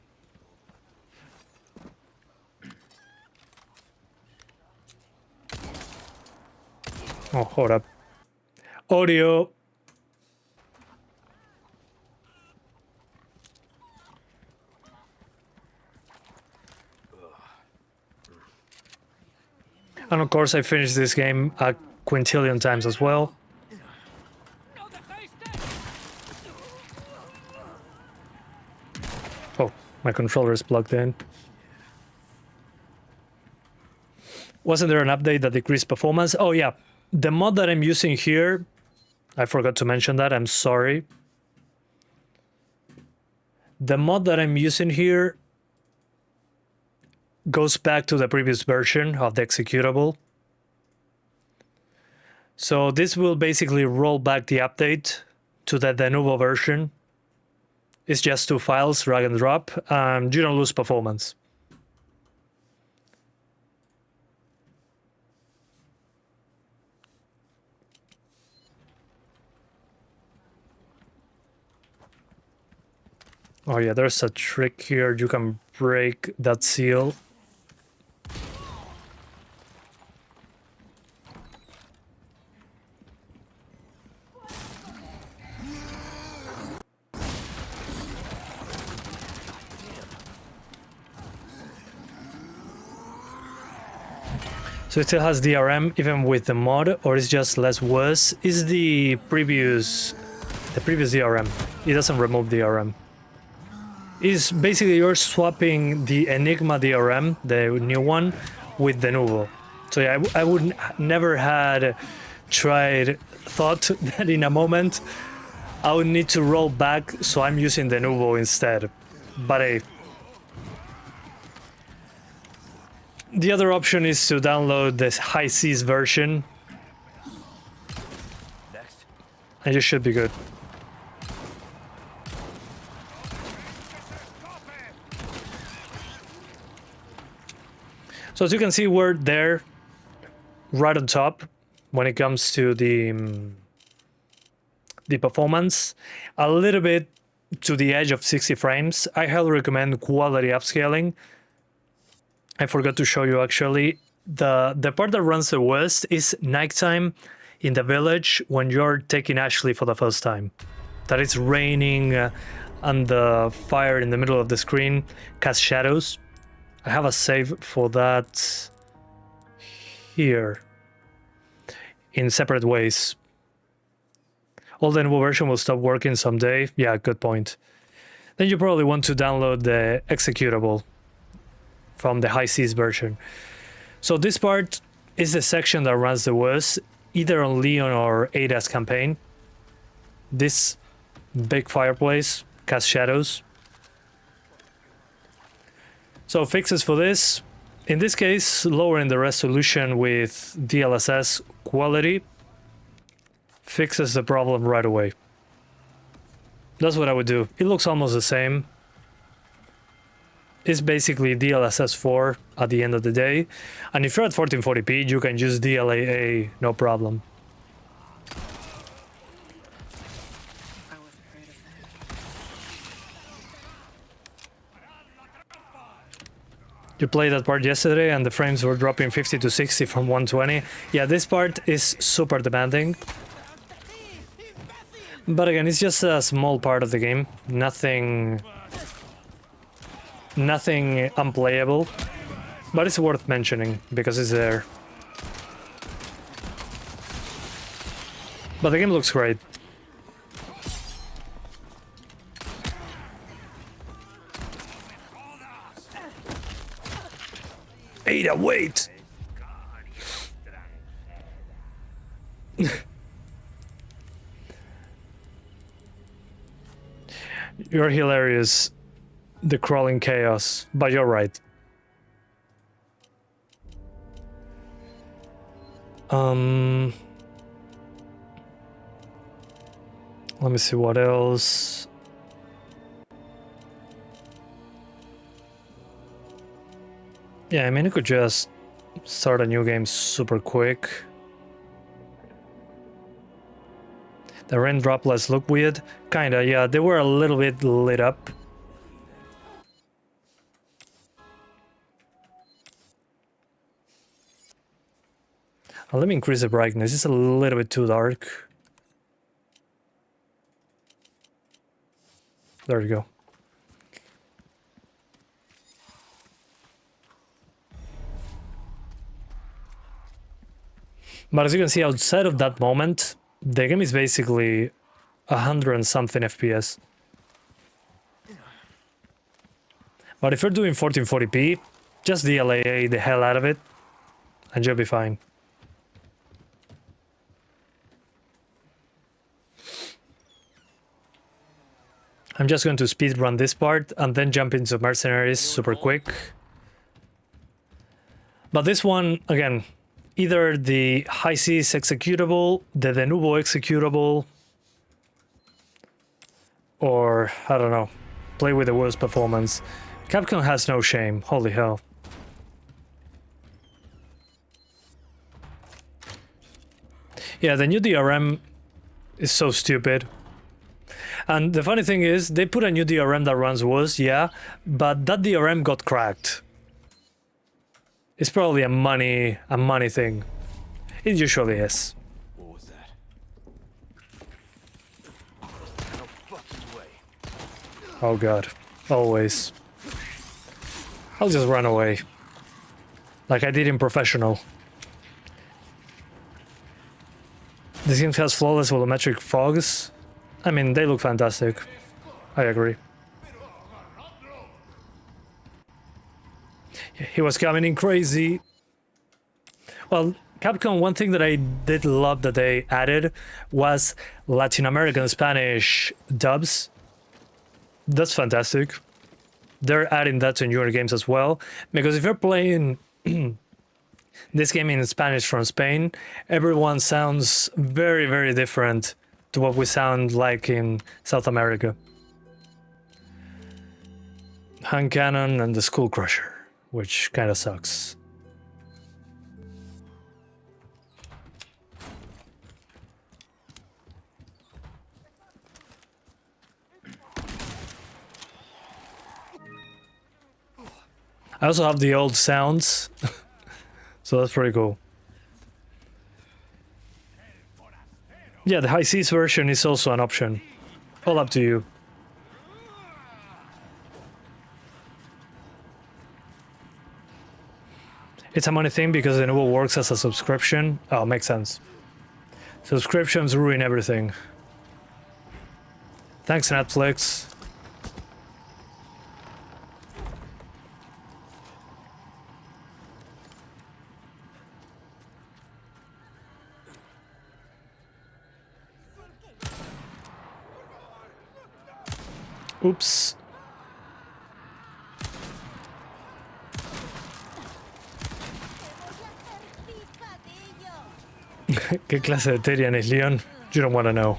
A: Oh, hold up. Audio. And of course I finished this game a quintillion times as well. Oh, my controller is plugged in. Wasn't there an update that decreased performance? Oh yeah, the mod that I'm using here, I forgot to mention that, I'm sorry. The mod that I'm using here goes back to the previous version of the executable. So this will basically roll back the update to the de novo version. It's just 2 files, drag and drop, and you don't lose performance. Oh yeah, there's a trick here. You can break that seal. So it still has DRM even with the mod, or it's just less worse? Is the previous DRM? It doesn't remove DRM. Is basically you're swapping the Enigma DRM, the new one, with the Nuvo. So yeah, I would never had thought that in a moment I would need to roll back, so I'm using the Nuvo instead. But hey, the other option is to download this high seas version.
B: Next.
A: And you should be good. So as you can see, we're there, right on top, when it comes to the performance. A little bit to the edge of 60 frames. I highly recommend quality upscaling. I forgot to show you actually. The part that runs the worst is nighttime in the village when you're taking Ashley for the first time. That it's raining and the fire in the middle of the screen casts shadows. I have a save for that here in separate ways. All the new version will stop working someday. Yeah, good point. Then you probably want to download the executable from the high seas version. So this part is the section that runs the worst, either on Leon or Ada's campaign. This big fireplace casts shadows. So fixes for this, in this case, lowering the resolution with DLSS quality fixes the problem right away. That's what I would do. It looks almost the same. It's basically DLSS 4 at the end of the day. And if you're at 1440p, you can use DLAA, no problem. You played that part yesterday and the frames were dropping 50 to 60 from 120. Yeah, this part is super demanding. But again, it's just a small part of the game. Nothing unplayable. But it's worth mentioning because it's there. But the game looks great. Ada, wait! You're hilarious, the crawling chaos, but you're right. Let me see what else. Yeah, I mean, you could just start a new game super quick. The rain droplets look weird. Kinda, yeah, they were a little bit lit up. Let me increase the brightness, it's a little bit too dark. There you go. But as you can see, outside of that moment, the game is basically 100 and something FPS. But if you're doing 1440p, just DLAA the hell out of it, and you'll be fine. I'm just going to speedrun this part and then jump into Mercenaries super quick. But this one, again, either the high seas executable, the Nuvo executable, or, I don't know, play with the worst performance. Capcom has no shame, holy hell. Yeah, the new DRM is so stupid. And the funny thing is, they put a new DRM that runs worse, yeah, but that DRM got cracked. It's probably a money thing. It usually is.
K: What was that? No fucking way.
A: Oh god, always. I'll just run away. Like I did in Professional. This game has flawless volumetric fogs. I mean, they look fantastic. I agree. He was coming in crazy. Well, Capcom, one thing that I did love that they added was Latin American Spanish dubs. That's fantastic. They're adding that to newer games as well, because if you're playing this game in Spanish from Spain, everyone sounds very, very different to what we sound like in South America. Hand Cannon and the Skull Crusher, which kind of sucks. I also have the old sounds, so that's pretty cool. Yeah, the high seas version is also an option. All up to you. It's a money thing because the Nuvo works as a subscription. Oh, makes sense. Subscriptions ruin everything. Thanks, Netflix. Oops. ¿Qué clase de Tyrion is Leon? You don't want to know.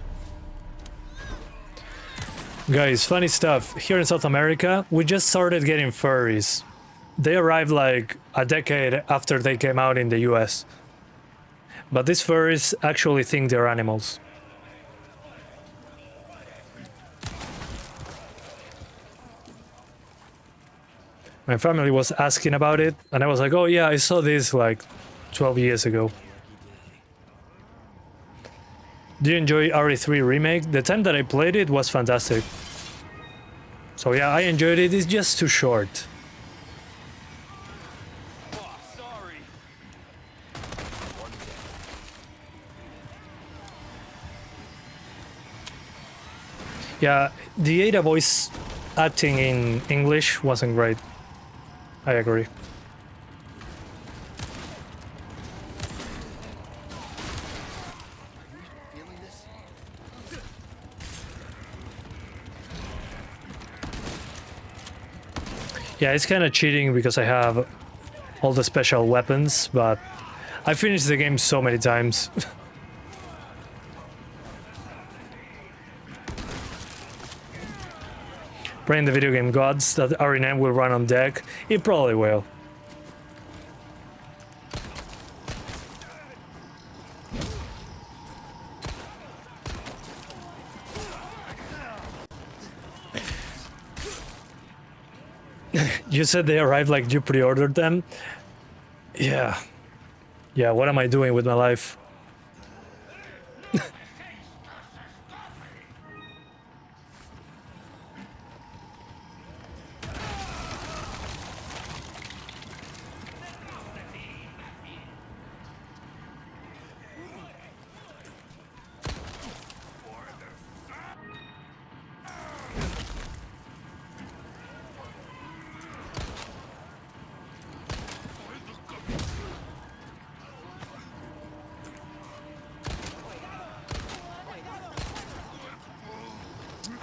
A: Guys, funny stuff. Here in South America, we just started getting furries. They arrived like a decade after they came out in the US. But these furries actually think they're animals. My family was asking about it, and I was like, oh yeah, I saw this like 12 years ago. Do you enjoy RE3 Remake? The time that I played it was fantastic. So yeah, I enjoyed it, it's just too short.
K: Oh, sorry.
A: Yeah, the Ada voice acting in English wasn't great. I agree. Yeah, it's kind of cheating because I have all the special weapons, but I finished the game so many times. Praying the video game gods that RE9 will run on deck. It probably will. You said they arrived like you pre-ordered them? Yeah. Yeah, what am I doing with my life?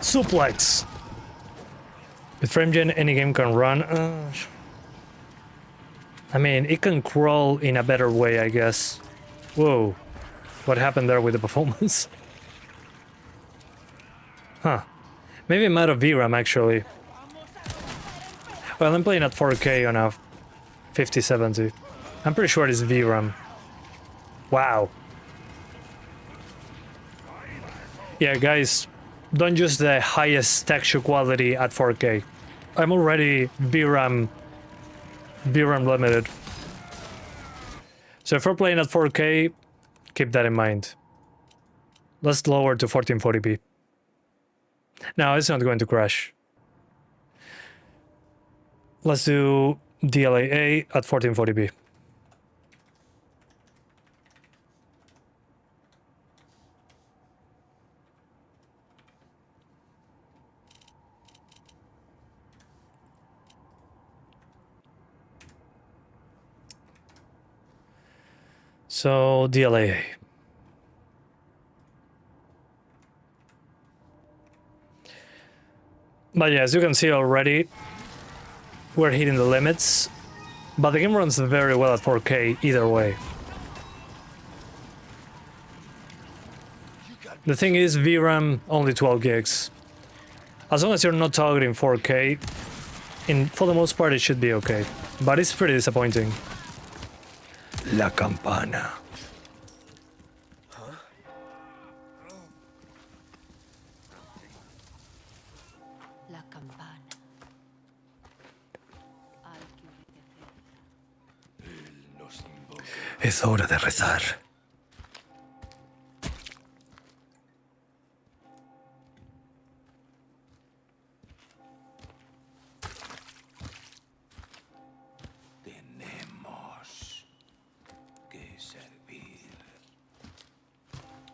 A: Suplex. With frame gen, any game can run. I mean, it can crawl in a better way, I guess. Whoa. What happened there with the performance? Huh. Maybe I'm out of VRAM, actually. Well, I'm playing at 4K on a 5070. I'm pretty sure it's VRAM. Wow. Yeah, guys. Don't use the highest texture quality at 4K. I'm already VRAM limited. So if we're playing at 4K, keep that in mind. Let's lower to 1440p. No, it's not going to crash. Let's do DLAA at 1440p. So DLA. But yeah, as you can see already, we're hitting the limits. But the game runs very well at 4K either way. The thing is, VRAM only 12 gigs. As long as you're not targeting 4K, for the most part it should be okay. But it's pretty disappointing. La campana.
H: La campana.
A: Es hora de rezar.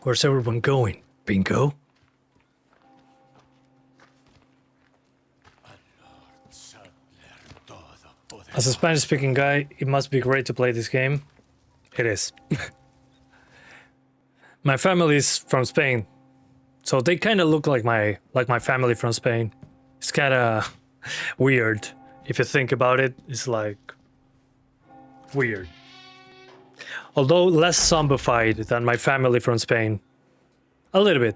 A: Where's everyone going? Bingo? As a Spanish-speaking guy, it must be great to play this game. It is. My family is from Spain, so they kind of look like my family from Spain. It's kind of weird if you think about it. It's like weird. Although less zombified than my family from Spain. A little bit.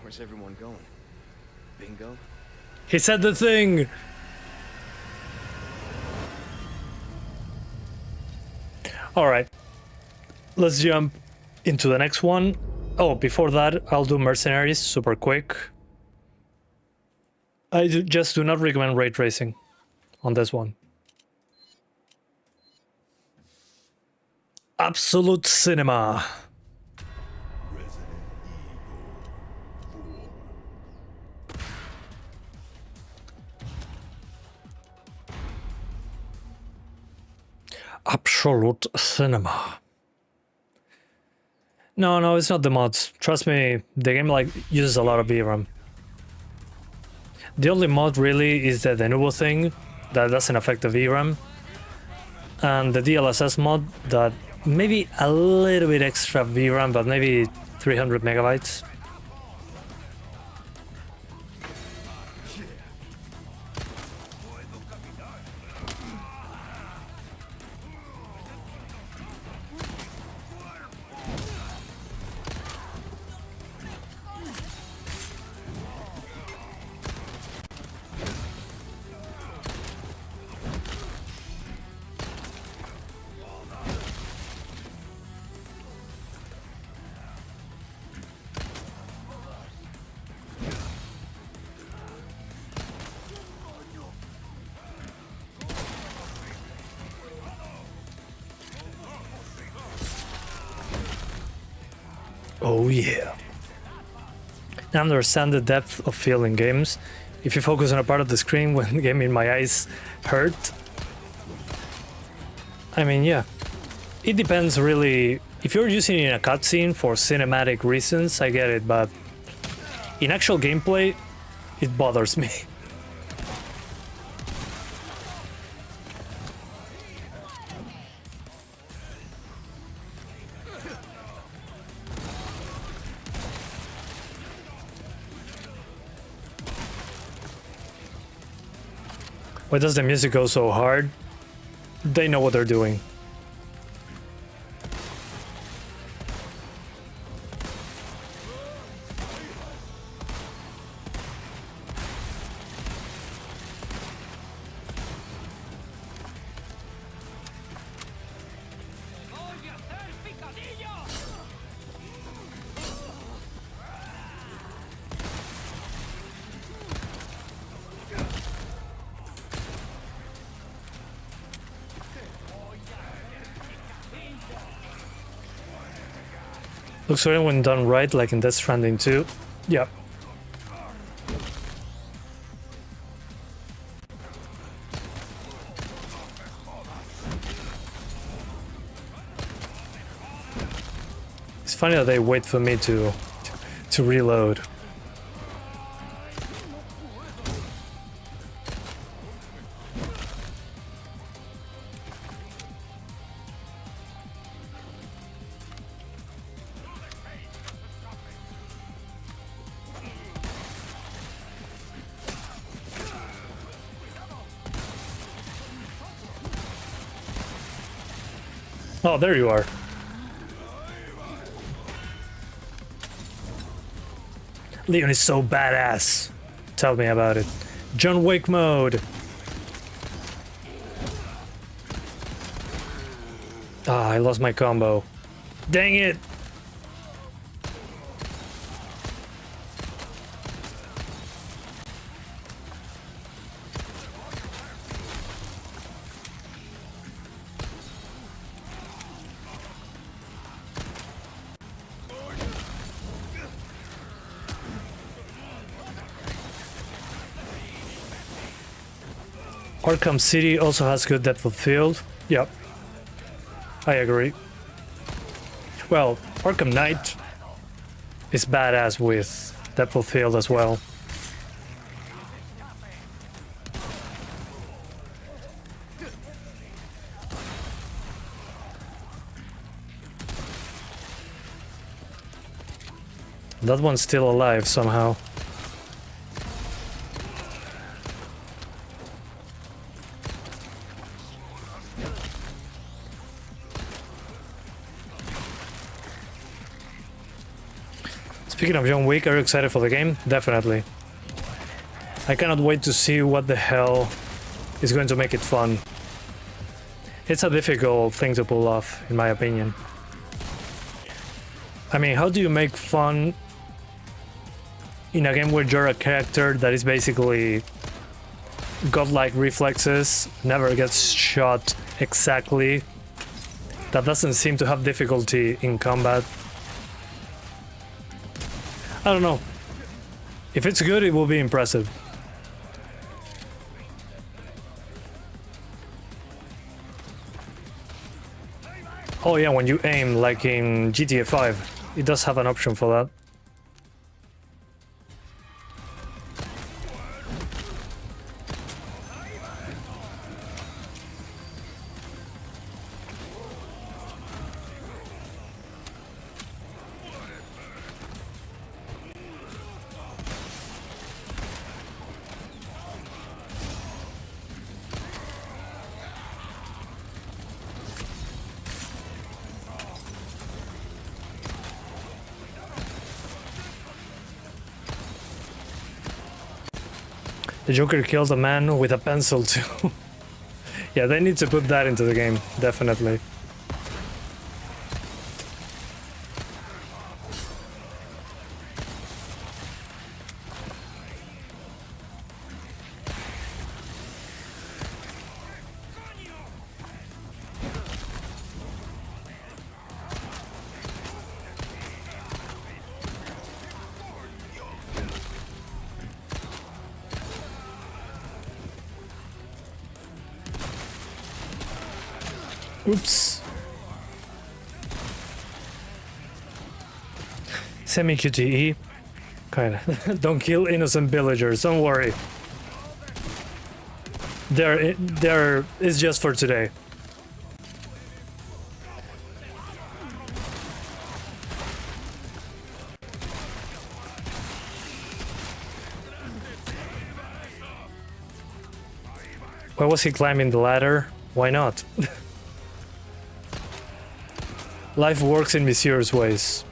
I: Where's everyone going? Bingo?
A: He said the thing! Alright. Let's jump into the next one. Oh, before that, I'll do Mercenaries super quick. I just do not recommend ray tracing on this one. Absolute cinema. Absolute cinema. No, it's not the mods. Trust me, the game uses a lot of VRAM. The only mod really is the Nubo thing that doesn't affect the VRAM, and the DLSS mod that maybe a little bit extra VRAM, but maybe 300 megabytes. Oh yeah. I understand the depth of field in games. If you focus on a part of the screen when the game in my eyes hurt. I mean, yeah. It depends really. If you're using it in a cutscene for cinematic reasons, I get it, but in actual gameplay, it bothers me. Why does the music go so hard? They know what they're doing. Looks great when done right, like in Death Stranding 2. Yep. It's funny that they wait for me to to reload. Oh, there you are. Leon is so badass. Tell me about it. John Wick mode. Ah, I lost my combo. Dang it. Arkham City also has good depth of field. Yep. I agree. Well, Arkham Knight is badass with depth of field as well. That one's still alive somehow. Speaking of John Wick, are you excited for the game? Definitely. I cannot wait to see what the hell is going to make it fun. It's a difficult thing to pull off, in my opinion. I mean, how do you make fun in a game where you're a character that is basically godlike reflexes, never gets shot exactly, that doesn't seem to have difficulty in combat? I don't know. If it's good, it will be impressive. Oh yeah, when you aim, like in GTA 5, it does have an option for that. The Joker kills a man with a pencil too. Yeah, they need to put that into the game, definitely. Oops. Semi-QTE. Kinda. Don't kill innocent villagers, don't worry. It's just for today. Why was he climbing the ladder? Why not? Life works in mysterious ways.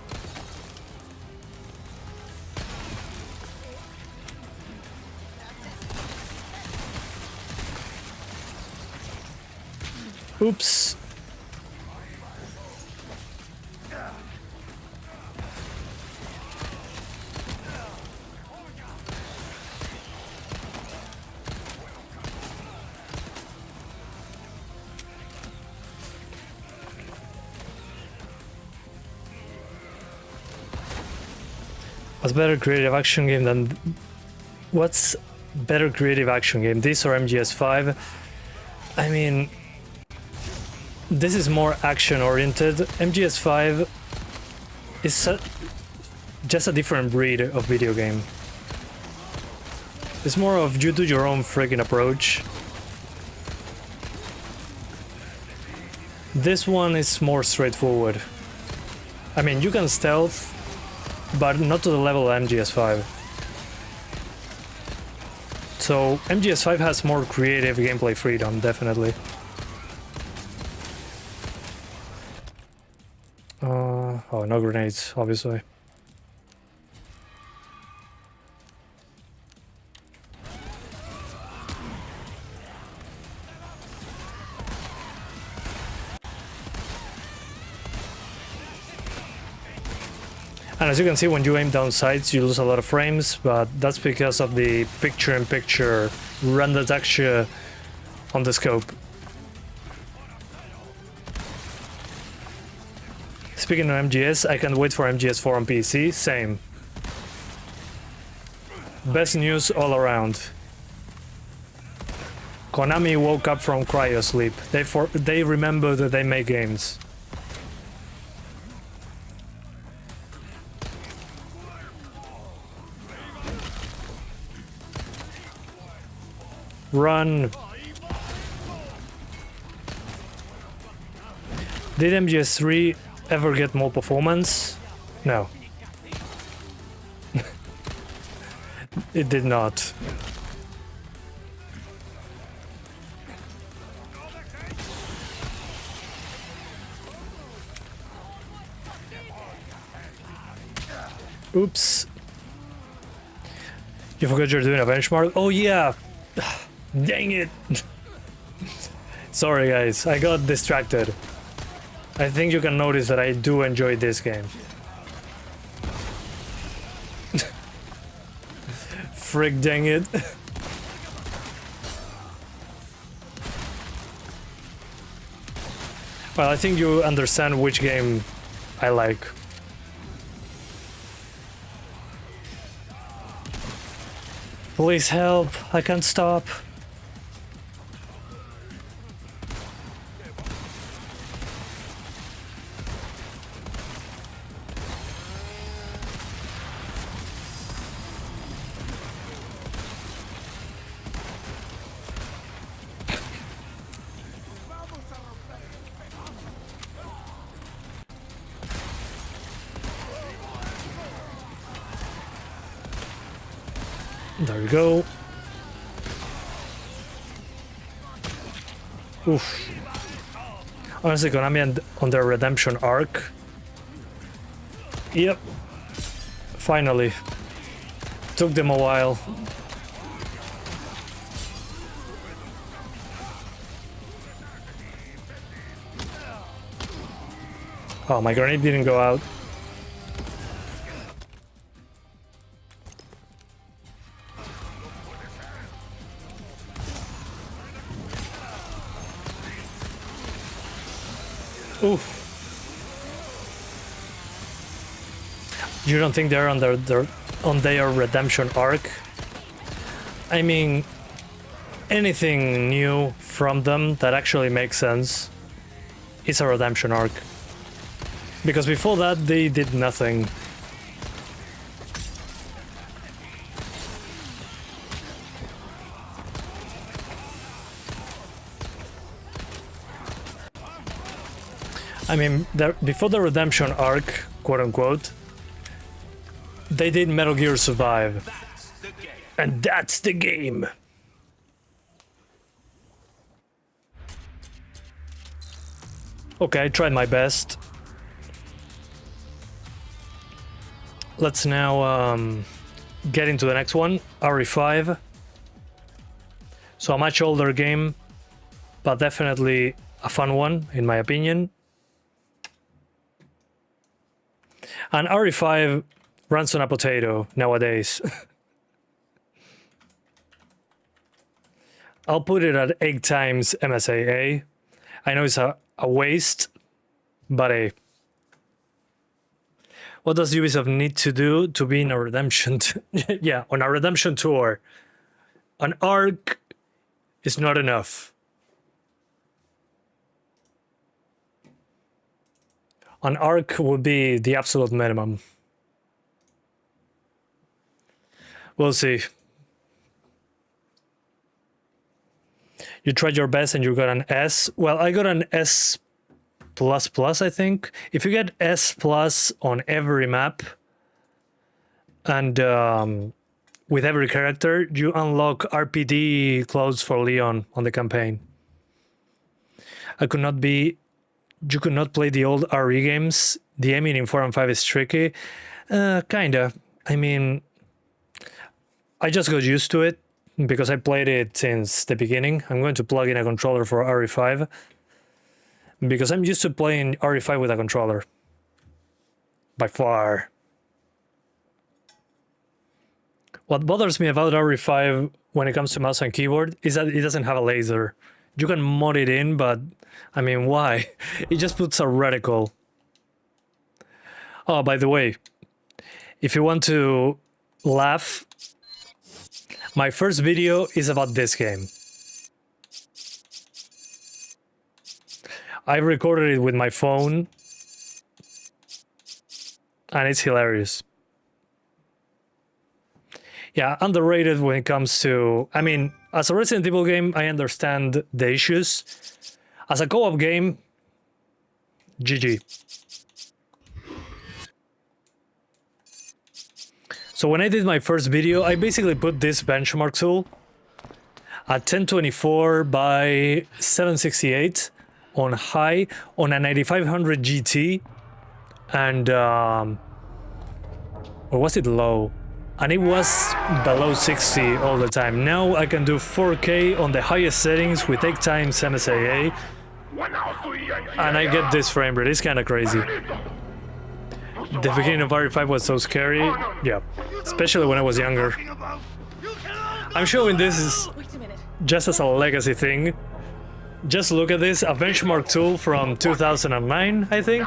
A: Oops. What's better creative action game than... What's better creative action game, this or MGS5? I mean, this is more action oriented. MGS5 is just a different breed of video game. It's more of you do your own freaking approach. This one is more straightforward. I mean, you can stealth, but not to the level of MGS5. So MGS5 has more creative gameplay freedom, definitely. Oh, no grenades, obviously. And as you can see, when you aim down sights, you lose a lot of frames, but that's because of the picture-in-picture render texture on the scope. Speaking of MGS, I can't wait for MGS4 on PC. Same. Best news all around. Konami woke up from cryo sleep. They remember that they make games. Run. Did MGS3 ever get more performance? No. It did not. Oops. You forgot you're doing a benchmark? Oh yeah. Dang it. Sorry guys, I got distracted. I think you can notice that I do enjoy this game. Frick dang it. Well, I think you understand which game I like. Please help, I can't stop. There we go. Oof. Honestly, Konami on their redemption arc. Yep. Finally. Took them a while. Oh, my grenade didn't go out. Oof. You don't think they're on their redemption arc? I mean, anything new from them that actually makes sense is a redemption arc. Because before that, they did nothing. I mean, before the redemption arc, quote unquote, they did Metal Gear Survive. And that's the game. Okay, I tried my best. Let's now get into the next one, RE5. So a much older game, but definitely a fun one, in my opinion. And RE5 runs on a potato nowadays. I'll put it at 8 times MSAA. I know it's a waste, but hey. What does Ubisoft need to do to be in a redemption? Yeah, on a redemption tour. An arc is not enough. An arc would be the absolute minimum. We'll see. You tried your best and you got an S. Well, I got an S++, I think. If you get S+ on every map and with every character, you unlock RPD clothes for Leon on the campaign. You could not play the old RE games. The aiming in 4 and 5 is tricky. Kinda. I mean, I just got used to it because I played it since the beginning. I'm going to plug in a controller for RE5 because I'm used to playing RE5 with a controller. By far. What bothers me about RE5 when it comes to mouse and keyboard is that it doesn't have a laser. You can mod it in, but I mean, why? It just puts a reticle. Oh, by the way, if you want to laugh, my first video is about this game. I recorded it with my phone, and it's hilarious. Yeah, underrated when it comes to... I mean, as a Resident Evil game, I understand the issues. As a co-op game, GG. So when I did my first video, I basically put this benchmark tool at 1024 by 768 on high on a 9500 GT, and or was it low? And it was below 60 all the time. Now I can do 4K on the highest settings with 8 times MSAA, and I get this frame rate. It's kind of crazy. The beginning of RE5 was so scary, yeah, especially when I was younger. I'm showing this just as a legacy thing. Just look at this, a benchmark tool from 2009, I think.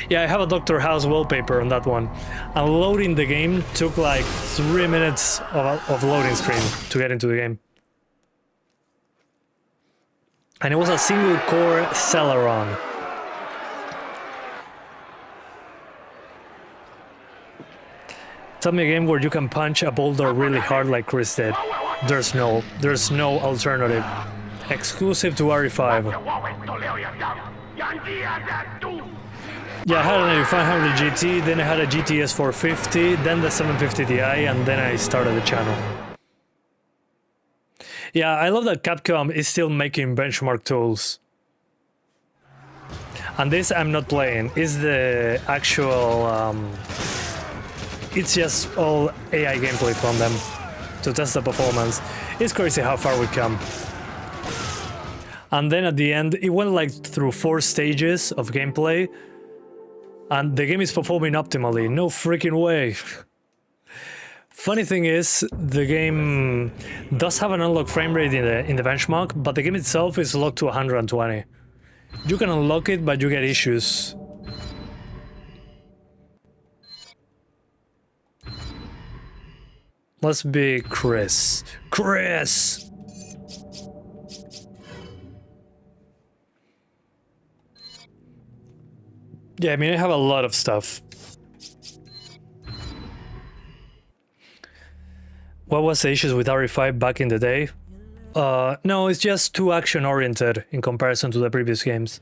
A: Yeah, I have a Dr. House wallpaper on that one. And loading the game took like 3 minutes of loading screen to get into the game. And it was a single core Celeron. Tell me a game where you can punch a boulder really hard like Chris did. There's no alternative. Exclusive to RE5. Yeah, I had a 9500 GT, then I had a GTS 450, then the 750 Ti, and then I started the channel. Yeah, I love that Capcom is still making benchmark tools. And this I'm not playing, it's the actual... it's just all AI gameplay from them to test the performance. It's crazy how far we come. And then at the end, it went like through 4 stages of gameplay, and the game is performing optimally. No freaking way. Funny thing is, the game does have an unlocked frame rate in the benchmark, but the game itself is locked to 120. You can unlock it, but you get issues. Let's be Chris. Chris! Yeah, I mean, I have a lot of stuff. What was the issues with RE5 back in the day? No, it's just too action-oriented in comparison to the previous games.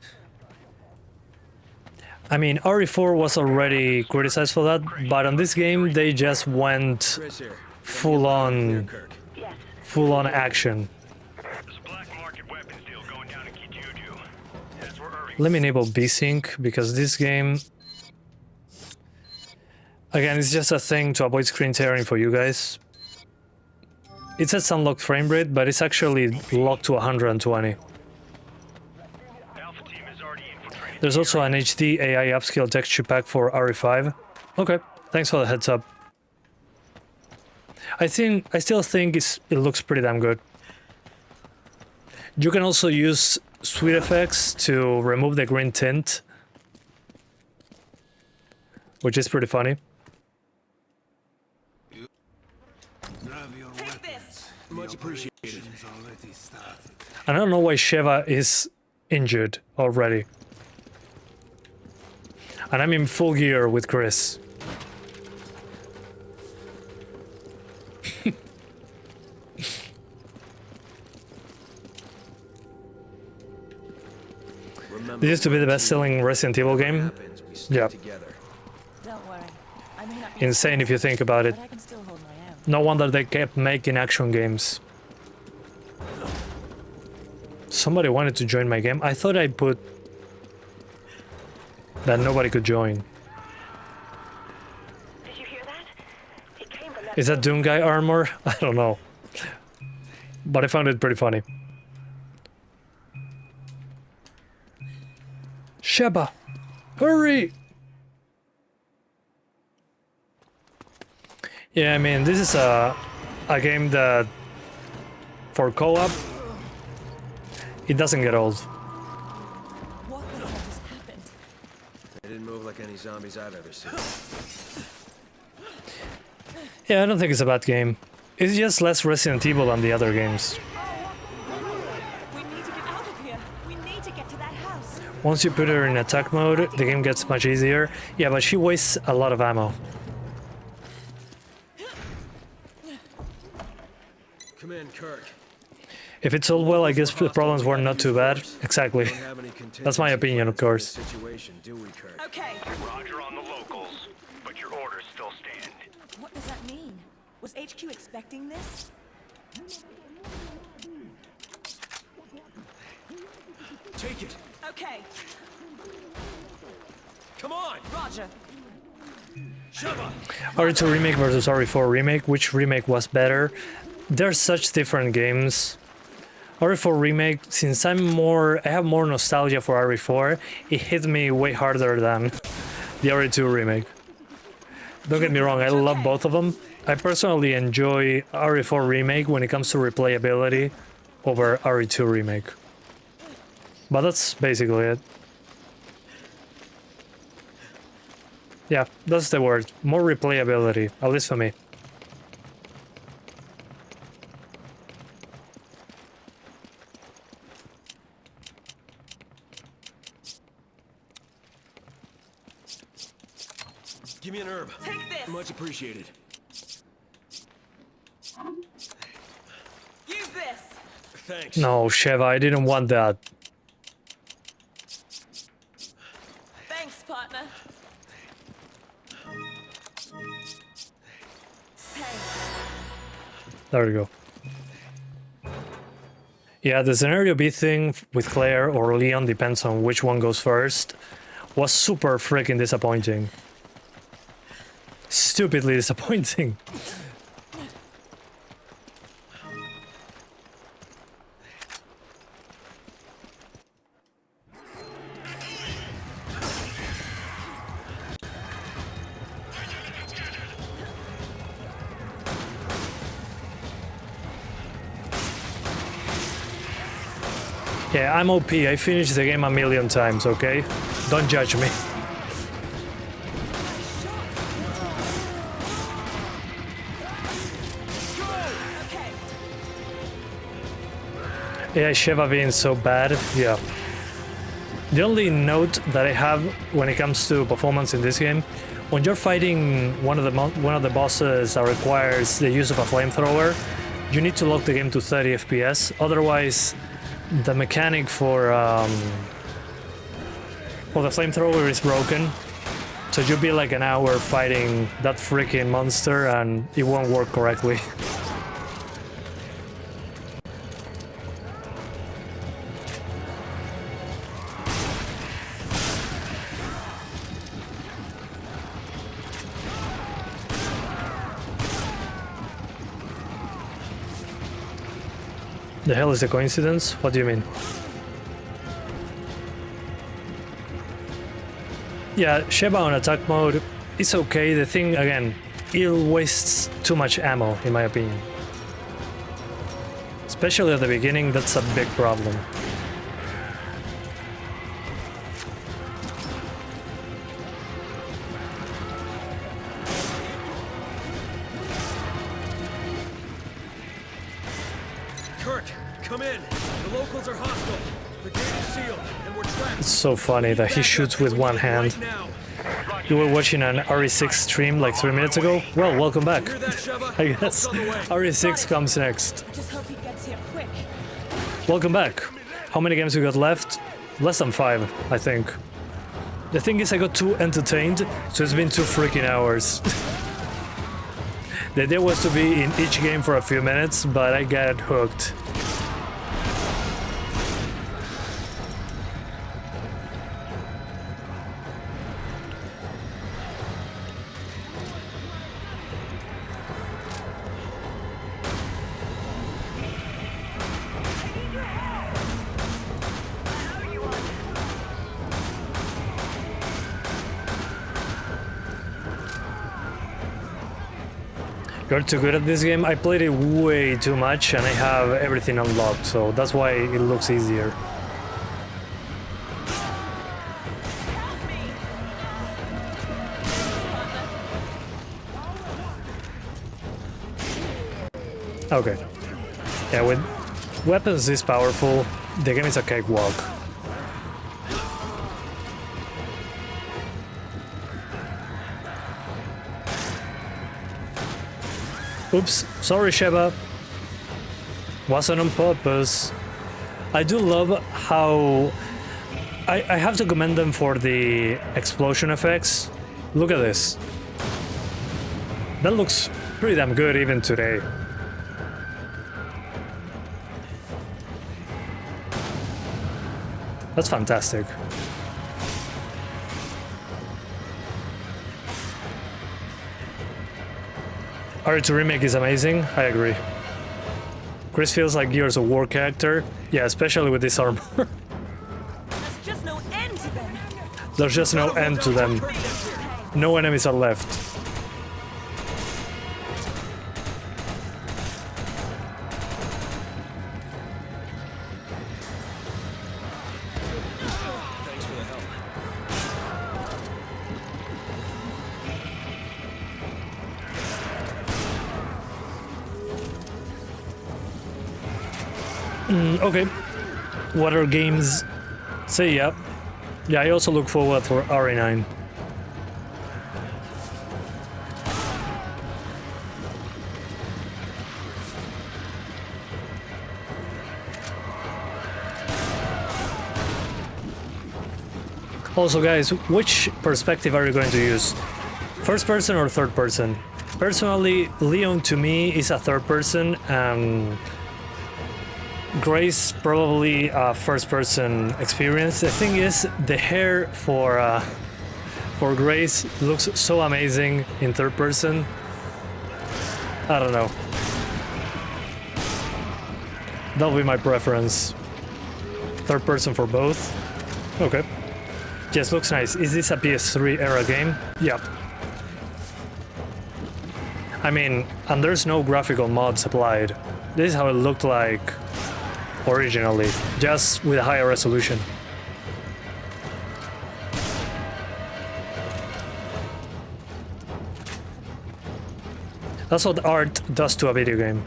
A: I mean, RE4 was already criticized for that, but on this game, they just went full-on action. Let me enable B-Sync, because this game... Again, it's just a thing to avoid screen tearing for you guys. It says unlocked frame rate, but it's actually locked to 120. There's also an HD AI upscale texture pack for RE5. Okay, thanks for the heads up. I still think it looks pretty damn good. You can also use Sweet Effects to remove the green tint, which is pretty funny.
C: Take this.
K: Much appreciated.
A: I don't know why Sheva is injured already. And I'm in full gear with Chris. This used to be the best-selling Resident Evil game. Yeah.
C: Don't worry. I may not be
A: Insane if you think about it.
C: but I can still hold my own.
A: No wonder they kept making action games. Somebody wanted to join my game. I thought I put that nobody could join.
J: Did you hear that? It came from that.
A: Is that Doom Guy armor? I don't know. But I found it pretty funny. Sheba! Hurry! Yeah, I mean, this is a game that, for co-op, it doesn't get old.
C: What the hell just happened?
K: They didn't move like any zombies I've ever seen.
A: Yeah, I don't think it's a bad game. It's just less Resident Evil than the other games.
C: We need to get out of here. We need to get to that house.
A: Once you put her in attack mode, the game gets much easier. Yeah, but she wastes a lot of ammo.
K: Come in, Kirk.
A: If it's all well, I guess the problems were not too bad. Exactly.
K: Don't have any
A: That's my opinion, of course.
K: situation, do we, Kirk?
C: Okay.
L: Roger on the locals, but your orders still stand.
C: What does that mean? Was HQ expecting this?
K: Take it.
C: Okay.
K: Come on.
C: Roger.
K: Sheva.
A: RE2 Remake versus RE4 Remake. Which remake was better? They're such different games. RE4 Remake, since I have more nostalgia for RE4, it hit me way harder than the RE2 Remake. Don't get me wrong, I love both of them. I personally enjoy RE4 Remake when it comes to replayability over RE2 Remake. But that's basically it. Yeah, that's the word. More replayability, at least for me.
K: Give me an herb.
C: Take this.
K: Much appreciated.
C: Use this.
K: Thanks.
A: No, Sheva, I didn't want that.
C: Thanks, partner. Hey.
A: There we go. Yeah, the scenario B thing with Claire or Leon, depends on which one goes first, was super freaking disappointing. Stupidly disappointing. Yeah, I'm OP. I finished the game a million times, okay? Don't judge me. Yeah, Sheva being so bad, yeah. The only note that I have when it comes to performance in this game, when you're fighting one of the bosses that requires the use of a flamethrower, you need to lock the game to 30 FPS. Otherwise, the mechanic for the flamethrower is broken. So you'll be like an hour fighting that freaking monster and it won't work correctly. The hell is a coincidence? What do you mean? Yeah, Sheba on attack mode is okay. The thing, again, it wastes too much ammo, in my opinion. Especially at the beginning, that's a big problem.
K: Kirk, come in. The locals are hostile. The gate is sealed, and we're trapped.
A: It's so funny that he shoots with one hand. You were watching an RE6 stream like 3 minutes ago? Well, welcome back. I guess RE6 comes next.
C: I just hope he gets here quick.
A: Welcome back. How many games we got left? Less than 5, I think. The thing is, I got too entertained, so it's been 2 freaking hours. The idea was to be in each game for a few minutes, but I got hooked. You're too good at this game. I played it way too much and I have everything unlocked, so that's why it looks easier. Okay. Yeah, with weapons this powerful, the game is a cakewalk. Oops, sorry Sheba. Wasn't on purpose. I do love how... I have to commend them for the explosion effects. Look at this. That looks pretty damn good even today. That's fantastic. RE2 Remake is amazing, I agree. Chris feels like Gears of War character. Yeah, especially with this armor.
C: There's just no end to them.
A: There's just no end to them. No enemies are left.
K: Thanks for the help.
A: Okay. What other games? Say yeah. Yeah, I also look forward for RE9. Also guys, which perspective are you going to use? First person or third person? Personally, Leon to me is a third person and Grace probably a first person experience. The thing is, the hair for Grace looks so amazing in third person. I don't know. That'll be my preference. Third person for both. Okay. Yes, looks nice. Is this a PS3 era game? Yeah. I mean, and there's no graphical mods applied. This is how it looked like originally, just with a higher resolution. That's what art does to a video game.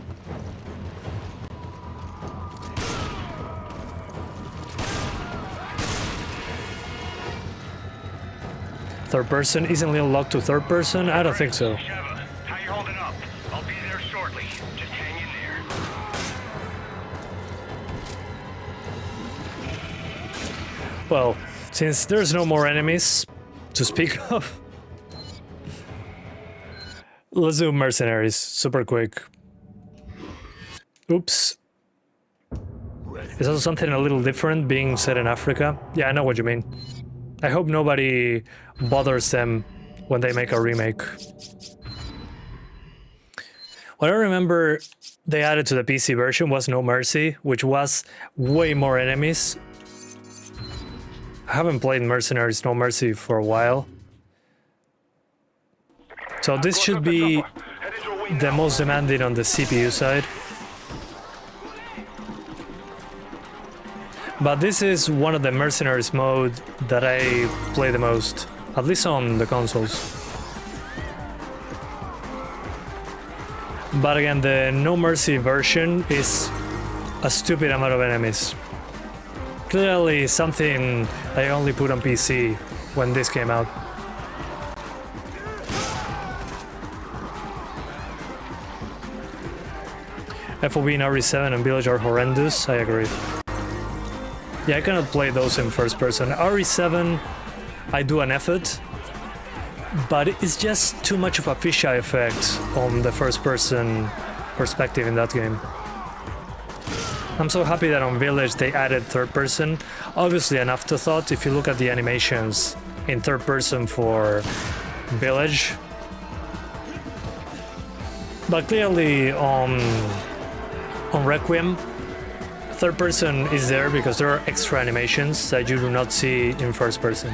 A: Third person isn't unlocked to third person? I don't think so.
L: Sheva, how you holding up? I'll be there shortly. Just hang in there.
A: Well, since there's no more enemies to speak of, let's do mercenaries super quick. Oops. Is also something a little different being set in Africa? Yeah, I know what you mean. I hope nobody bothers them when they make a remake. What I remember they added to the PC version was No Mercy, which was way more enemies. I haven't played Mercenaries No Mercy for a while. So this should be the most demanding on the CPU side. But this is one of the Mercenaries mode that I play the most, at least on the consoles. But again, the No Mercy version is a stupid amount of enemies. Clearly something I only put on PC when this came out. FOB in RE7 and Village are horrendous, I agree. Yeah, I cannot play those in first person. RE7, I do an effort, but it's just too much of a fisheye effect on the first person perspective in that game. I'm so happy that on Village they added third person. Obviously an afterthought if you look at the animations in third person for Village. But clearly on Requiem, third person is there because there are extra animations that you do not see in first person.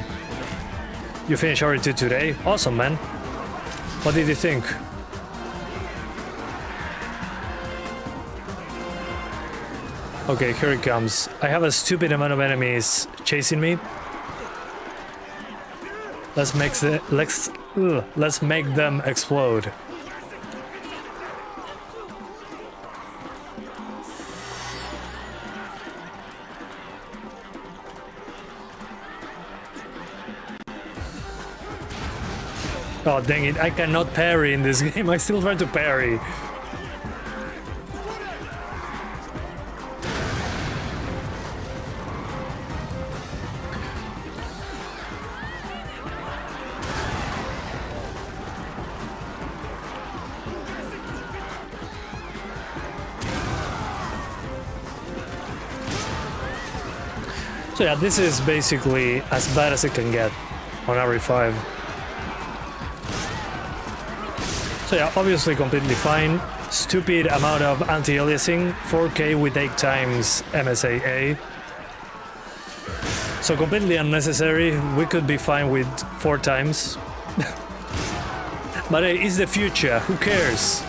A: You finished RE2 today? Awesome, man. What did you think? Okay, here it comes. I have a stupid amount of enemies chasing me. Let's make them explode. Oh dang it, I cannot parry in this game. I still try to parry. So yeah, this is basically as bad as it can get on RE5. So yeah, obviously completely fine. Stupid amount of anti-aliasing, 4K with 8 times MSAA. So completely unnecessary. We could be fine with 4 times. But hey, it's the future, who cares?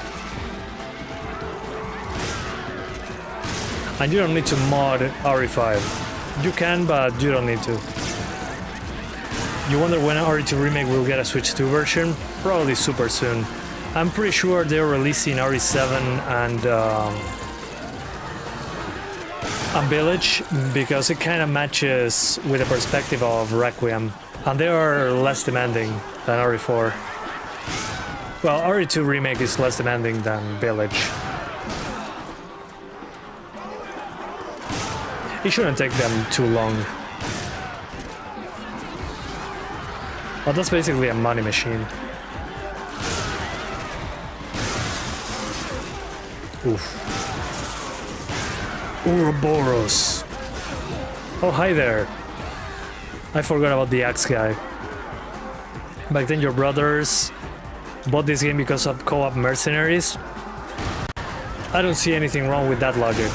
A: And you don't need to mod RE5. You can, but you don't need to. You wonder when RE2 Remake will get a Switch 2 version? Probably super soon. I'm pretty sure they're releasing RE7 and Village because it kind of matches with the perspective of Requiem, and they are less demanding than RE4. Well, RE2 Remake is less demanding than Village. It shouldn't take them too long. But that's basically a money machine. Oof. Ouroboros. Oh, hi there. I forgot about the axe guy. Back then your brothers bought this game because of co-op mercenaries. I don't see anything wrong with that logic.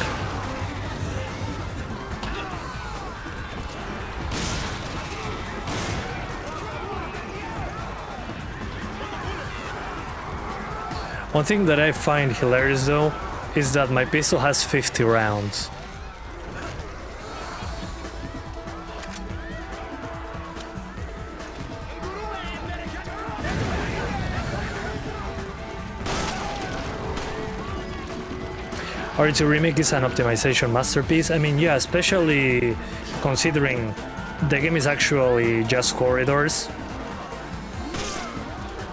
A: One thing that I find hilarious though is that my pistol has 50 rounds. RE2 Remake is an optimization masterpiece. I mean, yeah, especially considering the game is actually just corridors.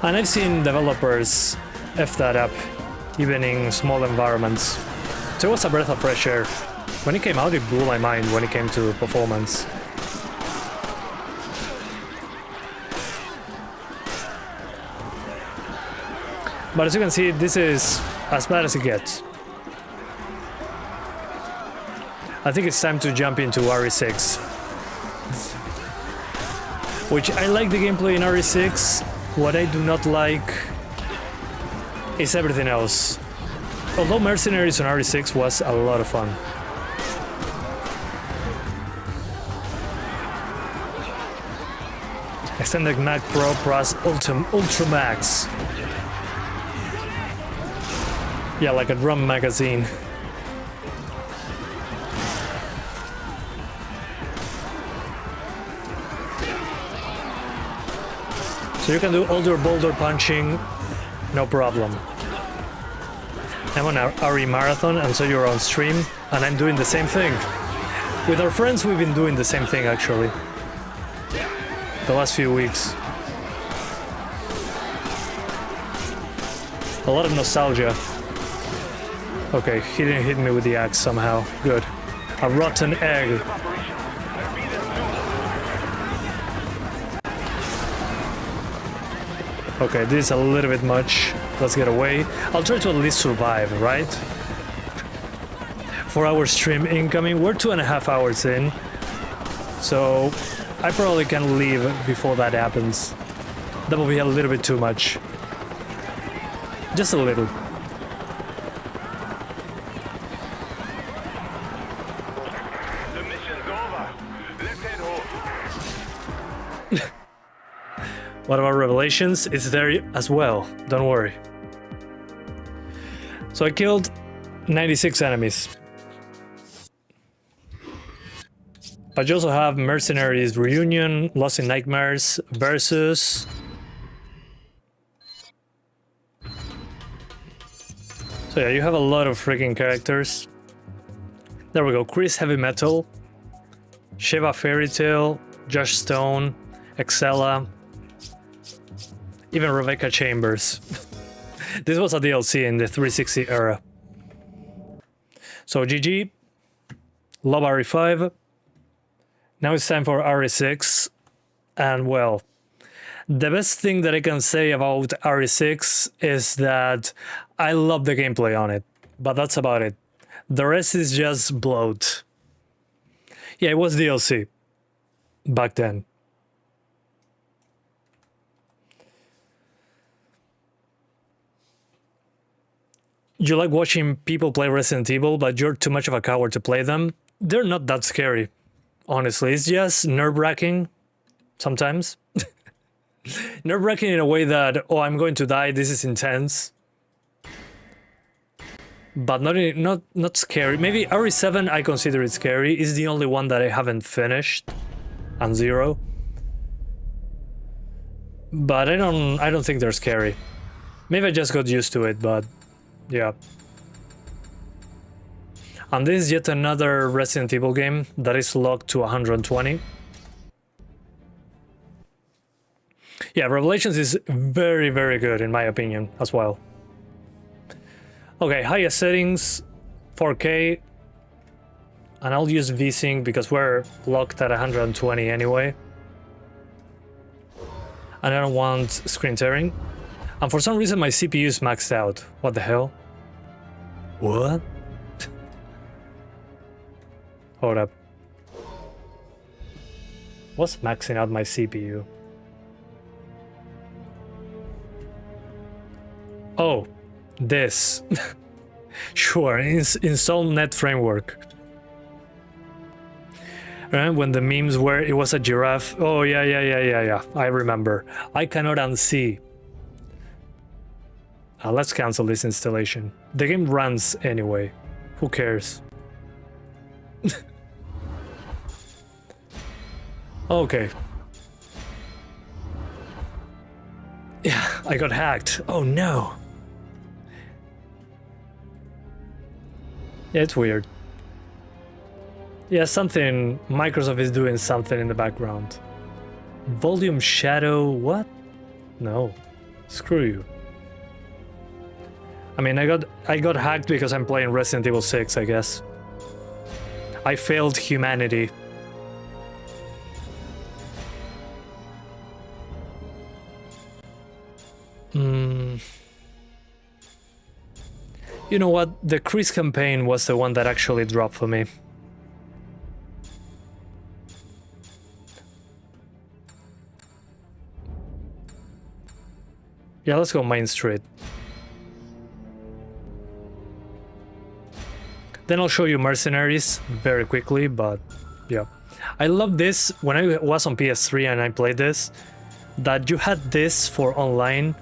A: And I've seen developers F that up, even in small environments. So it was a breath of fresh air. When it came out, it blew my mind when it came to performance. But as you can see, this is as bad as it gets. I think it's time to jump into RE6. Which I like the gameplay in RE6. What I do not like is everything else. Although Mercenaries on RE6 was a lot of fun. Extended Mag Pro plus Ultra Max. Yeah, like a drum magazine. So you can do older boulder punching, no problem. I'm on a RE marathon and so you're on stream and I'm doing the same thing. With our friends we've been doing the same thing actually. The last few weeks. A lot of nostalgia. Okay, he didn't hit me with the axe somehow. Good. A rotten egg. Okay, this is a little bit much. Let's get away. I'll try to at least survive, right? 4-hour stream incoming. We're 2.5 hours in. So I probably can leave before that happens. That will be a little bit too much. Just a little.
L: The mission's over. Let's head home.
A: What about Revelations? It's there as well. Don't worry. So I killed 96 enemies. But you also have Mercenaries Reunion, Lost in Nightmares, Versus. So yeah, you have a lot of freaking characters. There we go. Chris Heavy Metal, Sheva Fairy Tale, Josh Stone, Excella, even Rebecca Chambers. This was a DLC in the 360 era. So GG, love RE5. Now it's time for RE6. And well, the best thing that I can say about RE6 is that I love the gameplay on it, but that's about it. The rest is just bloat. Yeah, it was DLC back then. You like watching people play Resident Evil, but you're too much of a coward to play them? They're not that scary, honestly. It's just nerve-wracking sometimes. Nerve-wracking in a way that, oh, I'm going to die, this is intense. But not scary. Maybe RE7 I consider it scary. It's the only one that I haven't finished. And 0. But I don't think they're scary. Maybe I just got used to it, but yeah. And this is yet another Resident Evil game that is locked to 120. Yeah, Revelations is very, very good in my opinion as well. Okay, highest settings, 4K. And I'll use VSync because we're locked at 120 anyway. And I don't want screen tearing. And for some reason my CPU is maxed out. What the hell? What? Hold up. What's maxing out my CPU? Oh, this. Sure, install net framework. Right, when the memes were, it was a giraffe. Oh, yeah. I remember. I cannot unsee. Let's cancel this installation. The game runs anyway. Who cares? Okay. Yeah, I got hacked. Oh no. Yeah, it's weird. Yeah, something... Microsoft is doing something in the background. Volume shadow... What? No. Screw you. I mean, I got hacked because I'm playing Resident Evil 6, I guess. I failed humanity. You know what? The Chris campaign was the one that actually dropped for me. Yeah, let's go Main Street. Then I'll show you Mercenaries very quickly, but yeah. I love this, when I was on PS3 and I played this, that you had this for online.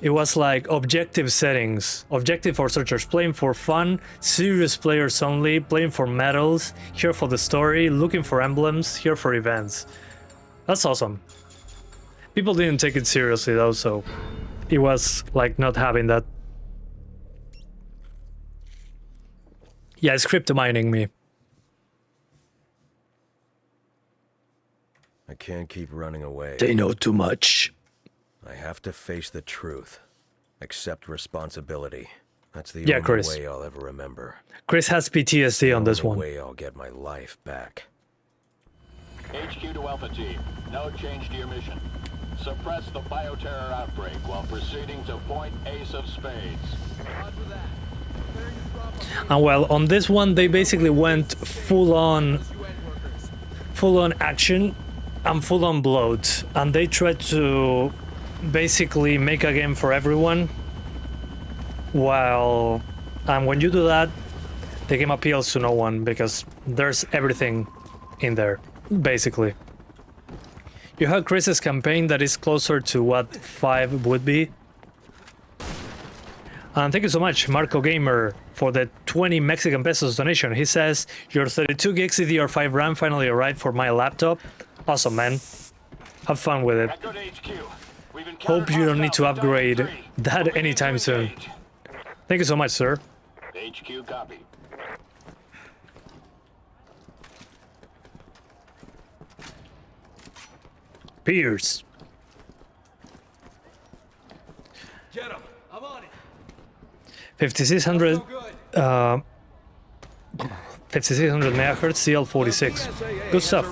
A: It was like objective settings, objective for searchers, playing for fun, serious players only, playing for medals, here for the story, looking for emblems, here for events. That's awesome. People didn't take it seriously though, so it was like not having that. Yeah, it's crypto mining me.
M: I can't keep running away.
A: They know too much.
M: I have to face the truth. Accept responsibility. That's the
A: Yeah,
M: only
A: Chris.
M: way I'll ever remember.
A: Chris has PTSD on this
M: The
A: one.
M: way I'll get my life back.
N: HQ to Alpha Team. No change to your mission. Suppress the bioterror outbreak while proceeding to point Ace of Spades.
A: And well, on this one, they basically went full-on action and full-on bloat, and they tried to basically make a game for everyone. And when you do that, the game appeals to no one because there's everything in there, basically. You have Chris's campaign that is closer to what 5 would be. And thank you so much, Marco Gamer, for the 20 Mexican pesos donation. He says, your 32 gigs DDr4 RAM finally arrived for my laptop. Awesome, man. Have fun with it. Hope you don't need to upgrade that anytime soon. Thank you so much, sir.
N: HQ copy.
A: Pierce.
K: Get him. I'm on it.
A: 5600 5600 megahertz CL46. Good stuff.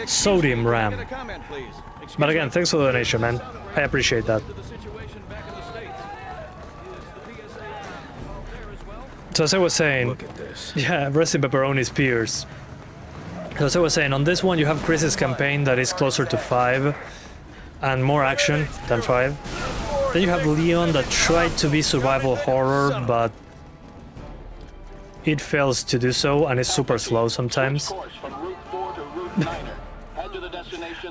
A: Sodium RAM. But again, thanks for the donation, man. I appreciate that. So as I was saying,
M: Look at this.
A: yeah, Resident Pepperoni's Pierce. So as I was saying, on this one you have Chris's campaign that is closer to 5 and more action than 5. Then you have Leon that tried to be survival horror, but it fails to do so and is super slow sometimes.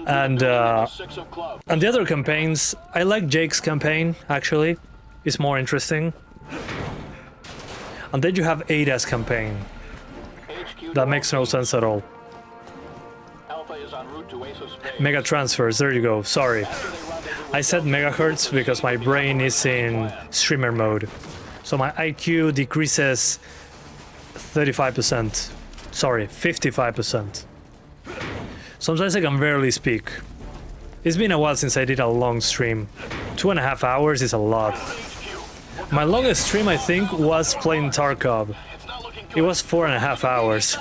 A: And the other campaigns, I like Jake's campaign, actually. It's more interesting. And then you have Ada's campaign. That makes no sense at all. Mega transfers, there you go, sorry. I said megahertz because my brain is in streamer mode. So my IQ decreases 35%. Sorry, 55%. Sometimes I can barely speak. It's been a while since I did a long stream. 2.5 hours is a lot. My longest stream, I think, was playing Tarkov. It was 4.5 hours.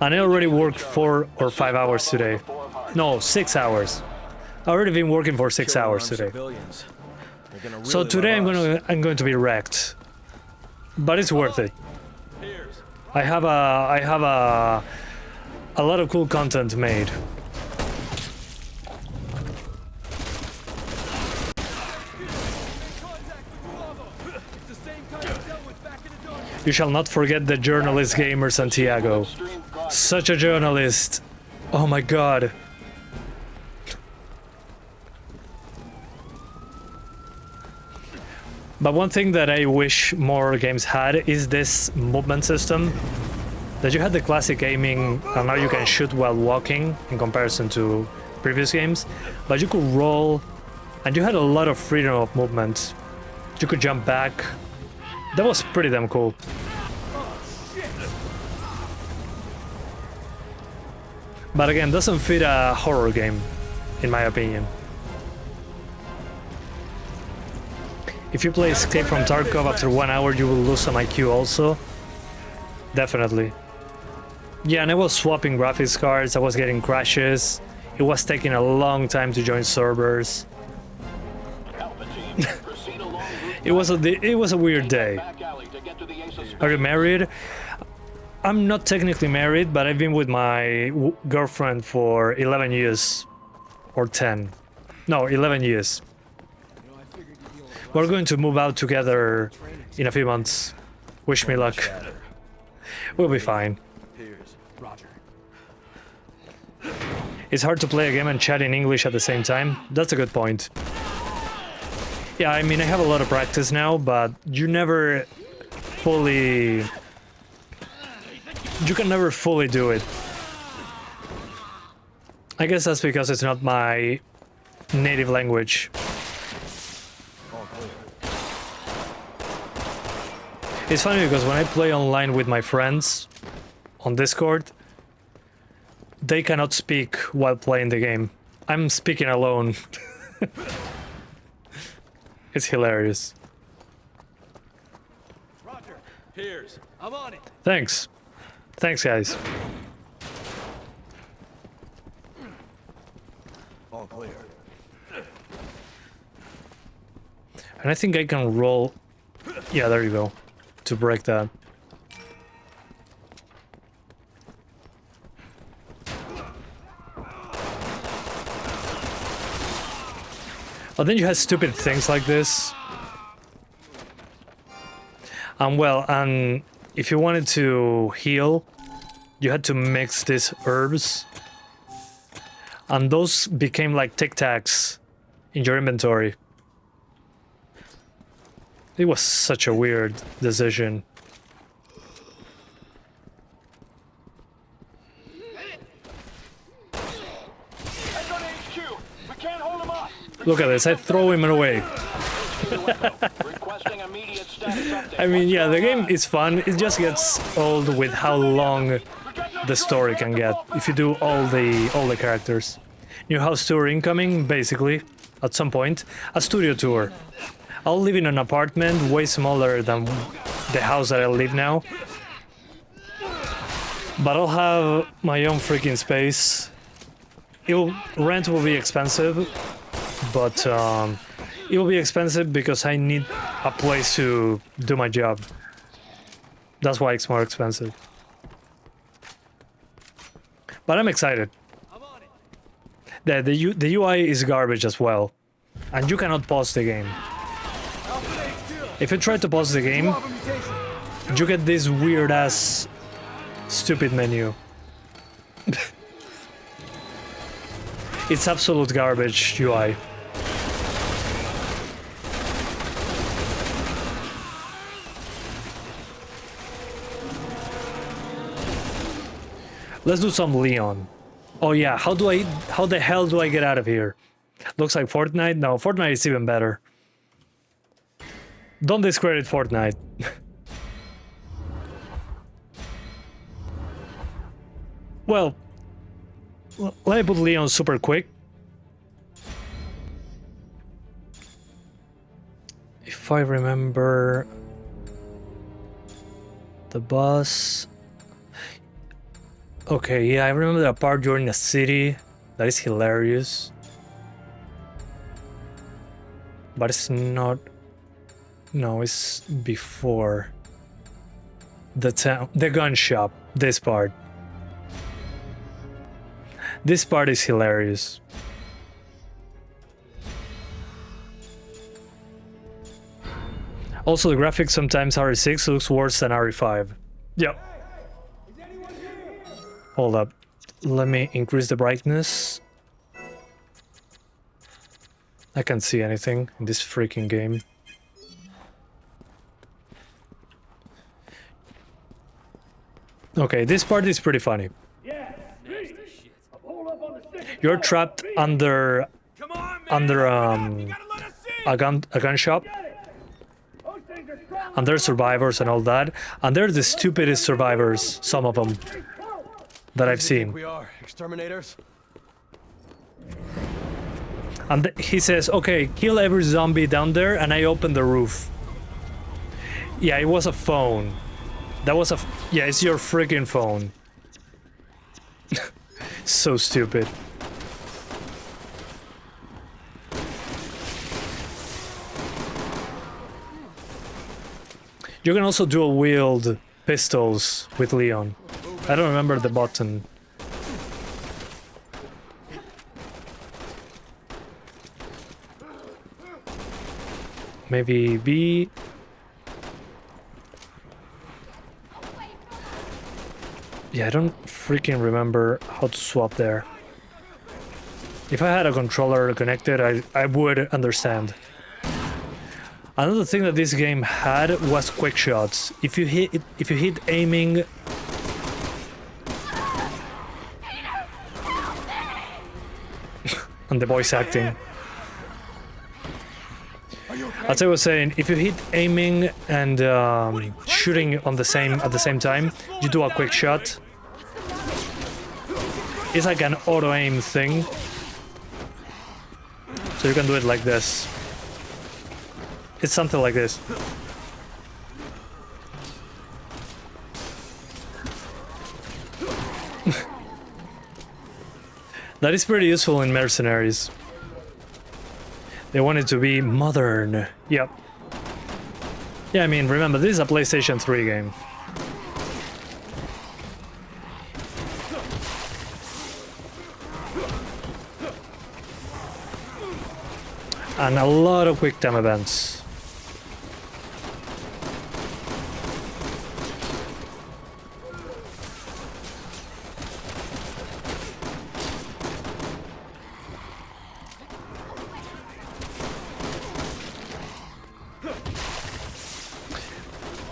A: And I already worked 4 or 5 hours today. No, 6 hours. I've already been working for 6 hours today. So today I'm going to be wrecked. But it's worth it. I have a lot of cool content made. You shall not forget the journalist gamer Santiago. Such a journalist. Oh my god. But one thing that I wish more games had is this movement system. That you had the classic aiming and now you can shoot while walking in comparison to previous games. But you could roll and you had a lot of freedom of movement. You could jump back. That was pretty damn cool. But again, doesn't fit a horror game, in my opinion. If you play Escape from Tarkov after 1 hour, you will lose some IQ also. Definitely. Yeah, and I was swapping graphics cards, I was getting crashes. It was taking a long time to join servers. It was a weird day. Are you married? I'm not technically married, but I've been with my girlfriend for 11 years. Or 10. No, 11 years. We're going to move out together in a few months. Wish me luck. We'll be fine. It's hard to play a game and chat in English at the same time. That's a good point. Yeah, I mean, I have a lot of practice now, but you never fully... You can never fully do it. I guess that's because it's not my native language. It's funny because when I play online with my friends on Discord, they cannot speak while playing the game. I'm speaking alone. It's hilarious.
K: Piers, I'm on it.
A: Thanks. Thanks, guys.
K: All clear.
A: And I think I can roll... Yeah, there you go. To break that. But then you had stupid things like this. Well, and if you wanted to heal, you had to mix these herbs. And those became like Tic Tacs in your inventory. It was such a weird decision. Look at this, I throw him away. I mean, yeah, the game is fun. It just gets old with how long the story can get if you do all the characters. New house tour incoming, basically, at some point. A studio tour. I'll live in an apartment way smaller than the house that I live now. But I'll have my own freaking space. Rent will be expensive, but it will be expensive because I need a place to do my job. That's why it's more expensive. But I'm excited. The UI is garbage as well, and you cannot pause the game. If you try to pause the game, you get this weird ass stupid menu. It's absolute garbage UI. Let's do some Leon. Oh yeah, how the hell do I get out of here? Looks like Fortnite? No, Fortnite is even better. Don't discredit Fortnite. Well, let me put Leon super quick. If I remember... The bus... Okay, yeah, I remember that part during the city. That is hilarious. But it's not... No, it's before. The town... The gun shop. This part. This part is hilarious. Also, the graphics sometimes RE6 looks worse than RE5. Yep. Hold up. Let me increase the brightness. I can't see anything in this freaking game. Okay, this part is pretty funny. You're trapped under a gun shop, and there's survivors and all that, and they're the stupidest survivors, some of them, that I've seen.
K: We are exterminators.
A: And he says, okay, kill every zombie down there, and I open the roof. Yeah, it was a phone. That was a... Yeah, it's your freaking phone. So stupid. You can also dual wield pistols with Leon. I don't remember the button. Maybe B. Yeah, I don't freaking remember how to swap there. If I had a controller connected, I would understand. Another thing that this game had was quick shots. If you hit aiming, and the voice acting. As I was saying, if you hit aiming and shooting on at the same time, you do a quick shot. It's like an auto aim thing, so you can do it like this. It's something like this. That is pretty useful in Mercenaries. They want it to be modern. Yep. Yeah, I mean, remember, this is a PlayStation 3 game. And a lot of quick time events.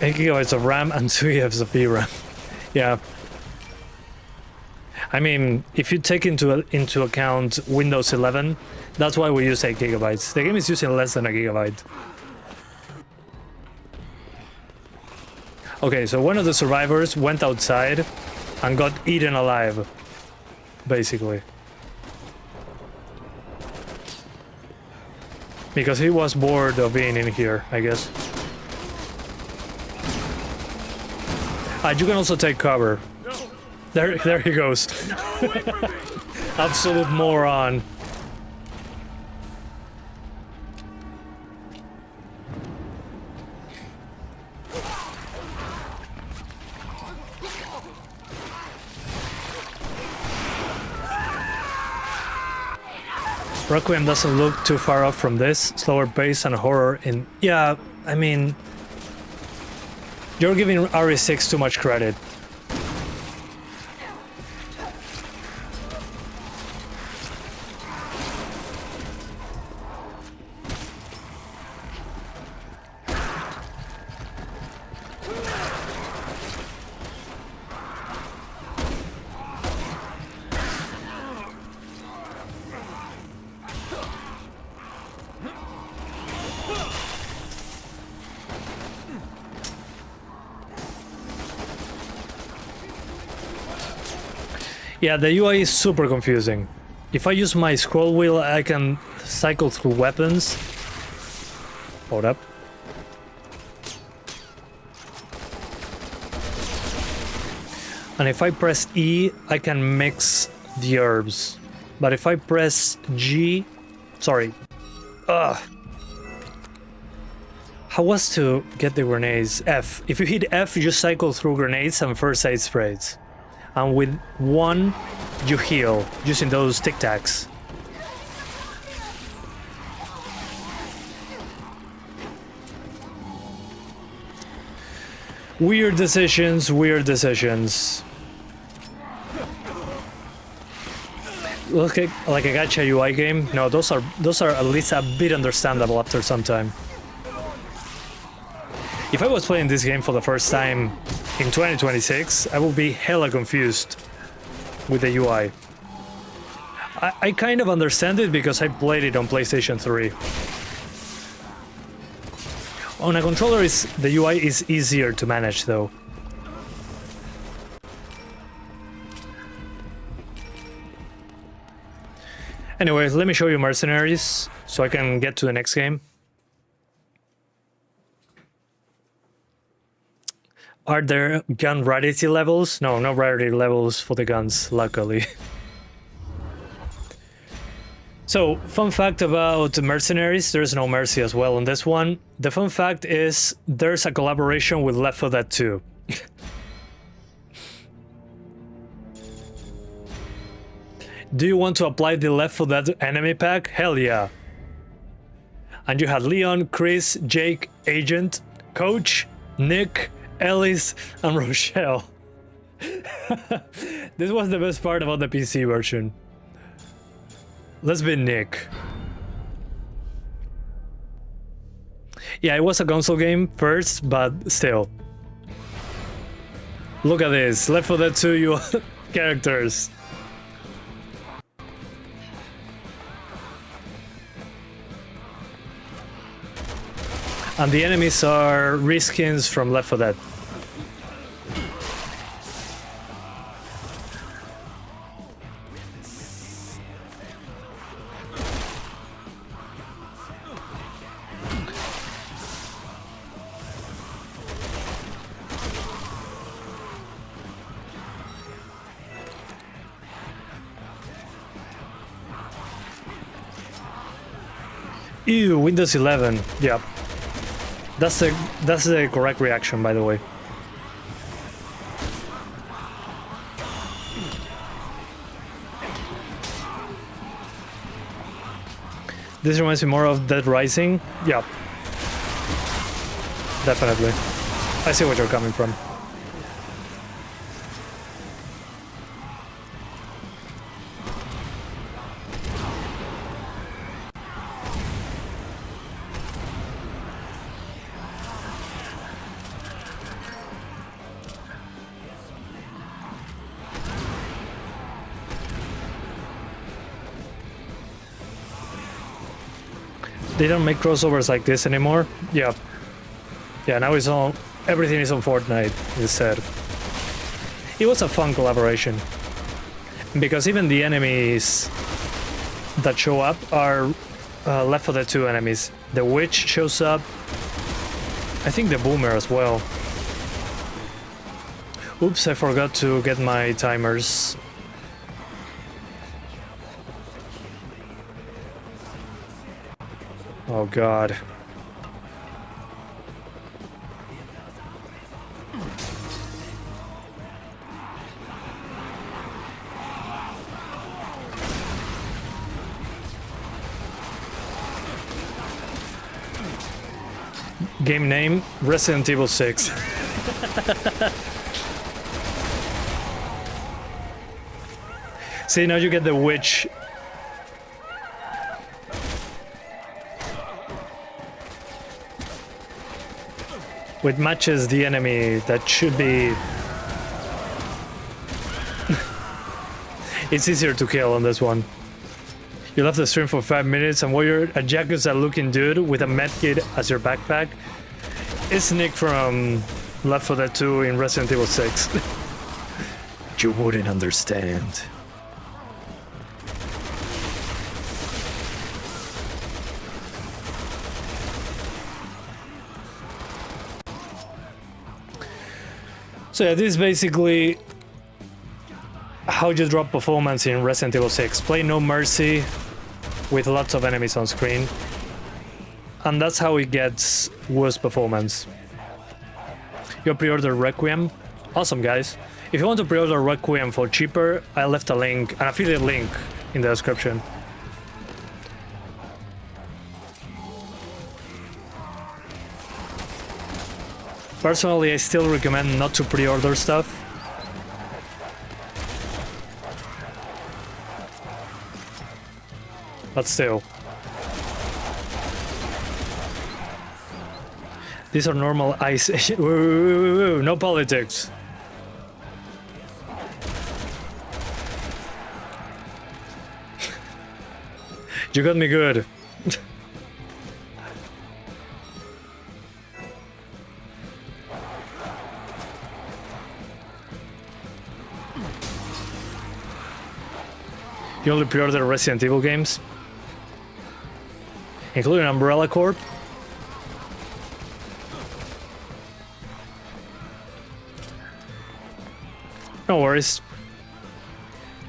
A: Eight gigabytes of RAM and 2 gigabytes of VRAM. Yeah. I mean, if you take into account Windows 11, that's why we use 8 gigabytes. The game is using less than a gigabyte. Okay, so one of the survivors went outside and got eaten alive, basically. Because he was bored of being in here, I guess. You can also take cover.
K: No.
A: There he goes.
K: No, wait for me.
A: Absolute moron. Requiem doesn't look too far off from this. Slower pace and horror in... Yeah, I mean... You're giving RE6 too much credit. Yeah, the UI is super confusing. If I use my scroll wheel, I can cycle through weapons. Hold up. And if I press E, I can mix the herbs. But if I press G... Sorry. Ugh. How was to get the grenades? F. If you hit F, you cycle through grenades and first aid sprays. And with 1, you heal, using those tic tacs. Weird decisions, weird decisions. Look like a gacha UI game. No, those are at least a bit understandable after some time. If I was playing this game for the first time in 2026, I would be hella confused with the UI. I kind of understand it because I played it on PlayStation 3. On a controller, the UI is easier to manage though. Anyways, let me show you Mercenaries so I can get to the next game. Are there gun rarity levels? No, no rarity levels for the guns, luckily. So, fun fact about Mercenaries, there's no mercy as well on this one. The fun fact is there's a collaboration with Left 4 Dead 2. Do you want to apply the Left 4 Dead enemy pack? Hell yeah. And you had Leon, Chris, Jake, Agent, Coach, Nick, Ellis, and Rochelle. This was the best part about the PC version. Let's be Nick. Yeah, it was a console game first, but still. Look at this, Left 4 Dead 2 you characters. And the enemies are reskins from Left 4 Dead. Ew, Windows 11. Yeah. That's the correct reaction, by the way. This reminds me more of Dead Rising. Yeah. Definitely. I see where you're coming from. They don't make crossovers like this anymore. Yeah. Yeah, now it's all, everything is on Fortnite instead. It was a fun collaboration. Because even the enemies that show up are Left 4 Dead 2 enemies. The witch shows up. I think the boomer as well. Oops, I forgot to get my timers. Oh god. Game name, Resident Evil 6. See, now you get the witch. Which matches the enemy that should be... It's easier to kill on this one. You left the stream for 5 minutes and while you're a Yakuza looking dude with a medkit as your backpack. It's Nick from Left 4 Dead 2 in Resident Evil 6. You wouldn't understand. So yeah, this is basically how you drop performance in Resident Evil 6. Play no mercy with lots of enemies on screen. And that's how it gets worse performance. You pre-order Requiem. Awesome, guys. If you want to pre-order Requiem for cheaper, I left a link, an affiliate link in the description. Personally, I still recommend not to pre-order stuff. But still. These are normal ice... Whoa, no politics. You got me good. You only pre-order Resident Evil games? Including Umbrella Corp? No worries.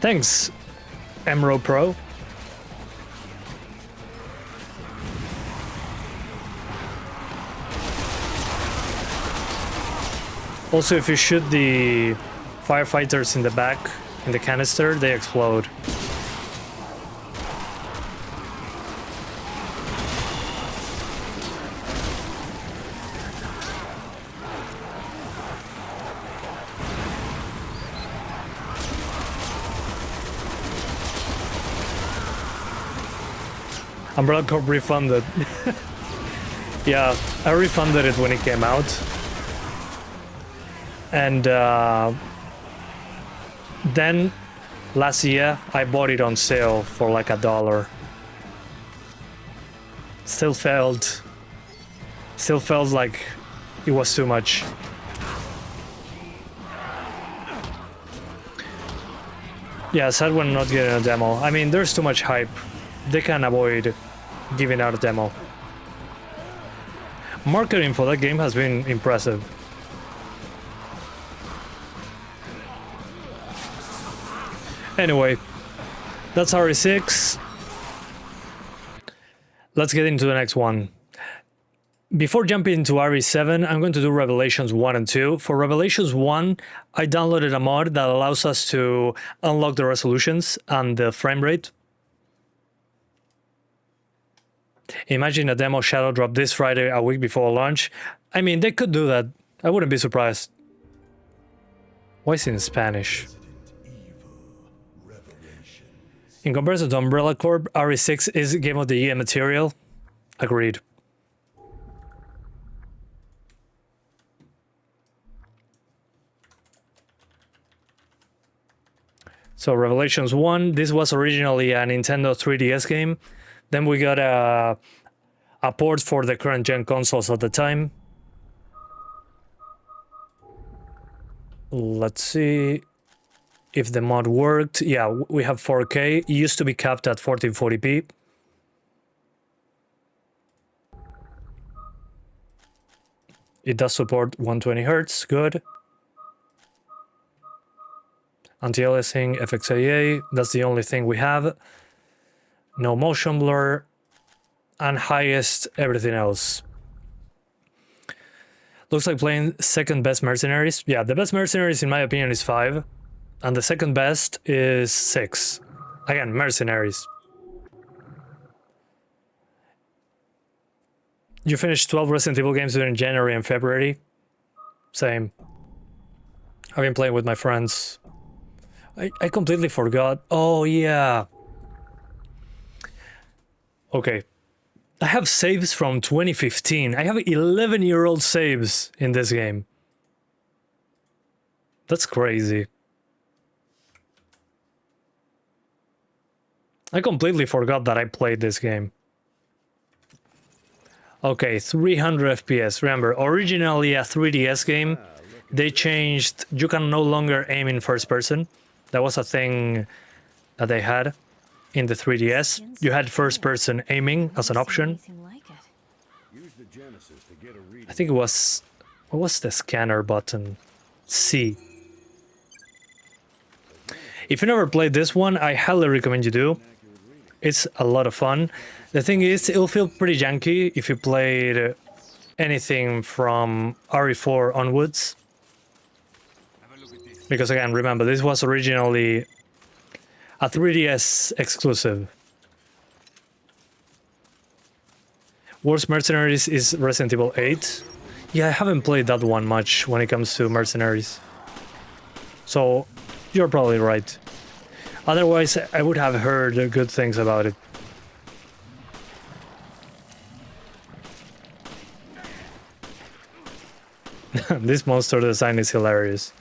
A: Thanks, Emerald Pro. Also, if you shoot the firefighters in the back, in the canister, they explode. Umbrella Corp refunded. Yeah, I refunded it when it came out. And then last year I bought it on sale for like $1. Still felt like it was too much. Yeah, sad when not getting a demo. I mean, there's too much hype. They can avoid giving out a demo. Marketing for that game has been impressive. Anyway, that's RE6. let's get into the next one. Before jumping into RE7, I'm going to do Revelations 1 and 2. For Revelations 1, I downloaded a mod that allows us to unlock the resolutions and the frame rate. Imagine a demo shadow drop this Friday, a week before launch. I mean, they could do that. I wouldn't be surprised. Why is it in Spanish? In comparison to Umbrella Corp, RE6 is Game of the Year material. Agreed. So Revelations 1, this was originally a Nintendo 3DS game. Then we got a port for the current gen consoles at the time. Let's see if the mod worked. Yeah, we have 4K. It used to be capped at 1440p. It does support 120 Hz, good. Anti-aliasing, FXAA, that's the only thing we have. No motion blur, and highest everything else. Looks like playing second best Mercenaries. Yeah, the best Mercenaries in my opinion is 5, and the second best is 6. Again, Mercenaries. You finished 12 Resident Evil games during January and February? Same. I've been playing with my friends. I completely forgot. Oh, yeah. Okay. I have saves from 2015. I have 11-year-old saves in this game. That's crazy. I completely forgot that I played this game. Okay, 300 FPS. Remember, originally a 3DS game, they changed, you can no longer aim in first person. That was a thing that they had in the 3DS. You had first person aiming as an option. I think it was, what was the scanner button? C. If you never played this one, I highly recommend you do. It's a lot of fun. The thing is, it'll feel pretty janky if you played anything from RE4 onwards. Because again, remember, this was originally a 3DS exclusive. Worst Mercenaries is Resident Evil 8. Yeah, I haven't played that one much when it comes to Mercenaries. So, you're probably right. Otherwise, I would have heard good things about it. This monster design is hilarious.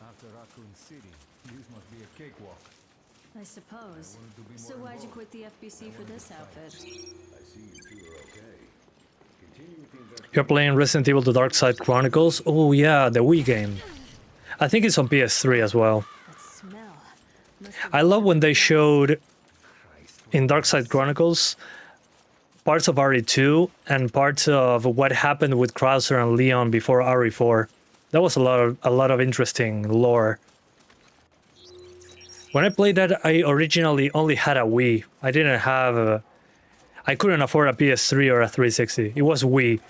K: After Raccoon City, this must be a cakewalk.
C: I suppose. So why'd you quit the FBC for this outfit?
A: You're playing Resident Evil The Dark Side Chronicles? Oh yeah, the Wii game. I think it's on PS3 as well. I love when they showed in Dark Side Chronicles parts of RE2 and parts of what happened with Krauser and Leon before RE4. That was a lot of interesting lore. When I played that, I originally only had a Wii. I didn't have I couldn't afford a PS3 or a 360. It was Wii.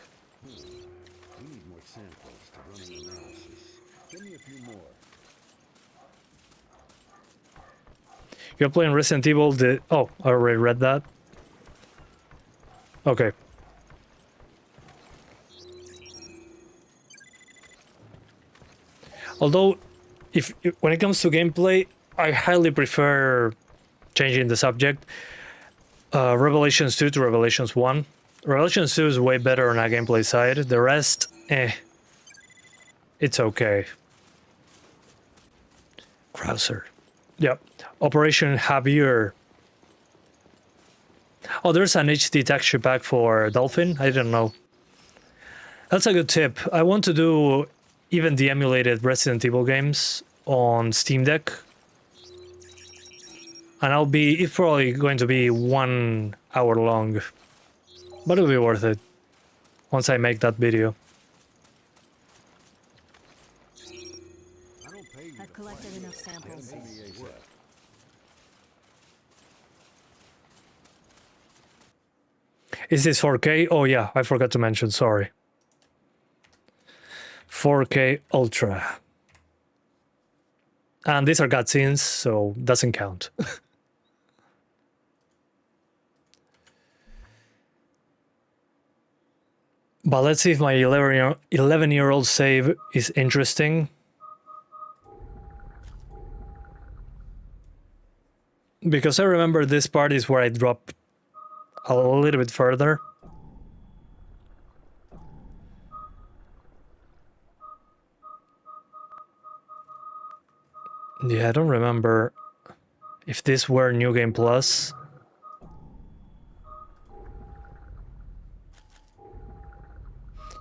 A: You're playing Resident Evil, oh, I already read that. Okay. Although, when it comes to gameplay, I highly prefer changing the subject. Revelations 2 to Revelations 1. Revelations 2 is way better on a gameplay side. The rest, it's okay. Krauser. Yep. Operation Javier. Oh, there's an HD texture pack for Dolphin? I didn't know. That's a good tip. I want to do even the emulated Resident Evil games on Steam Deck. And it's probably going to be 1 hour long. But it'll be worth it once I make that video.
C: I've collected enough samples.
A: Is this 4K? Oh yeah, I forgot to mention, sorry. 4K Ultra. And these are cutscenes, so doesn't count. But let's see if my 11-year-old save is interesting. Because I remember this part is where I drop a little bit further. Yeah, I don't remember if this were New Game Plus.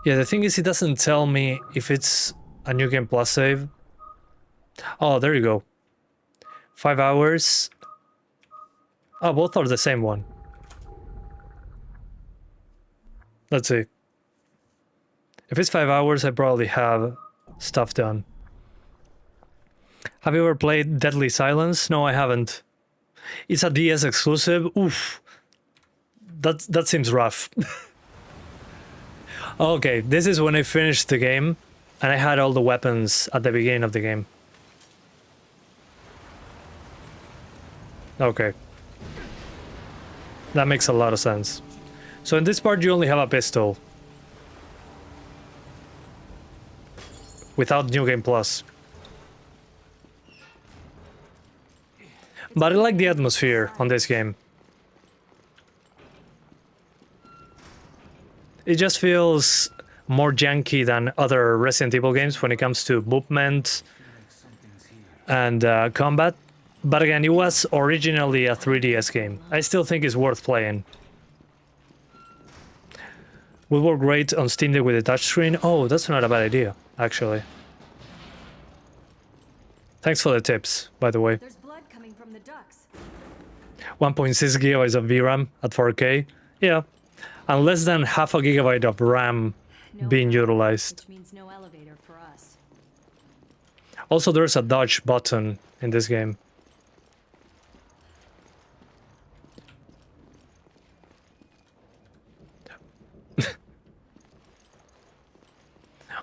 A: Yeah, the thing is, it doesn't tell me if it's a New Game Plus save. Oh, there you go. 5 hours. Oh, both are the same one. Let's see. If it's 5 hours, I probably have stuff done. Have you ever played Deadly Silence? No, I haven't. It's a DS exclusive. Oof. That seems rough. Okay, this is when I finished the game and I had all the weapons at the beginning of the game. Okay. That makes a lot of sense. So in this part you only have a pistol. Without New Game Plus. But I like the atmosphere on this game. It just feels more janky than other Resident Evil games when it comes to movement and combat. But again, it was originally a 3DS game. I still think it's worth playing. Will work great on Steam Deck with a touchscreen. Oh, that's not a bad idea, actually. Thanks for the tips, by the way.
C: There's blood coming from the ducts.
A: 1.6 gigabytes of VRAM at 4K. Yeah. And less than half a gigabyte of RAM being utilized.
C: Which means no elevator for us.
A: Also, there's a dodge button in this game.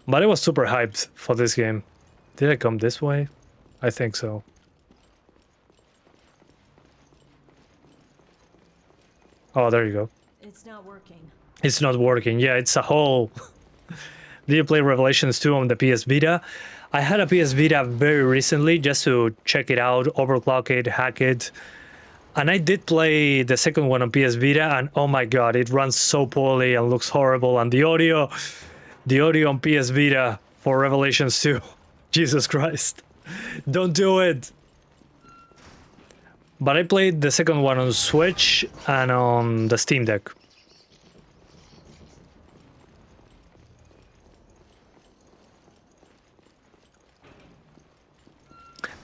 A: But I was super hyped for this game. Did I come this way? I think so. Oh, there you go.
C: It's not working.
A: It's not working. Yeah, it's a whole... Did you play Revelations 2 on the PS Vita? I had a PS Vita very recently just to check it out, overclock it, hack it. And I did play the second one on PS Vita, and oh my god, it runs so poorly and looks horrible. And the audio on PS Vita for Revelations 2, Jesus Christ. Don't do it. But I played the second one on Switch and on the Steam Deck.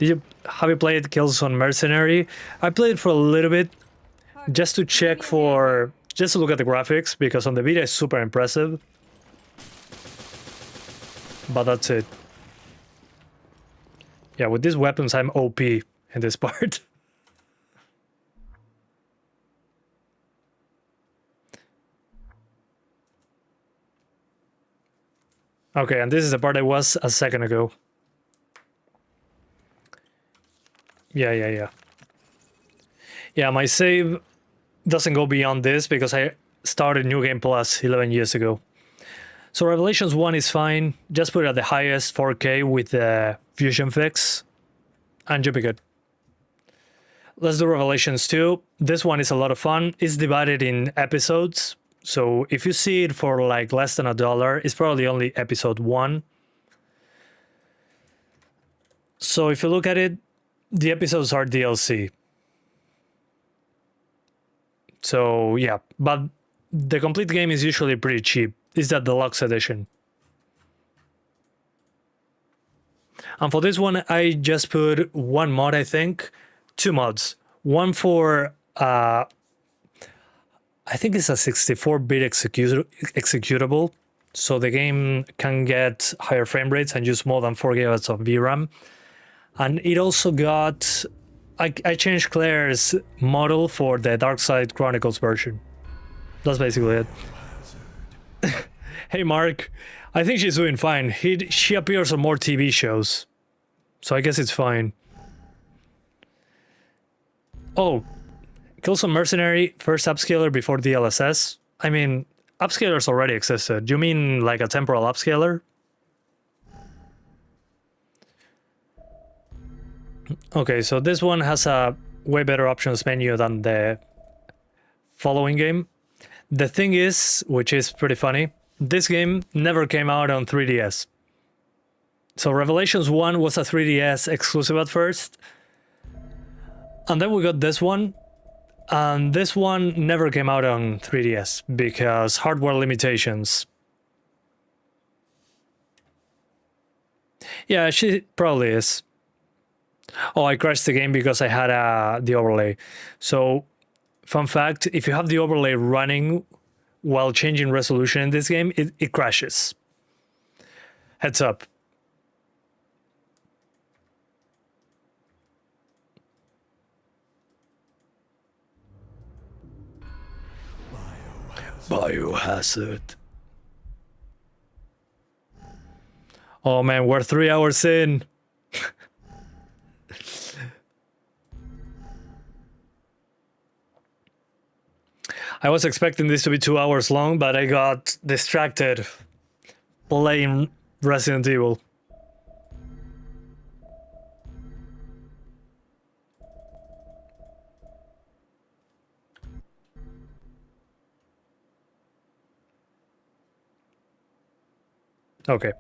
A: Have you played Killzone Mercenary? I played for a little bit just to check just to look at the graphics, because on the Vita it's super impressive. But that's it. Yeah, with these weapons I'm OP in this part. Okay, and this is the part I was a second ago. Yeah, my save doesn't go beyond this because I started New Game Plus 11 years ago. So Revelations 1 is fine. Just put it at the highest 4K with the Fusion fix, and you'll be good. Let's do Revelations 2. This one is a lot of fun. It's divided in episodes. So if you see it for like less than $1, it's probably only episode 1. So if you look at it, the episodes are DLC. So yeah, but the complete game is usually pretty cheap. It's that deluxe edition. And for this one, I just put one mod, I think. 2 mods. One for, I think it's a 64-bit executable. So the game can get higher frame rates and use more than 4 gigabytes of VRAM. And it also got... I changed Claire's model for the Dark Side Chronicles version. That's basically it. Hey Mark, I think she's doing fine. She appears on more TV shows, so I guess it's fine. Oh, kill some mercenary, first upscaler before DLSS? I mean, upscalers already existed. You mean like a temporal upscaler? Okay, so this one has a way better options menu than the following game. The thing is, which is pretty funny, this game never came out on 3DS. So Revelations 1 was a 3DS exclusive at first. And then we got this one. And this one never came out on 3DS because hardware limitations. Yeah, she probably is. Oh, I crashed the game because I had the overlay. So, fun fact, if you have the overlay running while changing resolution in this game, it crashes. Heads up. Biohazard. Oh man, we're 3 hours in. I was expecting this to be 2 hours long, but I got distracted playing Resident Evil. Okay.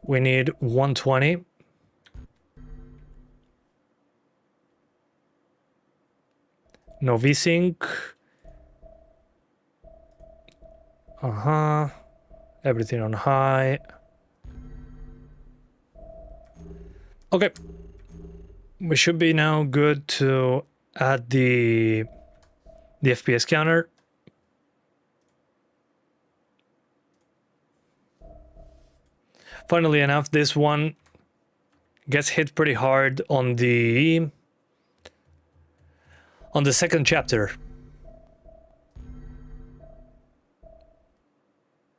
A: We need 120. No VSync. Everything on high. Okay. We should be now good to add the FPS counter. Funnily enough, this one gets hit pretty hard on the second chapter.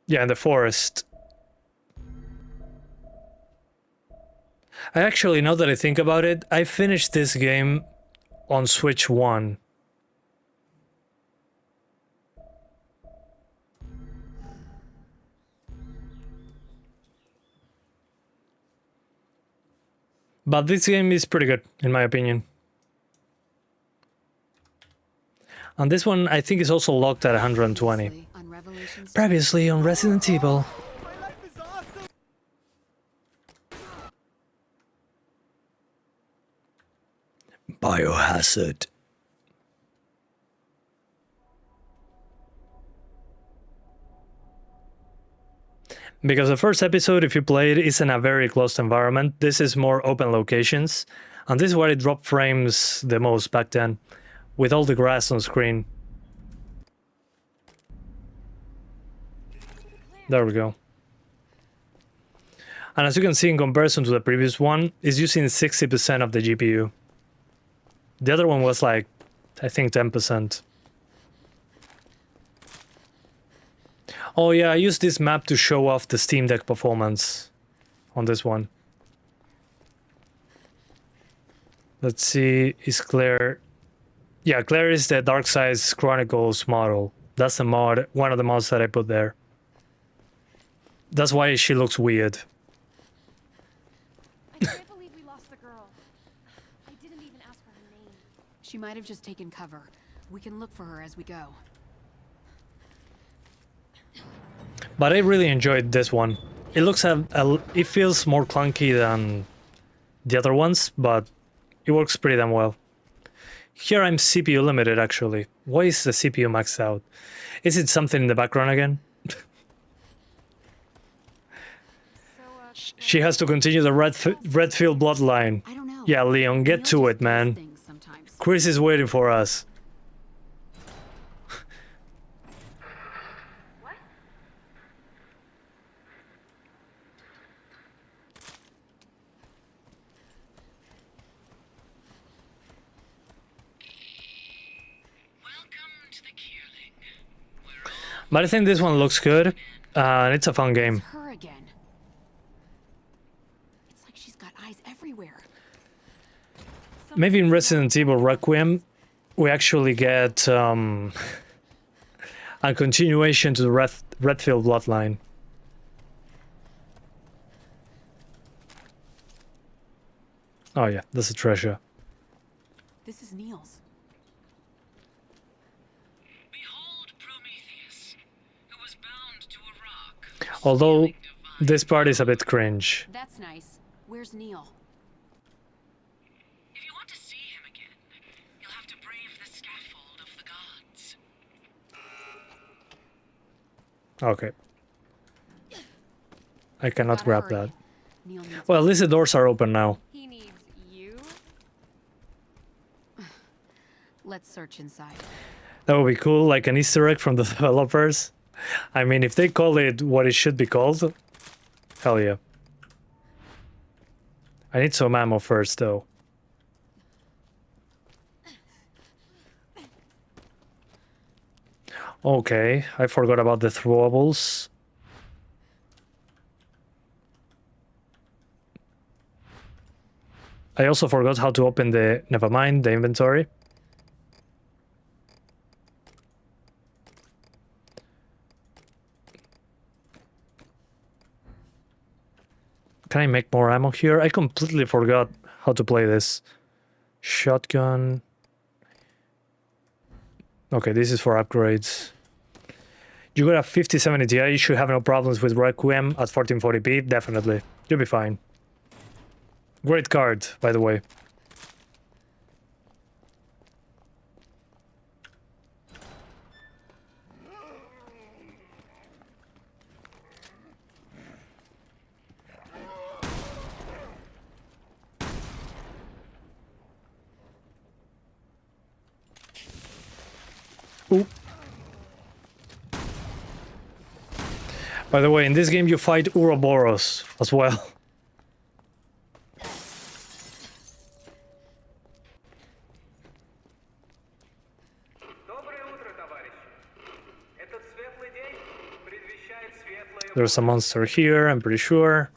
A: Yeah, in the forest. I actually, now that I think about it, I finished this game on Switch 1. But this game is pretty good, in my opinion. And this one, I think, is also locked at 120. Previously on Resident Evil. Biohazard. Because the first episode, if you play it, is in a very closed environment. This is more open locations. And this is where it dropped frames the most back then, with all the grass on screen. There we go. And as you can see, in comparison to the previous one, it's using 60% of the GPU. The other one was like, I think 10%. Oh yeah, I used this map to show off the Steam Deck performance on this one. Let's see, is Claire... Yeah, Claire is the Darkside's Chronicles model. That's the mod, one of the mods that I put there. That's why she looks weird.
C: I can't believe we lost the girl. I didn't even ask her her name.
H: She might have just taken cover. We can look for her as we go.
A: But I really enjoyed this one. It looks it feels more clunky than the other ones, but it works pretty damn well. Here I'm CPU limited actually. Why is the CPU maxed out? Is it something in the background again? She has to continue the Redfield bloodline.
H: I don't know.
A: Yeah, Leon, get to it, man. Chris is waiting for us. But I think this one looks good, and it's a fun game.
C: It's her again. It's like she's got eyes everywhere.
A: Maybe in Resident Evil Requiem, we actually get a continuation to the Redfield bloodline. Oh yeah, that's a treasure.
C: This is Neil's.
A: Although this part is a bit cringe.
C: That's nice. Where's Neil?
O: If you want to see him again, you'll have to brave the scaffold of the gods.
A: Okay. I cannot grab that.
C: Neil needs
A: Well, at least the doors are open now.
C: He needs you. Let's search inside.
A: That would be cool, like an Easter egg from the developers. I mean, if they call it what it should be called, hell yeah. I need some ammo first, though. Okay, I forgot about the throwables. I also forgot how to open the... Never mind, the inventory. Can I make more ammo here? I completely forgot how to play this. Shotgun. Okay, this is for upgrades. You got a 5070 Ti, you should have no problems with Requiem at 1440p, definitely. You'll be fine. Great card, by the way. Ooh. By the way, in this game you fight Ouroboros as well. There's a monster here, I'm pretty sure.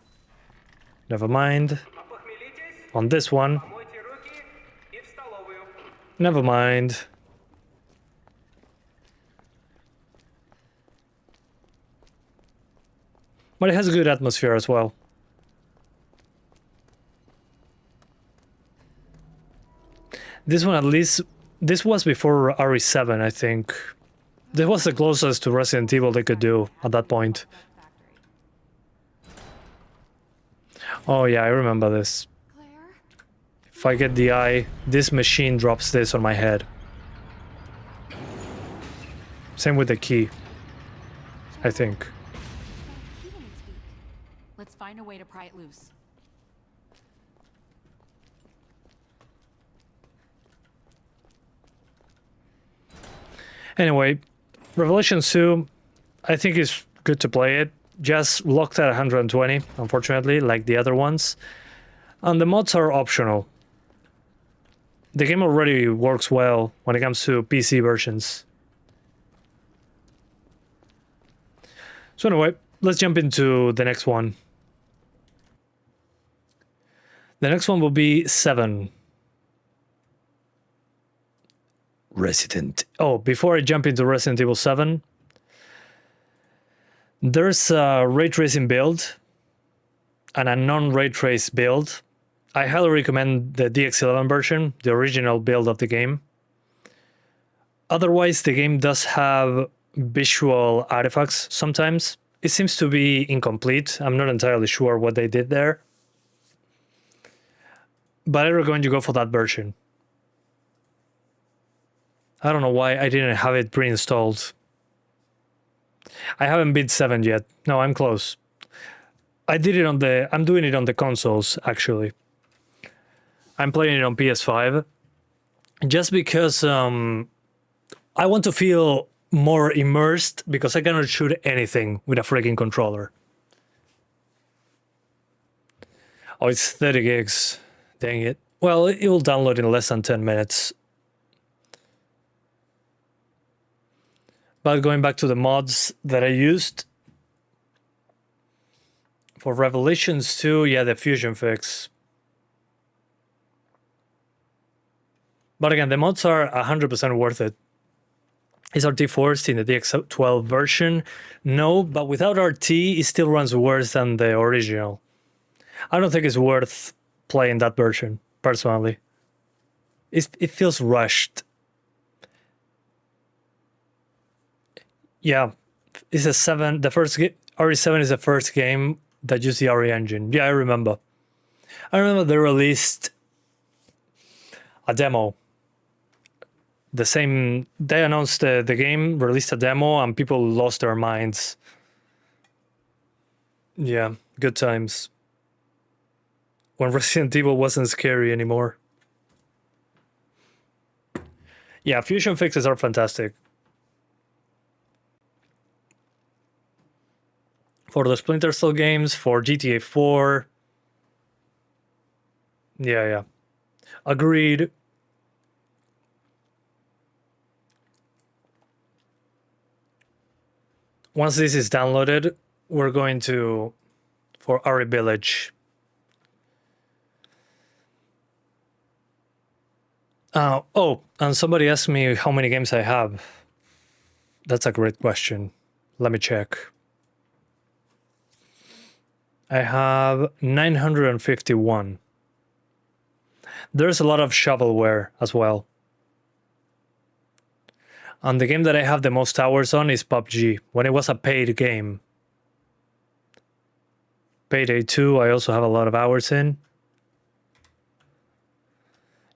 A: Never mind. On this one. Never mind. But it has a good atmosphere as well. This one at least, this was before RE7, I think. This was the closest to Resident Evil they could do at that point. Oh yeah, I remember this. If I get the eye, this machine drops this on my head. Same with the key, I think.
C: Let's find a way to pry it loose.
A: Anyway, Revelations 2, I think is good to play it. Just locked at 120, unfortunately, like the other ones. And the mods are optional. The game already works well when it comes to PC versions. So anyway, let's jump into the next one. The next one will be 7. Oh, before I jump into Resident Evil 7, there's a ray tracing build and a non-ray trace build. I highly recommend the DX11 version, the original build of the game. Otherwise, the game does have visual artifacts sometimes. It seems to be incomplete. I'm not entirely sure what they did there. But I recommend you go for that version. I don't know why I didn't have it pre-installed. I haven't beat 7 yet. No, I'm close. I did it on the... I'm doing it on the consoles, actually. I'm playing it on PS5. Just because I want to feel more immersed, because I cannot shoot anything with a freaking controller. Oh, it's 30 gigs. Dang it. Well, it will download in less than 10 minutes. But going back to the mods that I used for Revelations 2, yeah, the fusion fix. But again, the mods are 100% worth it. Is RT forced in the DX12 version? No, but without RT, it still runs worse than the original. I don't think it's worth playing that version, personally. It feels rushed. Yeah, it's a 7. The first RE7 is the first game that used the RE engine. Yeah, I remember. I remember they released a demo. They announced the game, released a demo, and people lost their minds. Yeah, good times. When Resident Evil wasn't scary anymore. Yeah, fusion fixes are fantastic. For the Splinter Cell games, for GTA 4. Yeah. Agreed. Once this is downloaded, we're going for RE Village. Oh, and somebody asked me how many games I have. That's a great question. Let me check. I have 951. There's a lot of shovelware as well. And the game that I have the most hours on is PUBG, when it was a paid game. Payday 2, I also have a lot of hours in.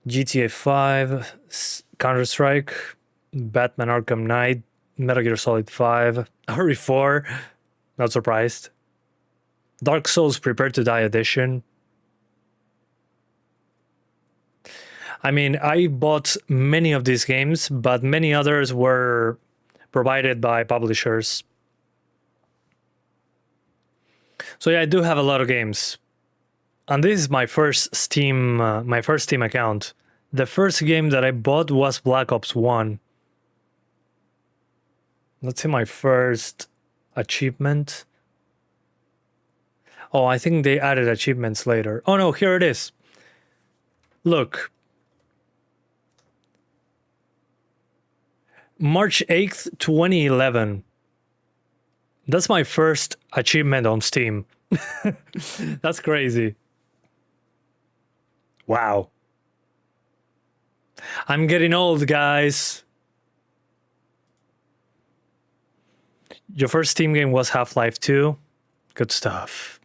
A: GTA 5, Counter-Strike, Batman Arkham Knight, Metal Gear Solid 5, RE4, not surprised. Dark Souls Prepare to Die Edition. I mean, I bought many of these games, but many others were provided by publishers. So yeah, I do have a lot of games. And this is my first Steam account. The first game that I bought was Black Ops 1. Let's see my first achievement. Oh, I think they added achievements later. Oh no, here it is. Look. March 8th, 2011. That's my first achievement on Steam. That's crazy. Wow. I'm getting old, guys. Your first Steam game was Half-Life 2. Good stuff.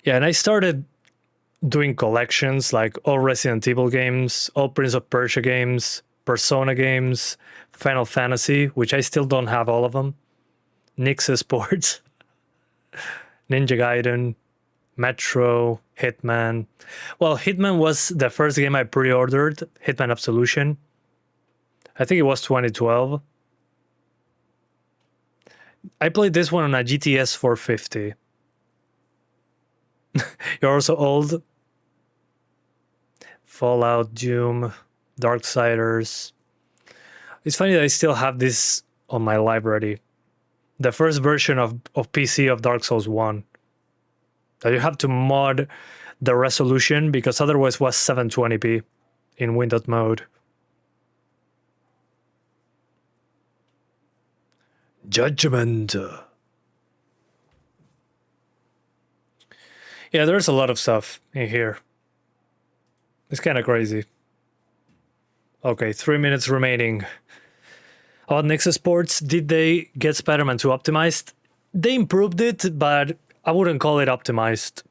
A: Yeah, and I started doing collections like all Resident Evil games, all Prince of Persia games, Persona games, Final Fantasy, which I still don't have all of them, Nix's Sports, Ninja Gaiden, Metro, Hitman. Well, Hitman was the first game I pre-ordered, Hitman Absolution. I think it was 2012. I played this one on a GTS 450. You're also old. Fallout, Doom, Darksiders. It's funny that I still have this on my library. The first version of PC of Dark Souls 1. That you have to mod the resolution because otherwise it was 720p in windowed mode. Judgment. Yeah, there's a lot of stuff in here. It's kind of crazy. Okay, 3 minutes remaining. About Nexus Sports, did they get Spider-Man 2 optimized? They improved it, but I wouldn't call it optimized.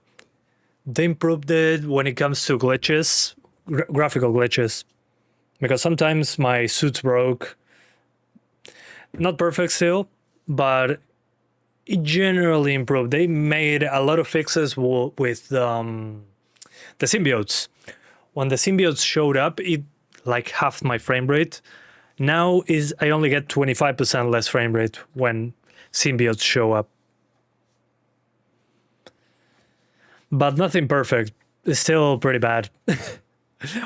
A: They improved it when it comes to glitches, graphical glitches. Because sometimes my suits broke. Not perfect still, but it generally improved. They made a lot of fixes with the symbiotes. When the symbiotes showed up, it like halved my frame rate. Now I only get 25% less frame rate when symbiotes show up. But nothing perfect. It's still pretty bad.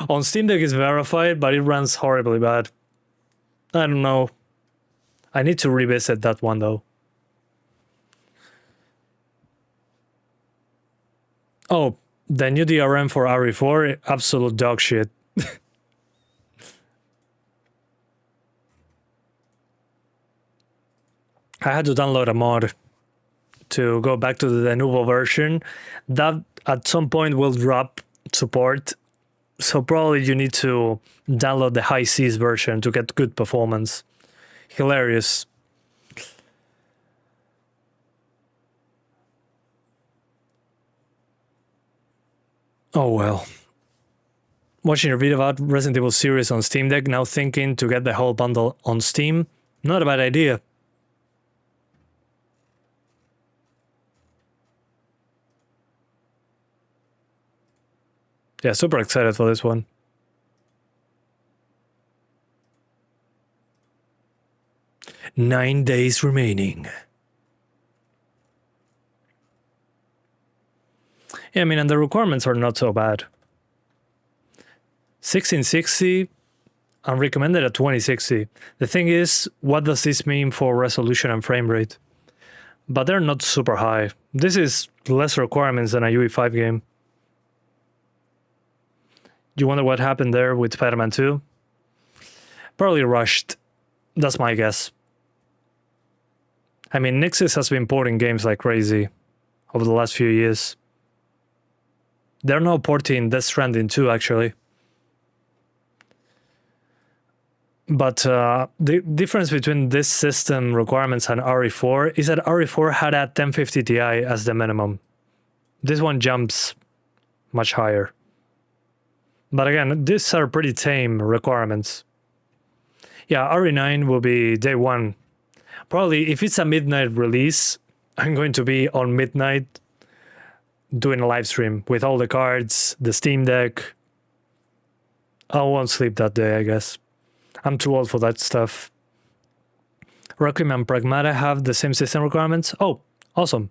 A: On Steam Deck is verified, but it runs horribly bad. I don't know. I need to revisit that one though. Oh, the new DRM for RE4, absolute dog shit. I had to download a mod to go back to the Lenovo version. That at some point will drop support. So probably you need to download the high seas version to get good performance. Hilarious. Oh well. Watching a video about Resident Evil series on Steam Deck, now thinking to get the whole bundle on Steam. Not a bad idea. Yeah, super excited for this one. "9 days remaining." Yeah, I mean, and the requirements are not so bad. 1660 and recommended at 2060. The thing is, what does this mean for resolution and frame rate? But they're not super high. This is less requirements than a UE5 game. You wonder what happened there with Spider-Man 2? Probably rushed. That's my guess. I mean, Nixxes has been porting games like crazy over the last few years. They're now porting Death Stranding 2, actually. But the difference between this system requirements and RE4 is that RE4 had a 1050 Ti as the minimum. This one jumps much higher. But again, these are pretty tame requirements. Yeah, RE9 will be day one. Probably if it's a midnight release, I'm going to be on midnight doing a live stream with all the cards, the Steam Deck. I won't sleep that day, I guess. I'm too old for that stuff. Requiem and Pragmata have the same system requirements. Oh, awesome.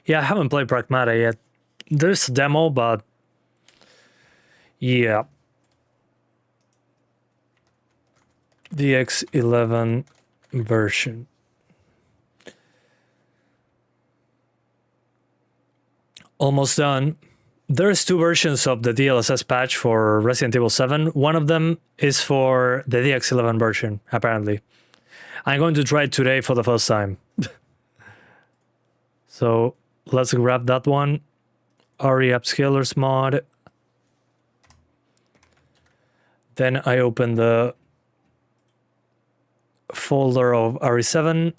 A: Yeah, I haven't played Pragmata yet. There's a demo, but yeah. The X11 version. Almost done. There's two versions of the DLSS patch for Resident Evil 7. One of them is for the DX11 version, apparently. I'm going to try it today for the first time. So let's grab that one. RE Upscalers mod. Then I open the folder of RE7.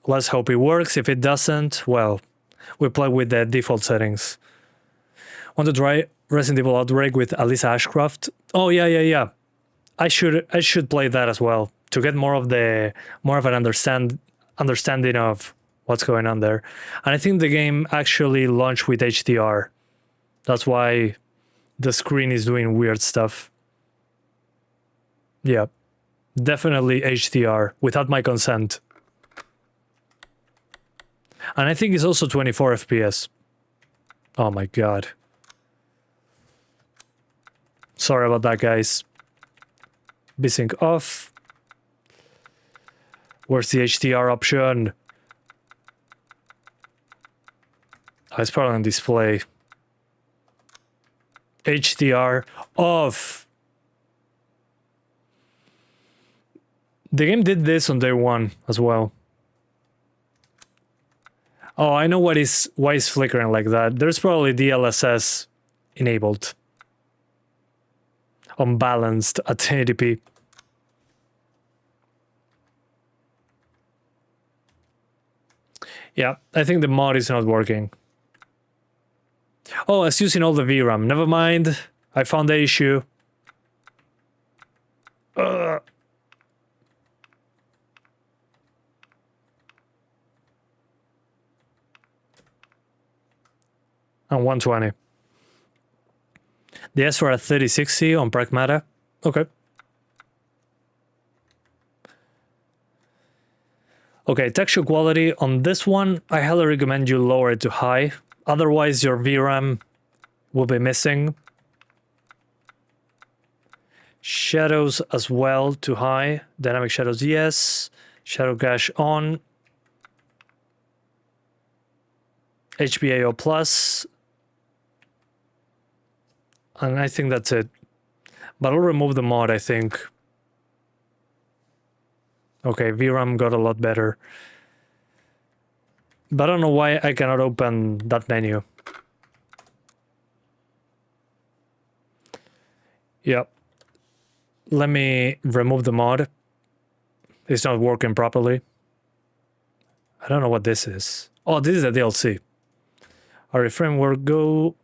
A: Let's hope it works. If it doesn't, well, we play with the default settings. Want to try Resident Evil Outbreak with Alyssa Ashcroft? Oh yeah. I should play that as well to get more of an understanding of what's going on there. And I think the game actually launched with HDR. That's why the screen is doing weird stuff. Yeah, definitely HDR without my consent. And I think it's also 24 FPS. Oh my god. Sorry about that, guys. VSync off. Where's the HDR option? Oh, it's probably on display. HDR off. The game did this on day one as well. Oh, I know why it's flickering like that. There's probably DLSS enabled. Unbalanced at 1080p. Yeah, I think the mod is not working. Oh, it's using all the VRAM. Never mind. I found the issue. And 120. The S for a 3060 on Pragmata. Okay. Okay, texture quality on this one, I highly recommend you lower it to high. Otherwise, your VRAM will be missing. Shadows as well, too high. Dynamic shadows, yes. Shadow cache on. HBAO plus. And I think that's it. But I'll remove the mod, I think. Okay, VRAM got a lot better. But I don't know why I cannot open that menu. Yep. Let me remove the mod. It's not working properly. I don't know what this is. Oh, this is a DLC. RE framework, go.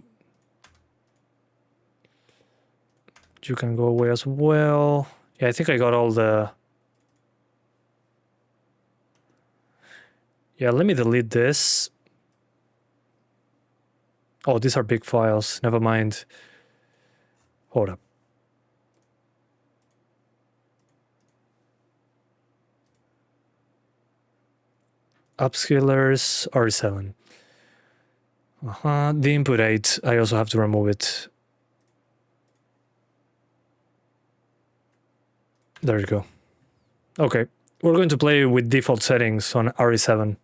A: You can go away as well. Yeah, I think I got all the... Yeah, let me delete this. Oh, these are big files. Never mind. Hold up. Upscalers, R7. The input 8, I also have to remove it. There you go. Okay, we're going to play with default settings on RE7.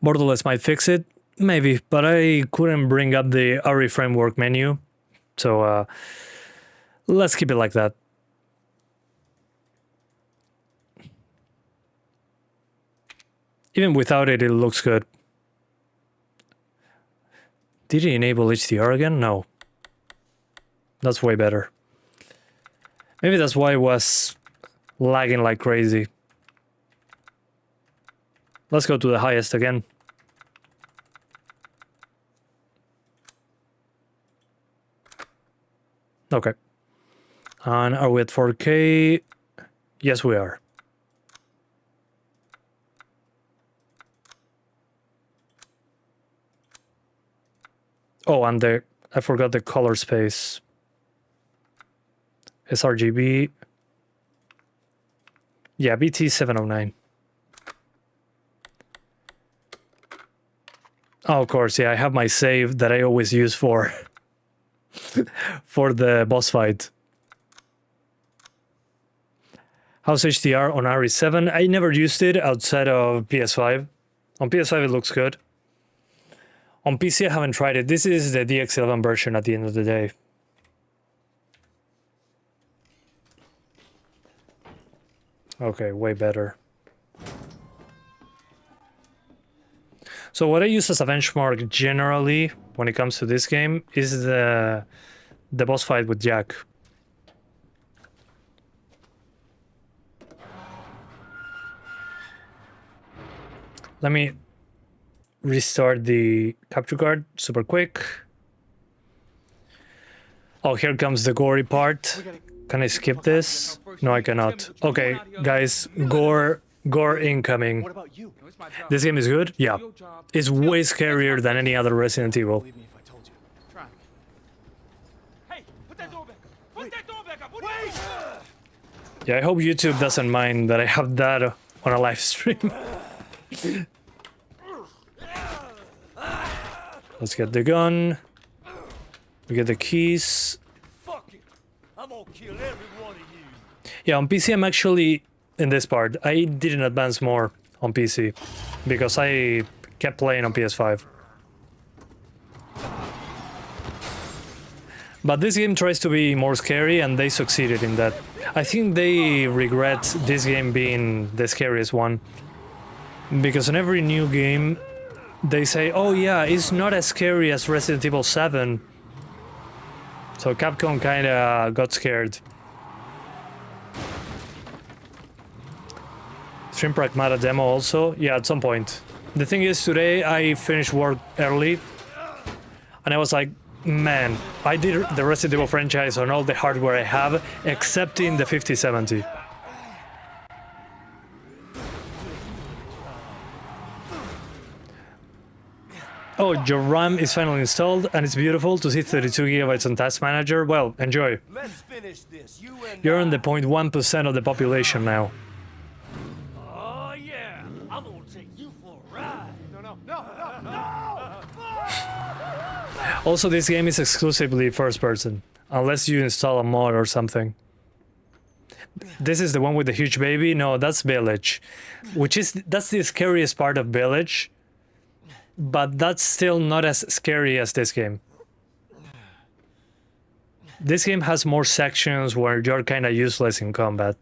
A: Borderless might fix it, maybe, but I couldn't bring up the RE framework menu, so let's keep it like that. Even without it, it looks good. Did he enable HDR again? No. That's way better. Maybe that's why it was lagging like crazy. Let's go to the highest again. Okay. And are we at 4K? Yes, we are. Oh, and I forgot the color space. sRGB. Yeah, BT709. Oh, of course, yeah, I have my save that I always use for for the boss fight. How's HDR on RE7? I never used it outside of PS5. On PS5 it looks good. On PC I haven't tried it. This is the DX11 version at the end of the day. Okay, way better. So what I use as a benchmark generally when it comes to this game is the boss fight with Jack. Let me restart the capture card super quick. Oh, here comes the gory part. Can I skip this? No, I cannot. Okay, guys, gore incoming. This game is good? Yeah. It's way scarier than any other Resident Evil. Yeah, I hope YouTube doesn't mind that I have that on a live stream. Let's get the gun. We get the keys. Yeah, on PC I'm actually in this part. I didn't advance more on PC because I kept playing on PS5. But this game tries to be more scary and they succeeded in that. I think they regret this game being the scariest one. Because in every new game they say, oh yeah, it's not as scary as Resident Evil 7. So Capcom kinda got scared. Stream Pragmata demo also? Yeah, at some point. The thing is, today I finished work early and I was like, man, I did the Resident Evil franchise on all the hardware I have, excepting the 5070. Oh, your RAM is finally installed and it's beautiful to see 32 gigabytes on Task Manager. Well, enjoy.
B: Let's finish this.
A: You're in the 0.1% of the population now.
B: Oh yeah, I'm gonna take you for a ride. No.
A: Also, this game is exclusively first person, unless you install a mod or something. This is the one with the huge baby? No, that's Village, that's the scariest part of Village, but that's still not as scary as this game. This game has more sections where you're kind of useless in combat.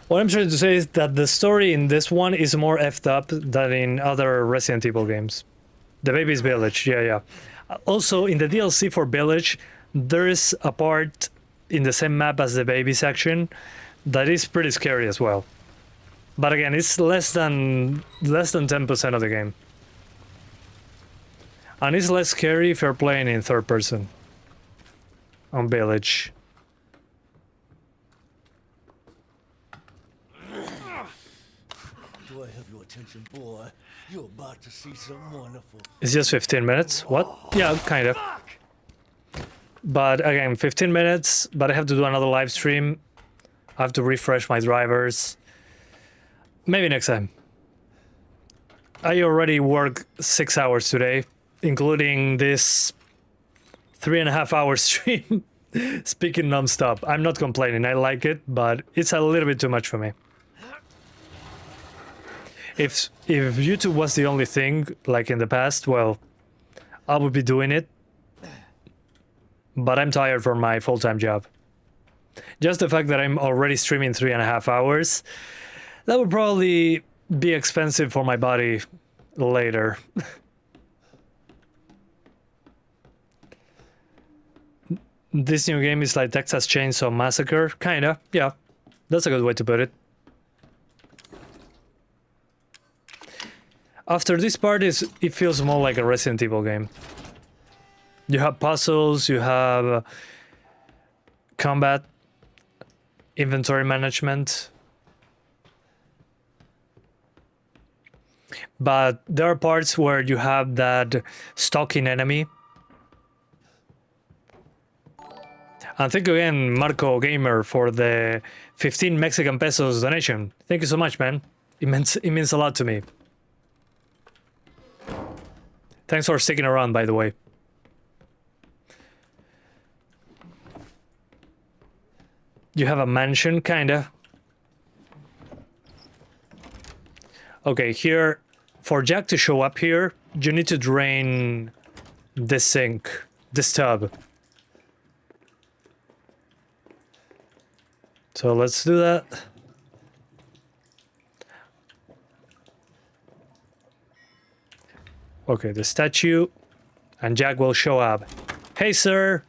A: What I'm trying to say is that the story in this one is more effed up than in other Resident Evil games. The baby's village, yeah. Also, in the DLC for Village, there is a part in the same map as the baby section that is pretty scary as well. But again, it's less than 10% of the game. And it's less scary if you're playing in third person on Village.
B: Do I have your attention, boy? You're about to see some wonderful.
A: It's just 15 minutes? What? Yeah, kind of. But again, 15 minutes, but I have to do another live stream. I have to refresh my drivers. Maybe next time. I already worked 6 hours today, including this 3.5 hour stream. Speaking non-stop. I'm not complaining, I like it, but it's a little bit too much for me. If YouTube was the only thing, like in the past, well, I would be doing it. But I'm tired from my full-time job. Just the fact that I'm already streaming 3.5 hours, that would probably be expensive for my body later. This new game is like Texas Chainsaw Massacre, kinda, yeah. That's a good way to put it. After this part, it feels more like a Resident Evil game. You have puzzles, you have combat, inventory management. But there are parts where you have that stalking enemy. And thank you again, Marco Gamer, for the 15 Mexican pesos donation. Thank you so much, man. It means a lot to me. Thanks for sticking around, by the way. You have a mansion, kinda. Okay, here, for Jack to show up here, you need to drain this sink, this tub. So let's do that. Okay, the statue, and Jack will show up. Hey, sir!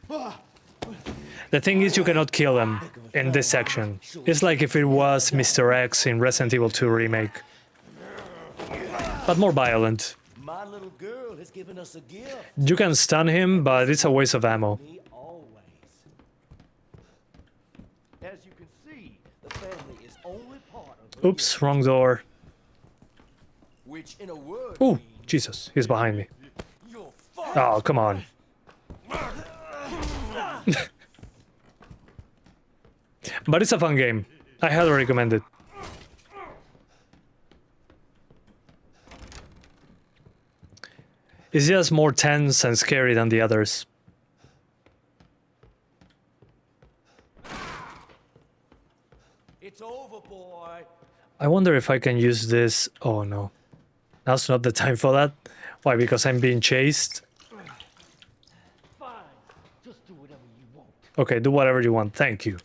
A: The thing is, you cannot kill him in this section. It's like if it was Mr. X in Resident Evil 2 Remake. But more violent.
B: My little girl has given us a gift.
A: You can stun him, but it's a waste of ammo.
B: As you can see, the family is only part of.
A: Oops, wrong door.
B: Which in a word.
A: Ooh, Jesus, he's behind me. Oh, come on. But it's a fun game. I highly recommend it. It's just more tense and scary than the others.
B: It's over, boy.
A: I wonder if I can use this. Oh no. Now's not the time for that. Why? Because I'm being chased?
B: Fine. Just do whatever you want.
A: Okay, do whatever you want. Thank you.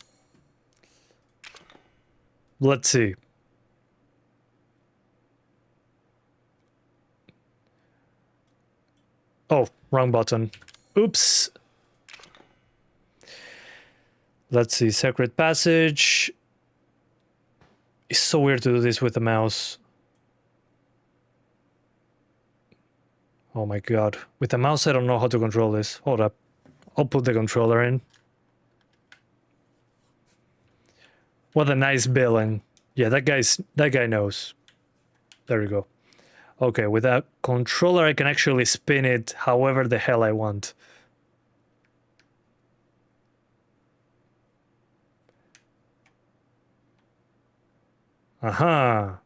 A: Let's see. Oh, wrong button. Oops. Let's see. Secret passage. It's so weird to do this with the mouse. Oh my god. With the mouse, I don't know how to control this. Hold up. I'll put the controller in. What a nice villain. Yeah, that guy knows. There you go. Okay, with that controller I can actually spin it however the hell I want. Aha.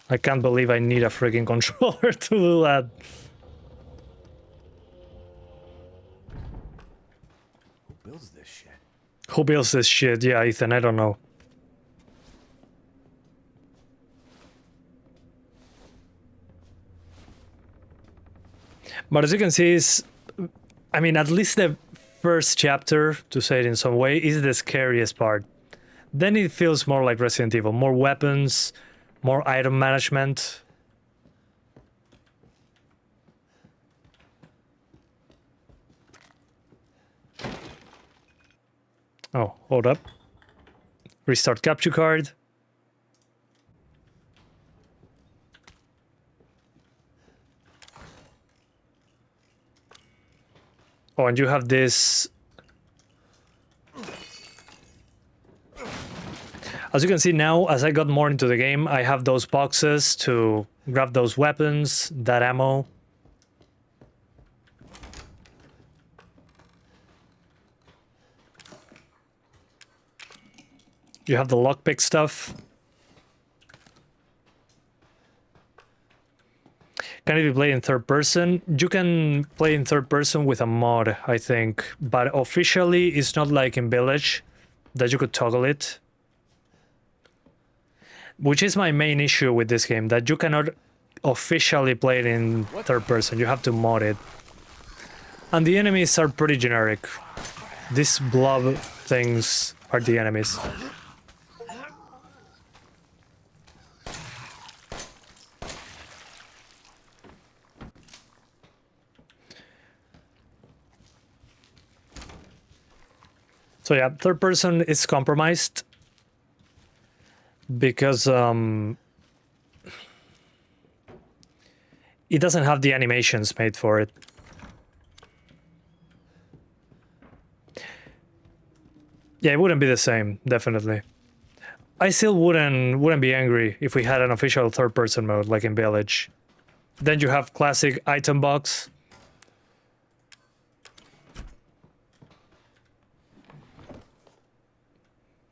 A: I can't believe I need a freaking controller to do that.
B: Who builds this shit?
A: Who builds this shit? Yeah, Ethan, I don't know. But as you can see, I mean, at least the first chapter, to say it in some way, is the scariest part. Then it feels more like Resident Evil. More weapons, more item management. Oh, hold up. Restart capture card. Oh, and you have this. As you can see now, as I got more into the game, I have those boxes to grab those weapons, that ammo. You have the lockpick stuff. Can it be played in third person? You can play in third person with a mod, I think, but officially it's not like in Village that you could toggle it. Which is my main issue with this game, that you cannot officially play it in third person, you have to mod it. And the enemies are pretty generic. These blob things are the enemies. So yeah, third person is compromised because it doesn't have the animations made for it. Yeah, it wouldn't be the same, definitely. I still wouldn't be angry if we had an official third person mode like in Village. Then you have classic item box.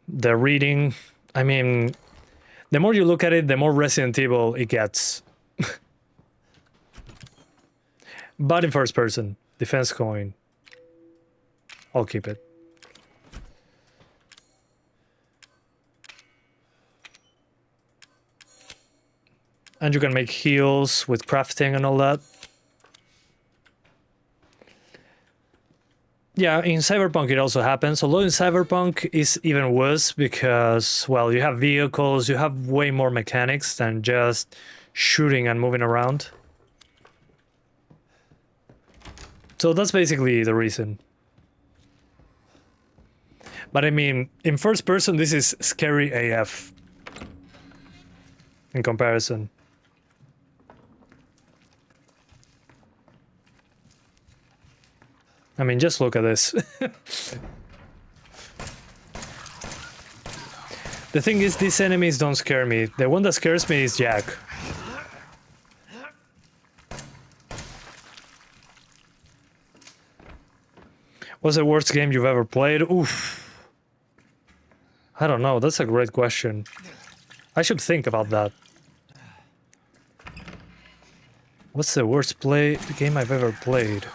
A: The reading, I mean, the more you look at it, the more Resident Evil it gets. But in first person, defense coin. I'll keep it. And you can make heals with crafting and all that. Yeah, in Cyberpunk it also happens, although in Cyberpunk it's even worse because, well, you have vehicles, you have way more mechanics than just shooting and moving around. So that's basically the reason. But I mean, in first person this is scary AF in comparison. I mean, just look at this. The thing is, these enemies don't scare me. The one that scares me is Jack. What's the worst game you've ever played? Oof. I don't know. That's a great question. I should think about that. What's the worst game I've ever played?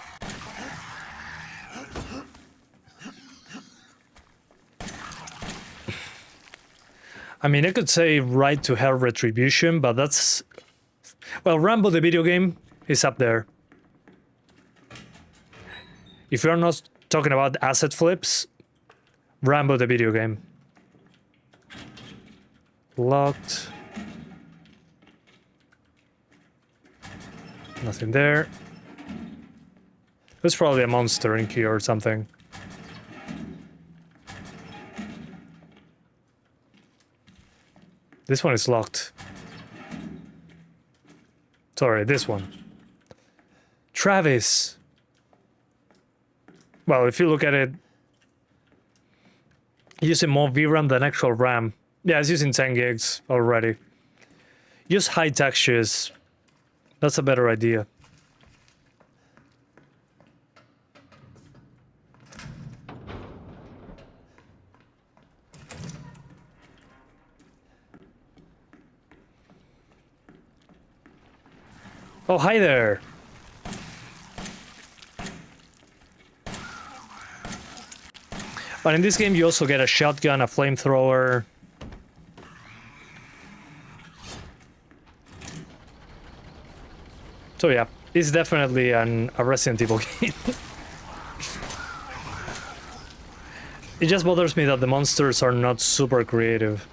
A: I mean, I could say Right to Hell Retribution, but that's... Well, Rambo the video game is up there. If you're not talking about asset flips, Rambo the video game. Locked. Nothing there. There's probably a monster in here or something. This one is locked. Sorry, this one. Travis. Well, if you look at it, Using more VRAM than actual RAM. Yeah, it's using 10 gigs already. Use high textures. That's a better idea. Oh, hi there. But in this game, you also get a shotgun, a flamethrower. So yeah, it's definitely a Resident Evil game. It just bothers me that the monsters are not super creative.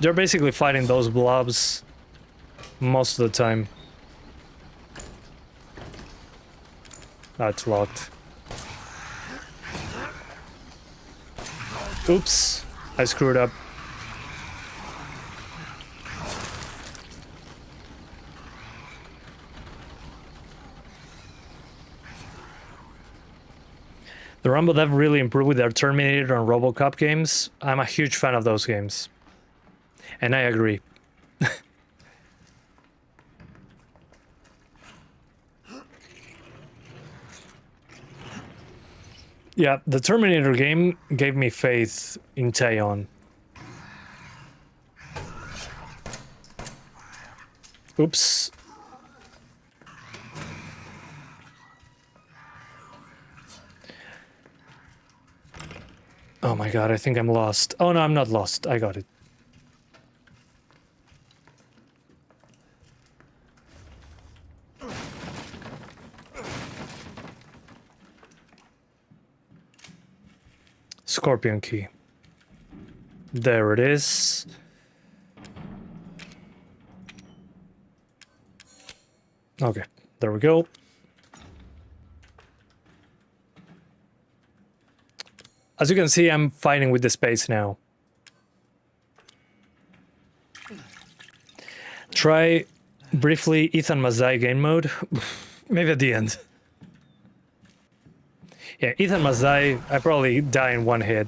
A: They're basically fighting those blobs most of the time. That's locked. Oops, I screwed up. The Rambo dev really improved with their Terminator and RoboCop games. I'm a huge fan of those games. And I agree. Yeah, the Terminator game gave me faith in Taeyeon. Oops. Oh my god, I think I'm lost. Oh no, I'm not lost. I got it. Scorpion key. There it is. Okay, there we go. As you can see, I'm fighting with the space now. Try briefly Ethan Mazai game mode. Maybe at the end. Yeah, Ethan Mazai, I probably die in one hit.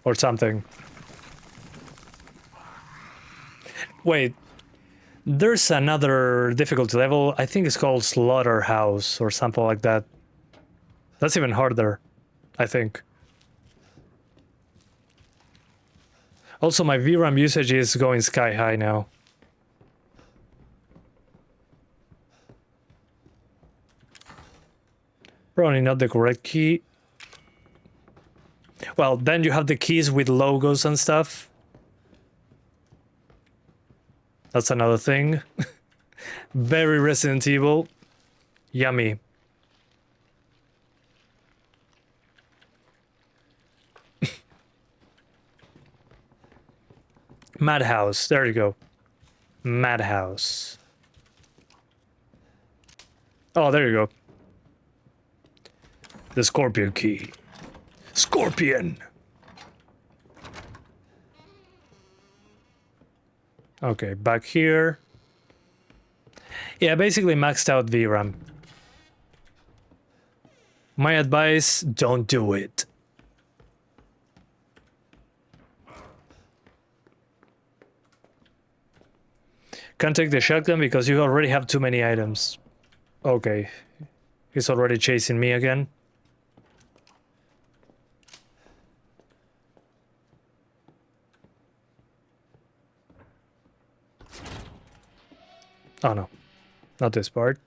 A: Or something. Wait. There's another difficulty level. I think it's called Slaughterhouse or something like that. That's even harder, I think. Also, my VRAM usage is going sky high now. Probably not the correct key. Well, then you have the keys with logos and stuff. That's another thing. Very Resident Evil. Yummy. Madhouse. There you go. Madhouse. Oh, there you go. The Scorpion key. Scorpion! Okay, back here. Yeah, basically maxed out VRAM. My advice, don't do it. Can't take the shotgun because you already have too many items. Okay. He's already chasing me again. Oh no, not this part.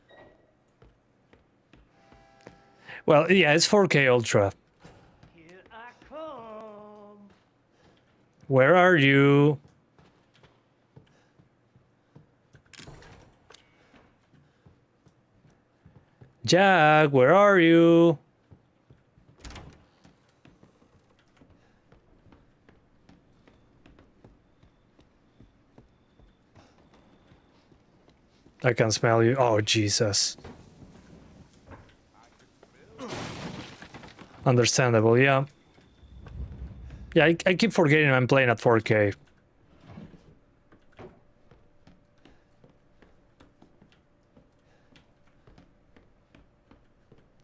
A: Well, yeah, it's 4K Ultra.
B: Here I come.
A: Where are you? Jack, where are you? I can smell you. Oh, Jesus. Understandable, yeah. Yeah, I keep forgetting I'm playing at 4K.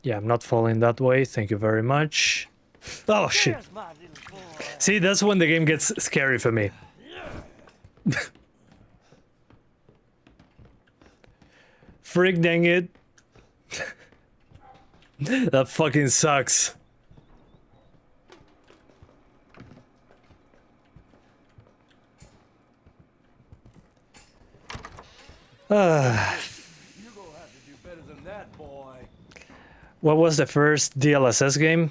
A: Yeah, I'm not falling that way. Thank you very much. Oh shit.
B: There's my little boy.
A: See, that's when the game gets scary for me. Frick dang it. That fucking sucks.
B: You're gonna have to do better than that, boy.
A: What was the first DLSS game?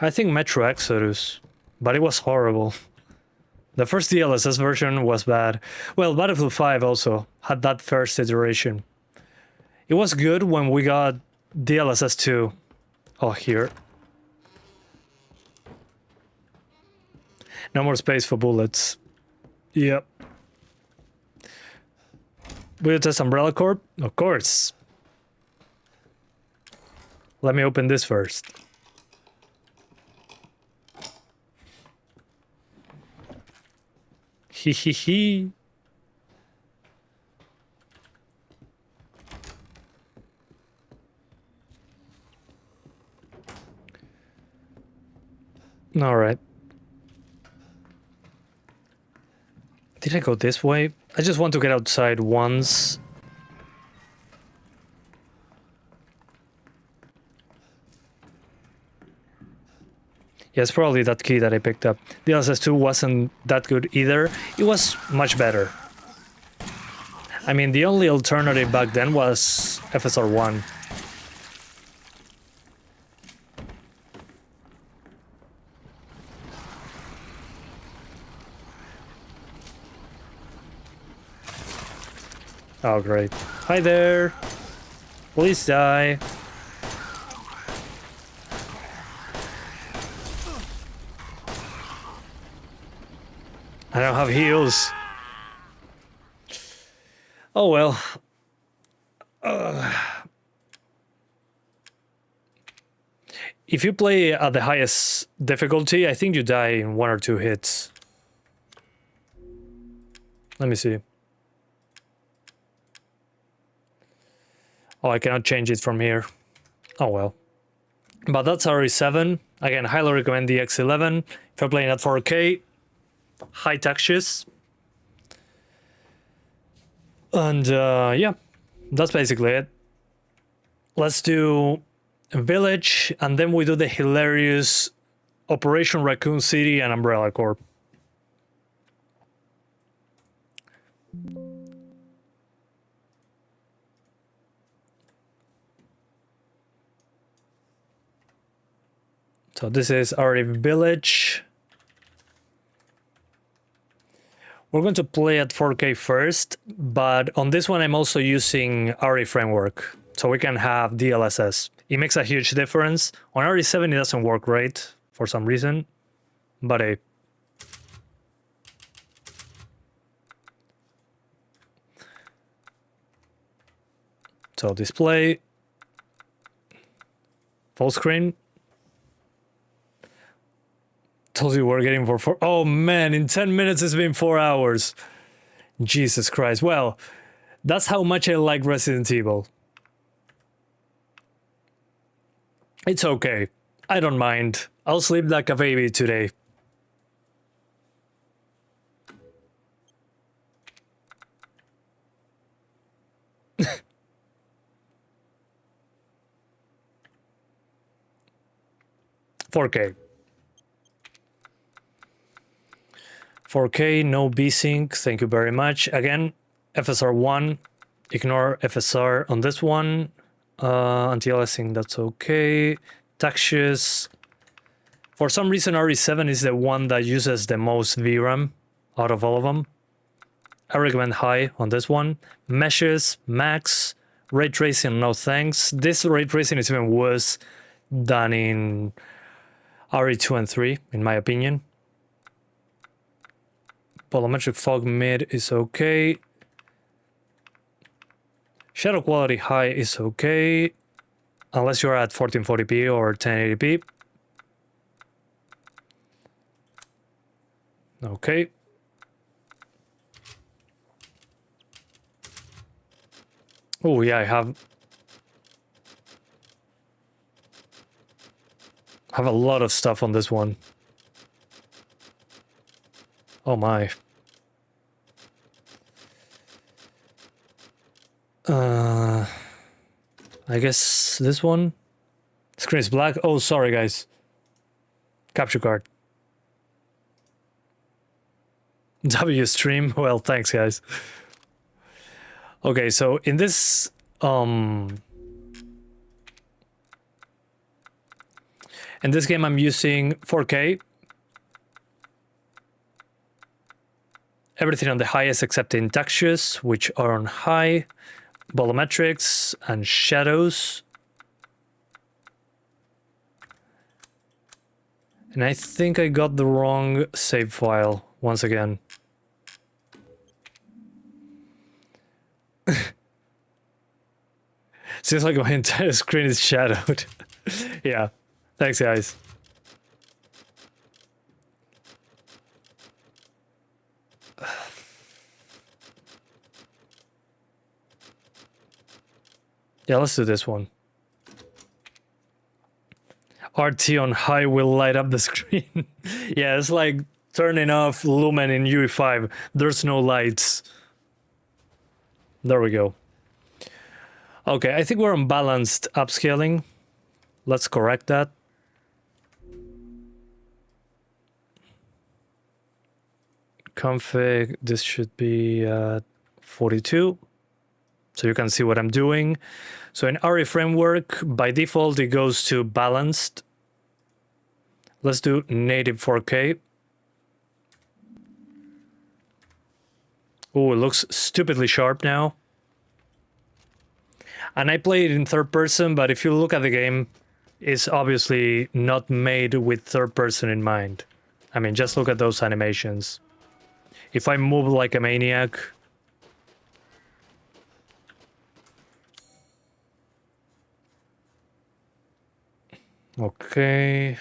A: I think Metro Exodus, but it was horrible. The first DLSS version was bad. Well, Battlefield 5 also had that first iteration. It was good when we got DLSS 2. Oh, here. No more space for bullets. Yep. Will you test Umbrella Corp? Of course. Let me open this first. Hee hee hee. All right. Did I go this way? I just want to get outside once. Yeah, it's probably that key that I picked up. DLSS 2 wasn't that good either. It was much better. I mean, the only alternative back then was FSR 1. Oh, great. Hi there. Please die. I don't have heals. Oh well. If you play at the highest difficulty, I think you die in 1 or 2 hits. Let me see. Oh, I cannot change it from here. Oh well. But that's RE7. Again, highly recommend the X11. If you're playing at 4K, high textures. And yeah, that's basically it. Let's do Village, and then we do the hilarious Operation Raccoon City and Umbrella Corp. So this is our Village. We're going to play at 4K first, but on this one I'm also using RE framework, so we can have DLSS. It makes a huge difference. On RE7 it doesn't work great for some reason, but hey. So display, full screen. Told you we're getting for 4. Oh man, in 10 minutes it's been 4 hours. Jesus Christ. Well, that's how much I like Resident Evil. It's okay. I don't mind. I'll sleep like a baby today. $4K. 4K, no V-Sync, thank you very much. Again, FSR 1, ignore FSR on this one. Anti-aliasing, that's okay. Textures. For some reason, RE7 is the one that uses the most VRAM out of all of them. I recommend high on this one. Meshes, max. Ray tracing, no thanks. This ray tracing is even worse than in RE2 and 3, in my opinion. Volumetric fog mid is okay. Shadow quality high is okay. Unless you're at 1440p or 1080p. Okay. Oh yeah, I have a lot of stuff on this one. Oh my. I guess this one. Screen is black. Oh, sorry guys. Capture card. W stream. Well, thanks guys. Okay, so in this in this game I'm using 4K. Everything on the highest except in textures, which are on high, volumetrics and shadows. And I think I got the wrong save file once again. Seems like my entire screen is shadowed. Yeah, thanks guys. Yeah, let's do this one. RT on high will light up the screen. Yeah, it's like turning off Lumen in UE5. There's no lights. There we go. Okay, I think we're on balanced upscaling. Let's correct that. Config, this should be 42. So you can see what I'm doing. So in RE framework, by default, it goes to balanced. Let's do native 4K. Oh, it looks stupidly sharp now. And I play it in third person, but if you look at the game, it's obviously not made with third person in mind. I mean, just look at those animations. If I move like a maniac, okay.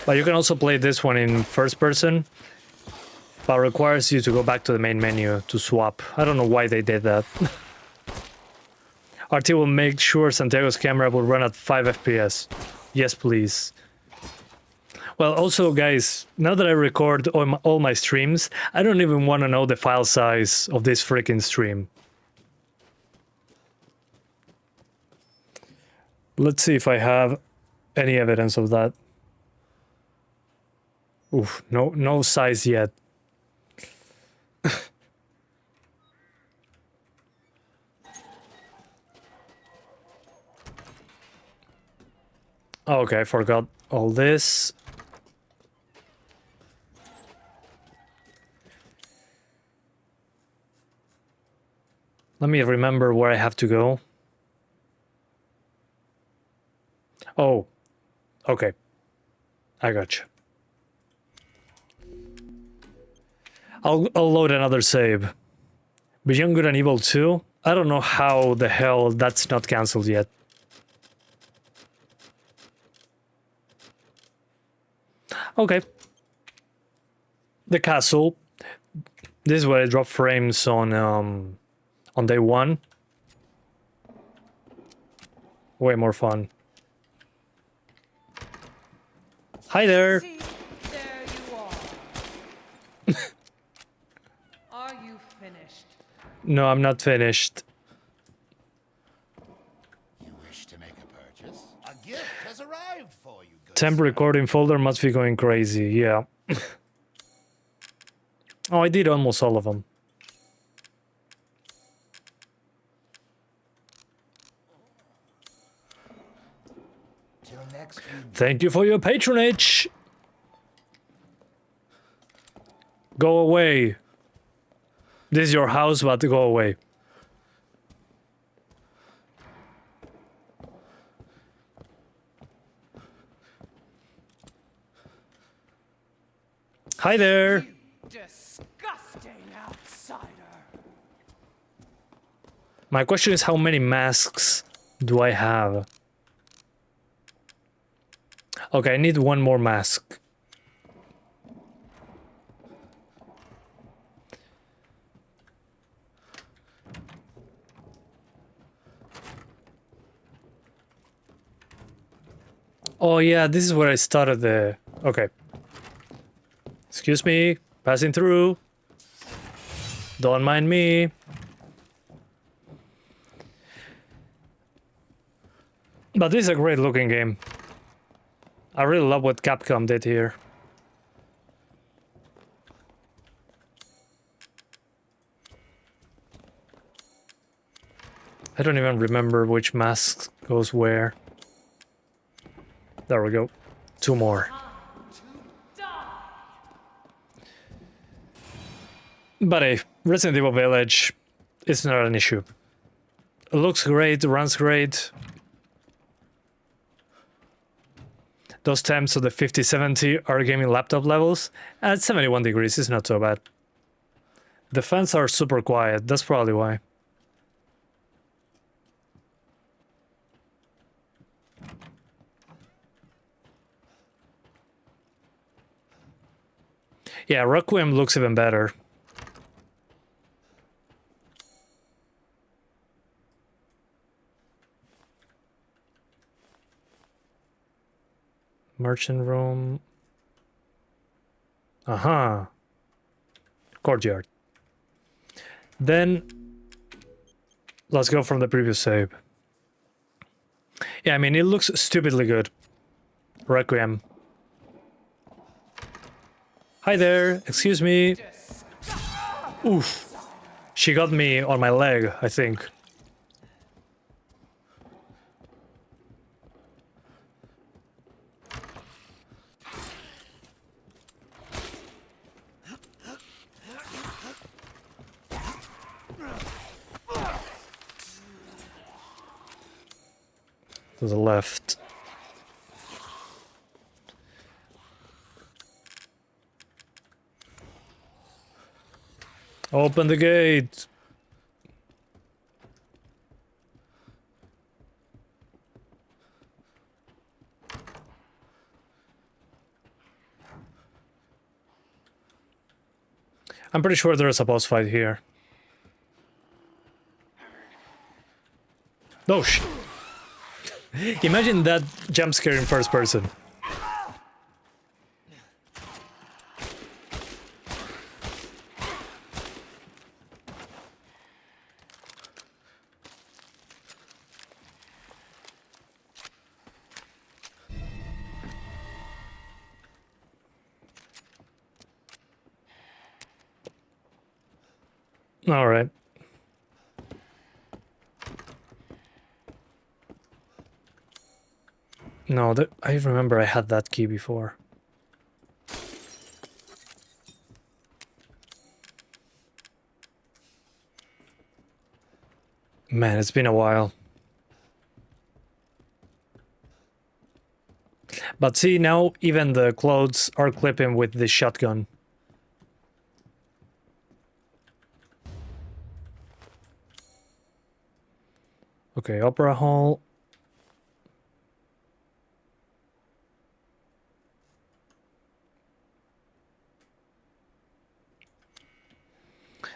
A: But you can also play this one in first person, but requires you to go back to the main menu to swap. I don't know why they did that. RT will make sure Santiago's camera will run at 5 FPS. Yes, please. Well, also, guys, now that I record all my streams, I don't even want to know the file size of this freaking stream. Let's see if I have any evidence of that. Oof, no size yet. Okay, I forgot all this. Let me remember where I have to go. Oh, okay. I gotcha. I'll load another save. Beyond Good and Evil 2? I don't know how the hell that's not cancelled yet. Okay. The castle. This is where I drop frames on day one. Way more fun. Hi there.
C: See, there you are. Are you finished?
A: No, I'm not finished.
E: You wish to make a purchase? A gift has arrived for you.
A: Temp recording folder must be going crazy, yeah. Oh, I did almost all of them. Thank you for your patronage. Go away. This is your house, but go away. Hi there.
C: Disgusting outsider.
A: My question is, how many masks do I have? Okay, I need one more mask. Oh yeah, this is where I started the... Okay. Excuse me, passing through. Don't mind me. But this is a great looking game. I really love what Capcom did here. I don't even remember which mask goes where. There we go. 2 more. But hey, Resident Evil Village is not an issue. It looks great, runs great. Those temps of the 5070 are gaming laptop levels. At 71 degrees is not so bad. The fans are super quiet, that's probably why. Yeah, Requiem looks even better. Merchant room. Aha. Courtyard. Then let's go from the previous save. Yeah, I mean, it looks stupidly good. Requiem. Hi there, excuse me. Oof. She got me on my leg, I think. To the left. Open the gate. I'm pretty sure there's a boss fight here. Oh shit. Imagine that jump scare in first person. All right. No, I remember I had that key before. Man, it's been a while. But see, now even the clothes are clipping with the shotgun. Okay, Opera Hall.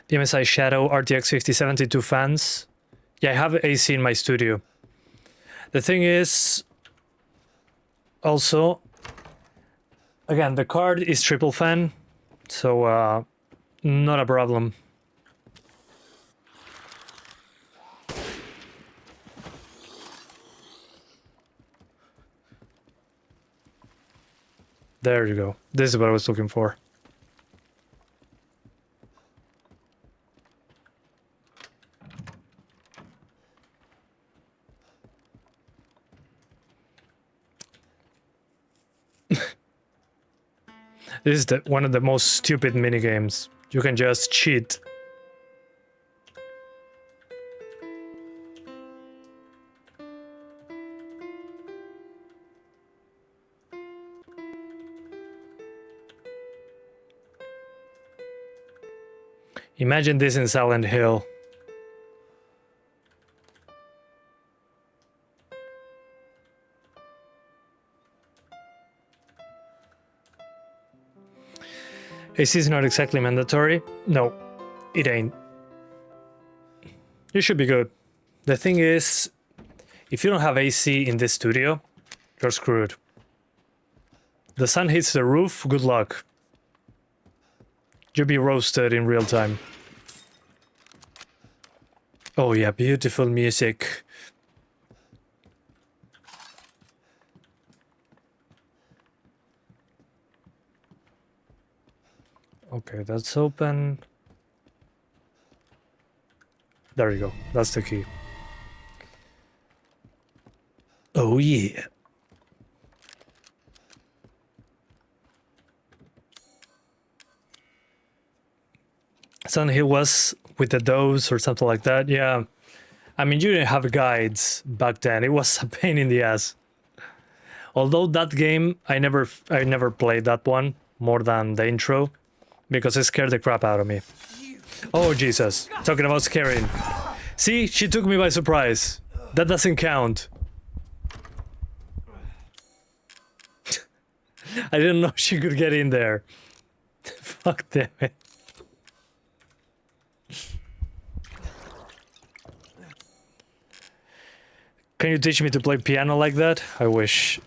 A: The MSI Shadow RTX 5072 fans. Yeah, I have AC in my studio. The thing is, also, again, the card is triple fan, so not a problem. There you go. This is what I was looking for. This is one of the most stupid minigames. You can just cheat. Imagine this in Silent Hill. AC is not exactly mandatory. No, it ain't. You should be good. The thing is, if you don't have AC in this studio, you're screwed. The sun hits the roof, good luck. You'll be roasted in real time. Oh yeah, beautiful music. Okay, that's open. There you go, that's the key. Oh yeah. Son, he was with the dose or something like that. Yeah. I mean, you didn't have guides back then. It was a pain in the ass. Although that game, I never played that one more than the intro because it scared the crap out of me. Oh, Jesus. Talking about scaring. See, she took me by surprise. That doesn't count. I didn't know she could get in there. Fuck damn it. Can you teach me to play piano like that? I wish.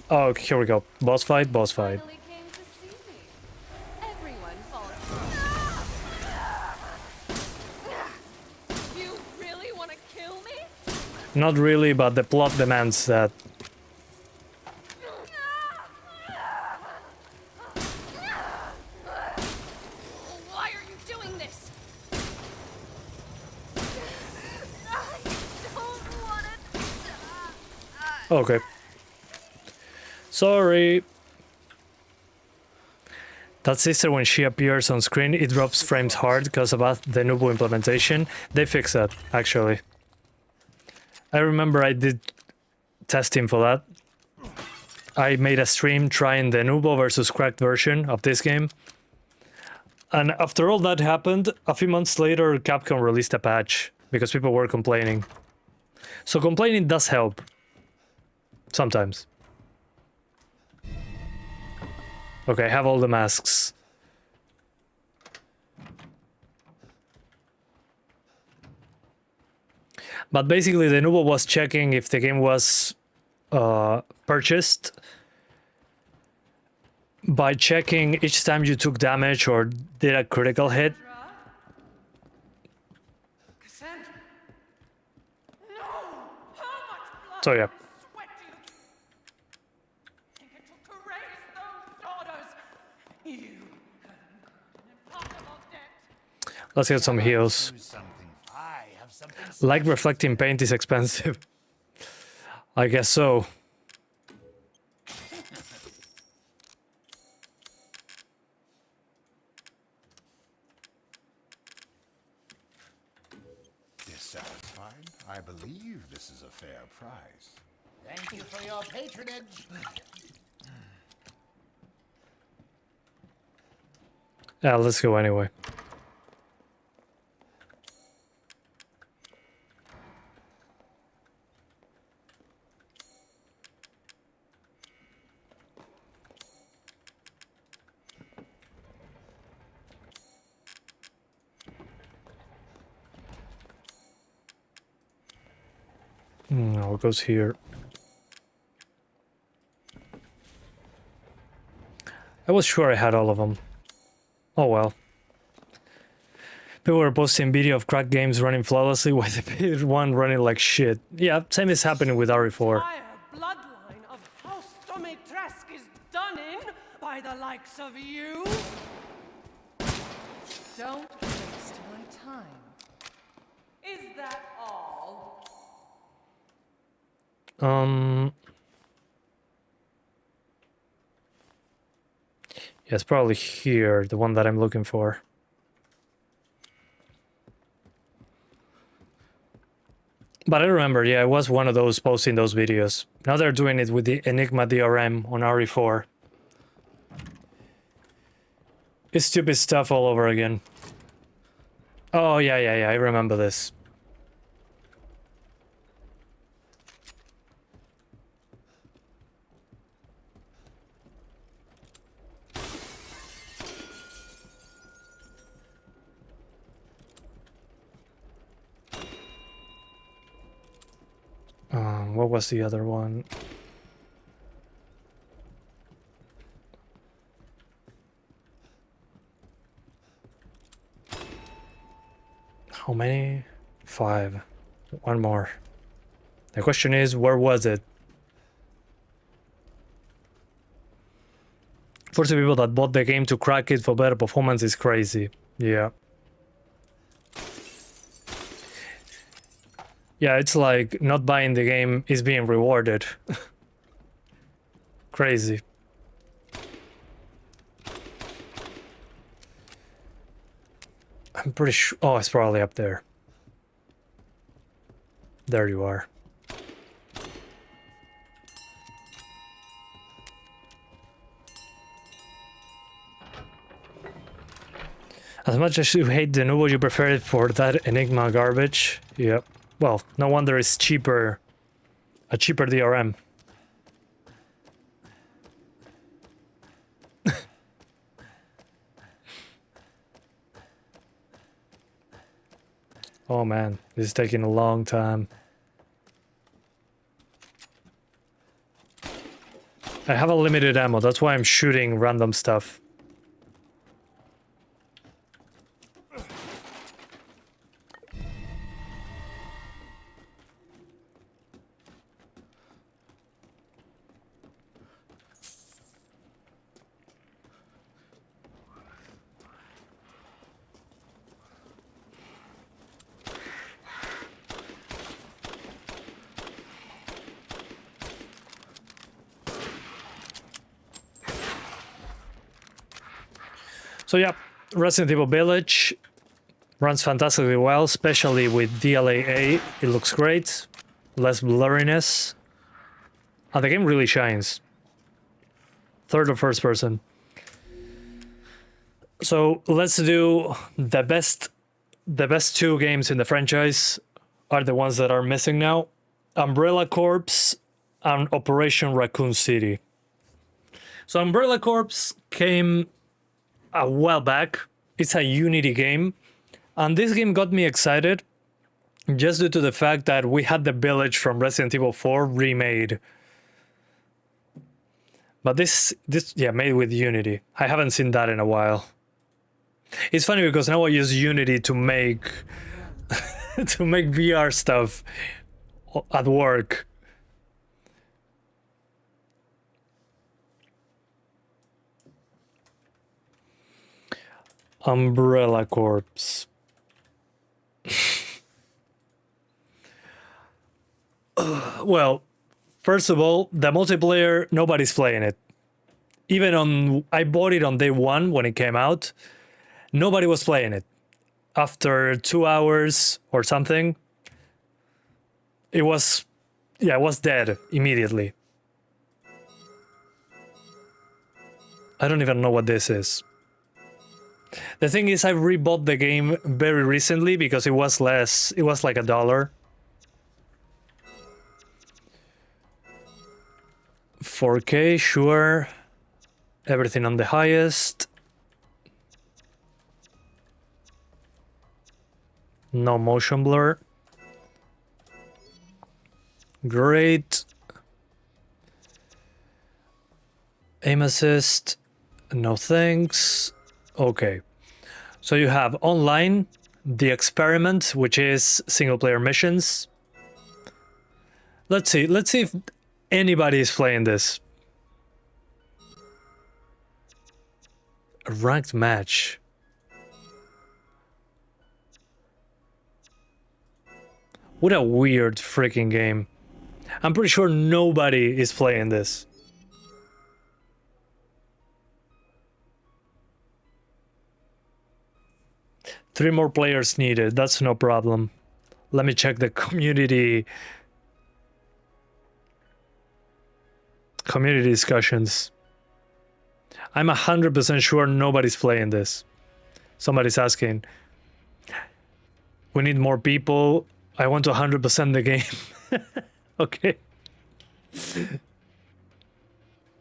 A: Oh, here we go. Boss fight, boss fight.
C: You really want to kill me?
A: Not really, but the plot demands that.
C: Why are you doing this?
A: Okay. Sorry. That sister, when she appears on screen, it drops frames hard because of the Nubo implementation. They fixed that, actually. I remember I did testing for that. I made a stream trying the Nubo versus cracked version of this game. And after all that happened, a few months later, Capcom released a patch because people were complaining. So complaining does help. Sometimes. Okay, I have all the masks. But basically the Nubo was checking if the game was purchased by checking each time you took damage or did a critical hit. So yeah. Let's get some heals. Like reflecting paint is expensive. I guess so.
E: Dissatisfied? I believe this is a fair price.
P: Thank you for your patronage.
A: Yeah, let's go anyway. No, it goes here. I was sure I had all of them. Oh well. People were posting video of cracked games running flawlessly while the one running like shit. Yeah, same is happening with RE4.
Q: Bloodline of House Domitresk is done in by the likes of you. Don't waste my time. Is that all?
A: Yeah, it's probably here, the one that I'm looking for. But I remember, yeah, I was one of those posting those videos. Now they're doing it with the Enigma DRM on RE4. It's stupid stuff all over again. Oh, yeah, I remember this. What was the other one? How many? 5. One more. The question is, where was it? Forcing people that bought the game to crack it for better performance is crazy. Yeah. Yeah, it's like not buying the game is being rewarded. Crazy. I'm pretty sure... Oh, it's probably up there. There you are. As much as you hate the Nubo, you prefer it for that Enigma garbage? Yep. Well, no wonder it's cheaper. A cheaper DRM. Oh man, this is taking a long time. I have a limited ammo, that's why I'm shooting random stuff. So yeah, Resident Evil Village runs fantastically well, especially with DLAA. It looks great, less blurriness, and the game really shines. Third or first person. So let's do the best 2 games in the franchise are the ones that are missing now. Umbrella Corps and Operation Raccoon City. So Umbrella Corps came a while back. It's a Unity game, and this game got me excited just due to the fact that we had the village from Resident Evil 4 remade. But this yeah, made with Unity. I haven't seen that in a while. It's funny because now I use Unity to make to make VR stuff at work. Umbrella Corps. Well, first of all, the multiplayer, nobody's playing it. Even on... I bought it on day 1 when it came out. Nobody was playing it. After 2 hours or something, it was... Yeah, it was dead immediately. I don't even know what this is. The thing is, I rebought the game very recently because it was less. It was like $1. 4K, sure. Everything on the highest. No motion blur. Great. Aim assist. No thanks. Okay, so you have online, the experiment, which is single player missions. Let's see if anybody is playing this. A ranked match. What a weird freaking game. I'm pretty sure nobody is playing this. Three more players needed, that's no problem. Let me check the community discussions. I'm 100% sure nobody's playing this. Somebody's asking. We need more people. I want to 100% the game. Okay.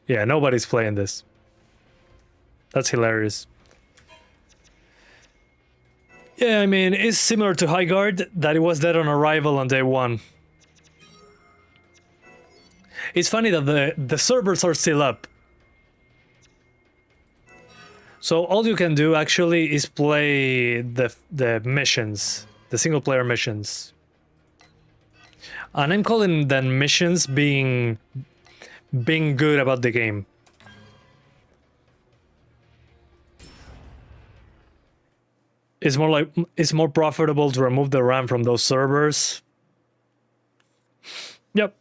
A: Yeah, nobody's playing this. That's hilarious. Yeah, I mean, it's similar to High Guard, that it was dead on arrival on day 1. It's funny that the servers are still up. So all you can do actually is play the missions, the single player missions. And I'm calling them missions being good about the game. It's more profitable to remove the RAM from those servers. Yep.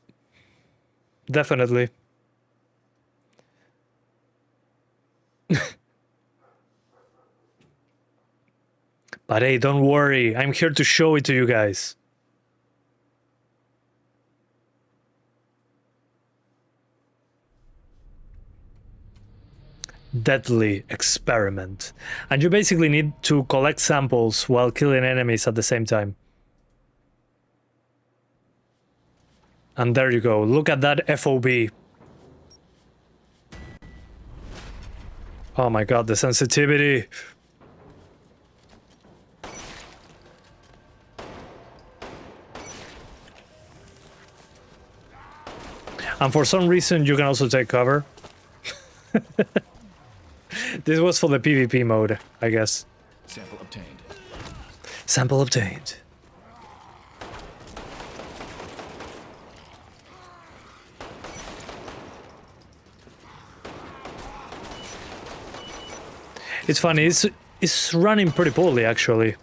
A: Definitely. But hey, don't worry. I'm here to show it to you guys. Deadly experiment. And you basically need to collect samples while killing enemies at the same time. And there you go. Look at that FOB. Oh my god, the sensitivity. And for some reason, you can also take cover. This was for the PvP mode, I guess.
K: Sample obtained.
A: Sample obtained. It's funny, it's running pretty poorly actually.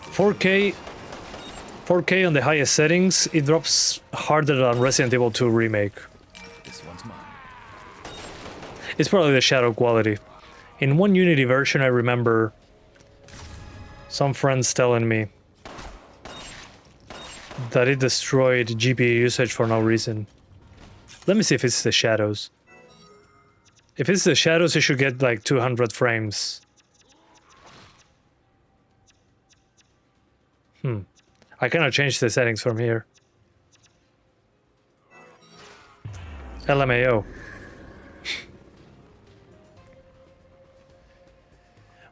A: 4K on the highest settings, it drops harder than Resident Evil 2 Remake.
K: This one's mine.
A: It's probably the shadow quality. In one Unity version, I remember some friends telling me that it destroyed GPU usage for no reason. Let me see if it's the shadows. If it's the shadows, it should get like 200 frames. I cannot change the settings from here. LMAO.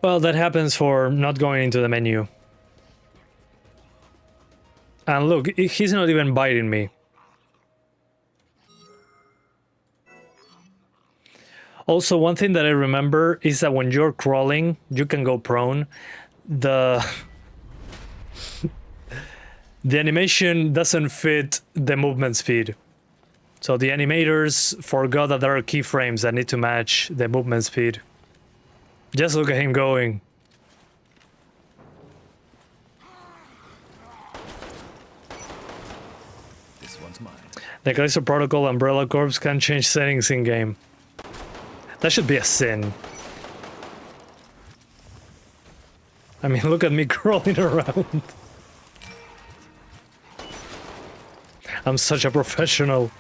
A: Well, that happens for not going into the menu. And look, he's not even biting me. Also, one thing that I remember is that when you're crawling, you can go prone. The animation doesn't fit the movement speed. So the animators forgot that there are keyframes that need to match the movement speed. Just look at him going.
K: This one's mine.
A: The Callisto Protocol Umbrella Corps can change settings in game. That should be a sin. I mean, look at me crawling around. I'm such a professional.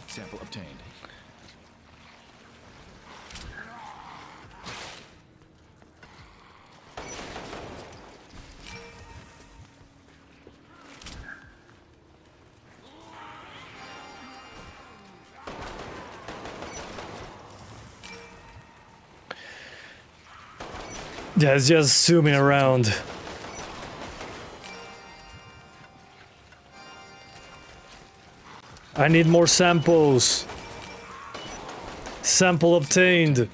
K: Sample obtained.
A: Yeah, it's just zooming around. I need more samples. Sample obtained.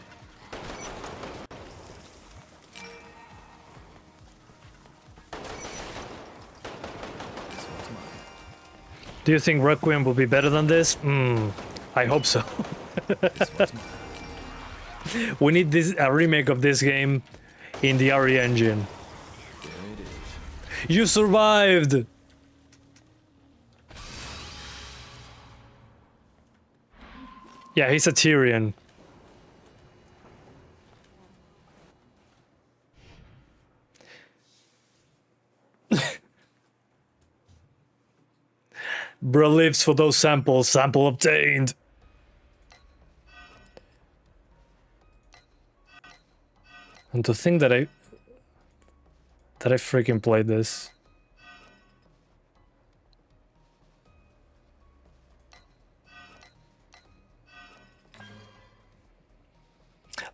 A: Do you think Requiem will be better than this? I hope so. We need a remake of this game in the RE engine. You survived! Yeah, he's a Tyrian. Bro lives for those samples. Sample obtained. And to think that I freaking played this.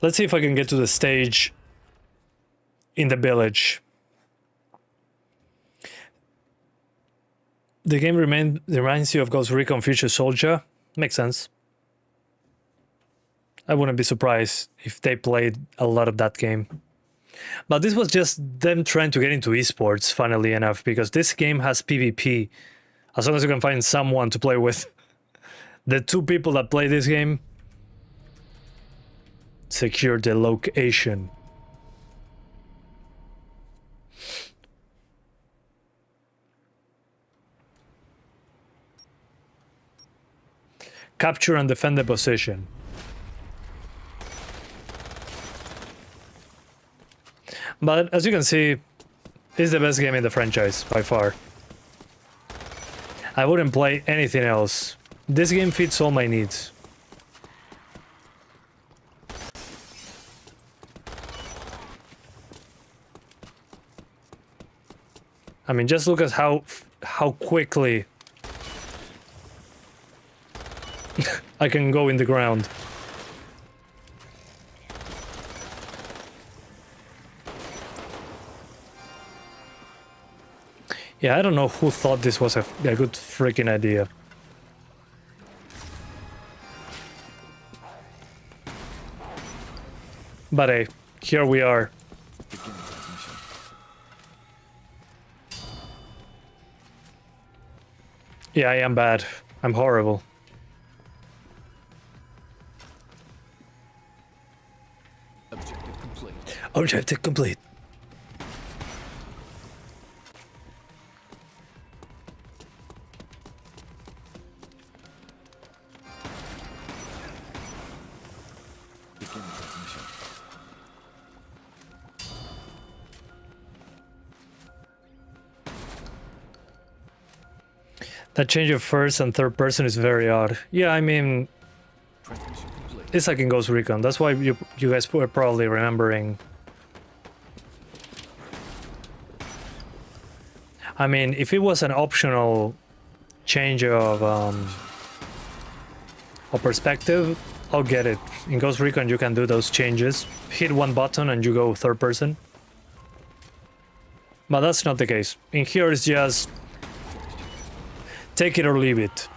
A: Let's see if I can get to the stage in the village. The game reminds you of Ghost Recon Future Soldier. Makes sense. I wouldn't be surprised if they played a lot of that game. But this was just them trying to get into esports, funnily enough, because this game has PvP. As long as you can find someone to play with. The 2 people that play this game secure the location. Capture and defend the position. But as you can see, it's the best game in the franchise by far. I wouldn't play anything else. This game fits all my needs. I mean, just look at how quickly I can go in the ground. Yeah, I don't know who thought this was a good freaking idea. But hey, here we are. Yeah, I am bad. I'm horrible.
K: Objective complete.
A: Objective complete. That change of first and third person is very odd. Yeah, I mean, it's like in Ghost Recon. That's why you guys were probably remembering. I mean, if it was an optional change of perspective, I'll get it. In Ghost Recon, you can do those changes. Hit one button and you go third person. But that's not the case. In here, it's just take it or leave it.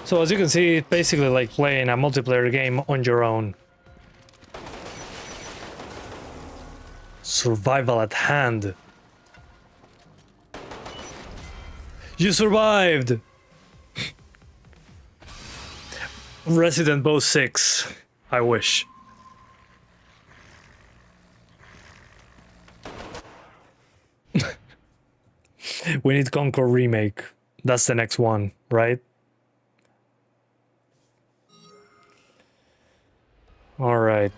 A: So as you can see, it's basically like playing a multiplayer game on your own. Survival at hand. You survived! Resident Evil 6. I wish. We need Conquer Remake. That's the next one, right? Alright.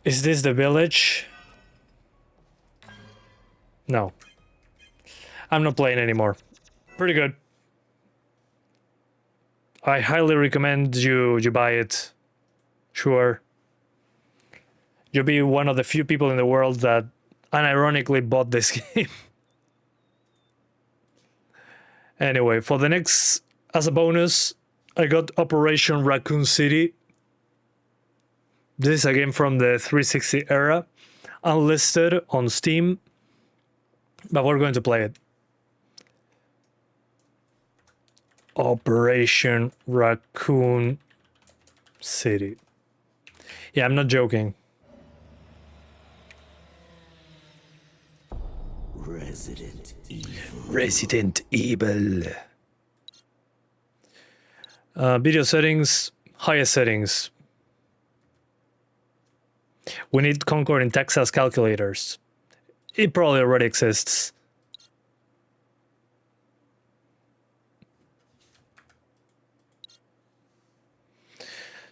A: Is this the village? No. I'm not playing anymore. Pretty good. I highly recommend you buy it. Sure. You'll be one of the few people in the world that unironically bought this game. Anyway, for the next, as a bonus, I got Operation Raccoon City. This is a game from the 360 era, unlisted on Steam, but we're going to play it. Operation Raccoon City. Yeah, I'm not joking.
R: Resident Evil.
A: Resident Evil. Video settings, highest settings. We need Concord in Texas calculators. it probably already exists.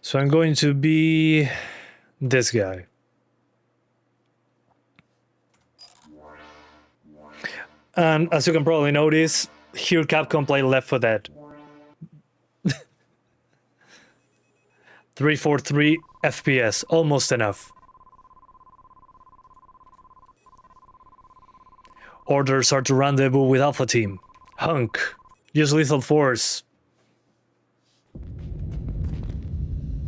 A: So I'm going to be this guy. And as you can probably notice, here Capcom play Left 4 Dead. 343 FPS, almost enough. Orders are to rendezvous with Alpha Team. Hunk, use lethal force.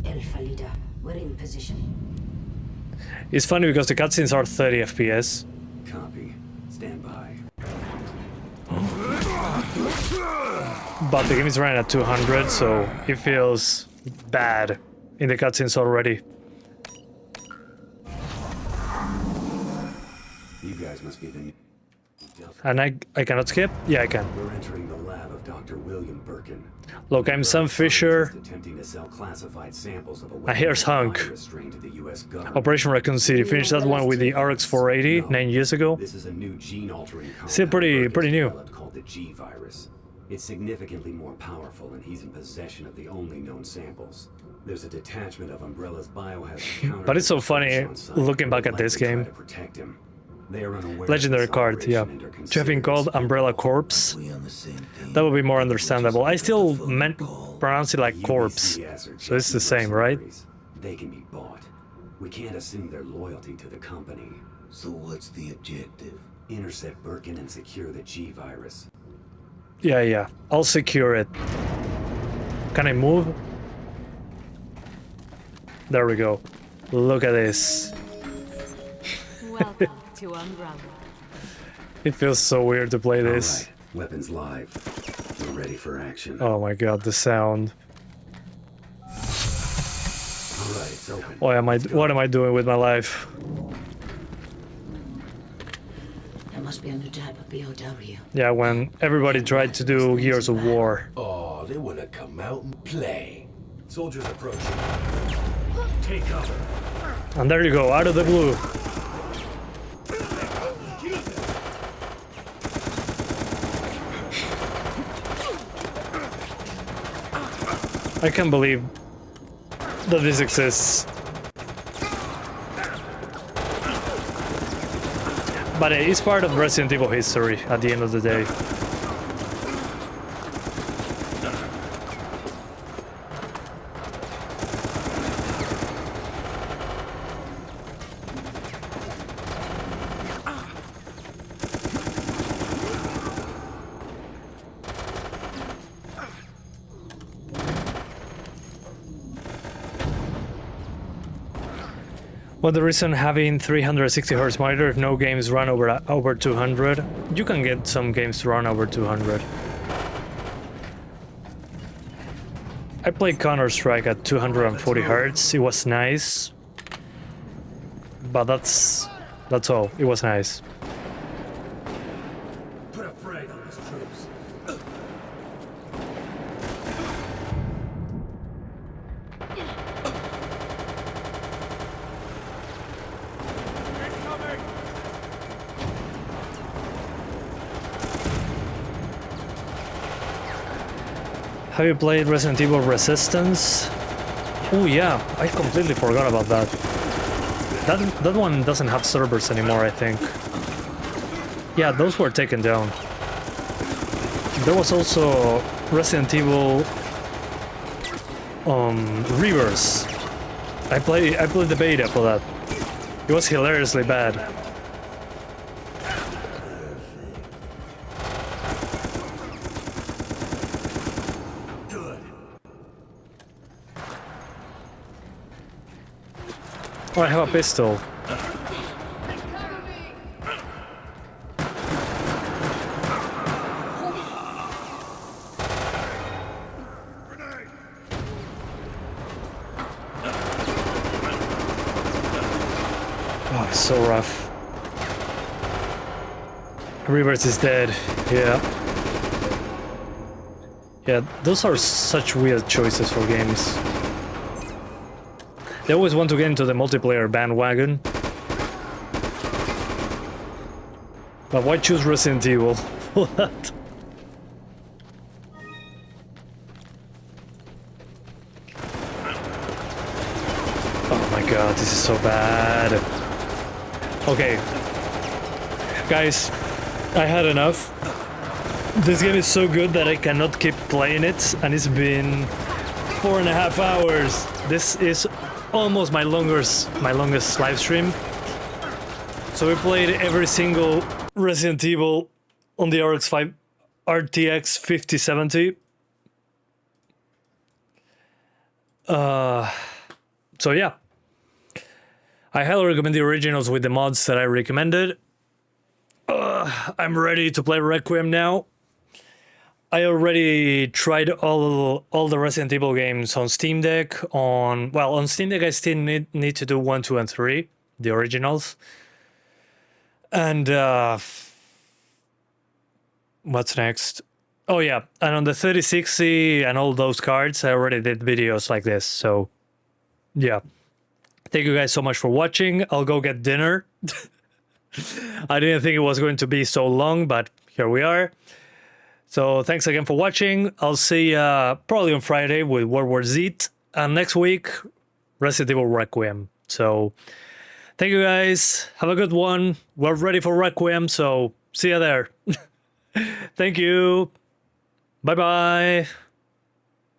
R: Alpha leader, we're in position.
A: It's funny because the cutscenes are 30 FPS.
R: Copy. Stand by.
A: But the game is running at 200, so it feels bad in the cutscenes already.
R: You guys must be the...
A: And I cannot skip? Yeah, I can.
R: We're entering the lab of Dr. William Birkin.
A: Look, I'm Sam Fisher.
R: Attempting to sell classified samples of a
A: And here's Hunk.
R: to the US government.
A: Operation Raccoon City. Finished that one with the RX 480 9 years ago.
R: This is a new gene-altering
A: Still pretty new.
R: called the G virus. It's significantly more powerful, and he's in possession of the only known samples. There's a detachment of Umbrella's biohazard.
A: But it's so funny looking back at this game. Legendary card, yeah. Do you have been called Umbrella Corpse? That would be more understandable. I still pronounce it like corpse, so it's the same, right?
R: They can be bought. We can't assume their loyalty to the company. So what's the objective? Intercept Birkin and secure the G virus.
A: Yeah. I'll secure it. Can I move? There we go. Look at this.
H: Welcome to Umbrella.
A: It feels so weird to play this.
R: Right. Weapons live. We're ready for action.
A: Oh my god, the sound.
R: All right, it's open.
A: What am I doing with my life?
R: There must be a new type of BOW.
A: Yeah, when everybody tried to do Gears of War.
R: Oh, they want to come out and play. Soldiers approaching. Take cover.
A: And there you go, out of the blue. I can't believe that this exists. But it's part of Resident Evil history at the end of the day. Well, the reason having 360 Hz monitor if no games run over 200, you can get some games to run over 200. I played Counter-Strike at 240 Hz. It was nice, but that's all. It was nice.
R: Put a frag on his troops.
A: Have you played Resident Evil Resistance? Oh yeah, I completely forgot about that. That one doesn't have servers anymore, I think. Yeah, those were taken down. There was also Resident Evil Reverse. I played the beta for that. It was hilariously bad. Oh, I have a pistol. Oh, it's so rough. Reverse is dead. Yeah. Yeah, those are such weird choices for games. They always want to get into the multiplayer bandwagon. But why choose Resident Evil? What? Oh my god, this is so bad. Okay. Guys, I had enough. This game is so good that I cannot keep playing it, and it's been 4.5 hours. This is almost my longest live stream. So we played every single Resident Evil on the RTX 5070. So yeah, I highly recommend the originals with the mods that I recommended. I'm ready to play Requiem now. I already tried all the Resident Evil games on Steam Deck. On Steam Deck I still need to do 1, 2, and 3, the originals. And what's next? Oh yeah, and on the 3060 and all those cards, I already did videos like this. So yeah, thank you guys so much for watching. I'll go get dinner. I didn't think it was going to be so long, but here we are. So thanks again for watching. I'll see you probably on Friday with World War Z, and next week Resident Evil Requiem. So thank you guys. Have a good one. We're ready for Requiem, so see you there. Thank you. Bye bye.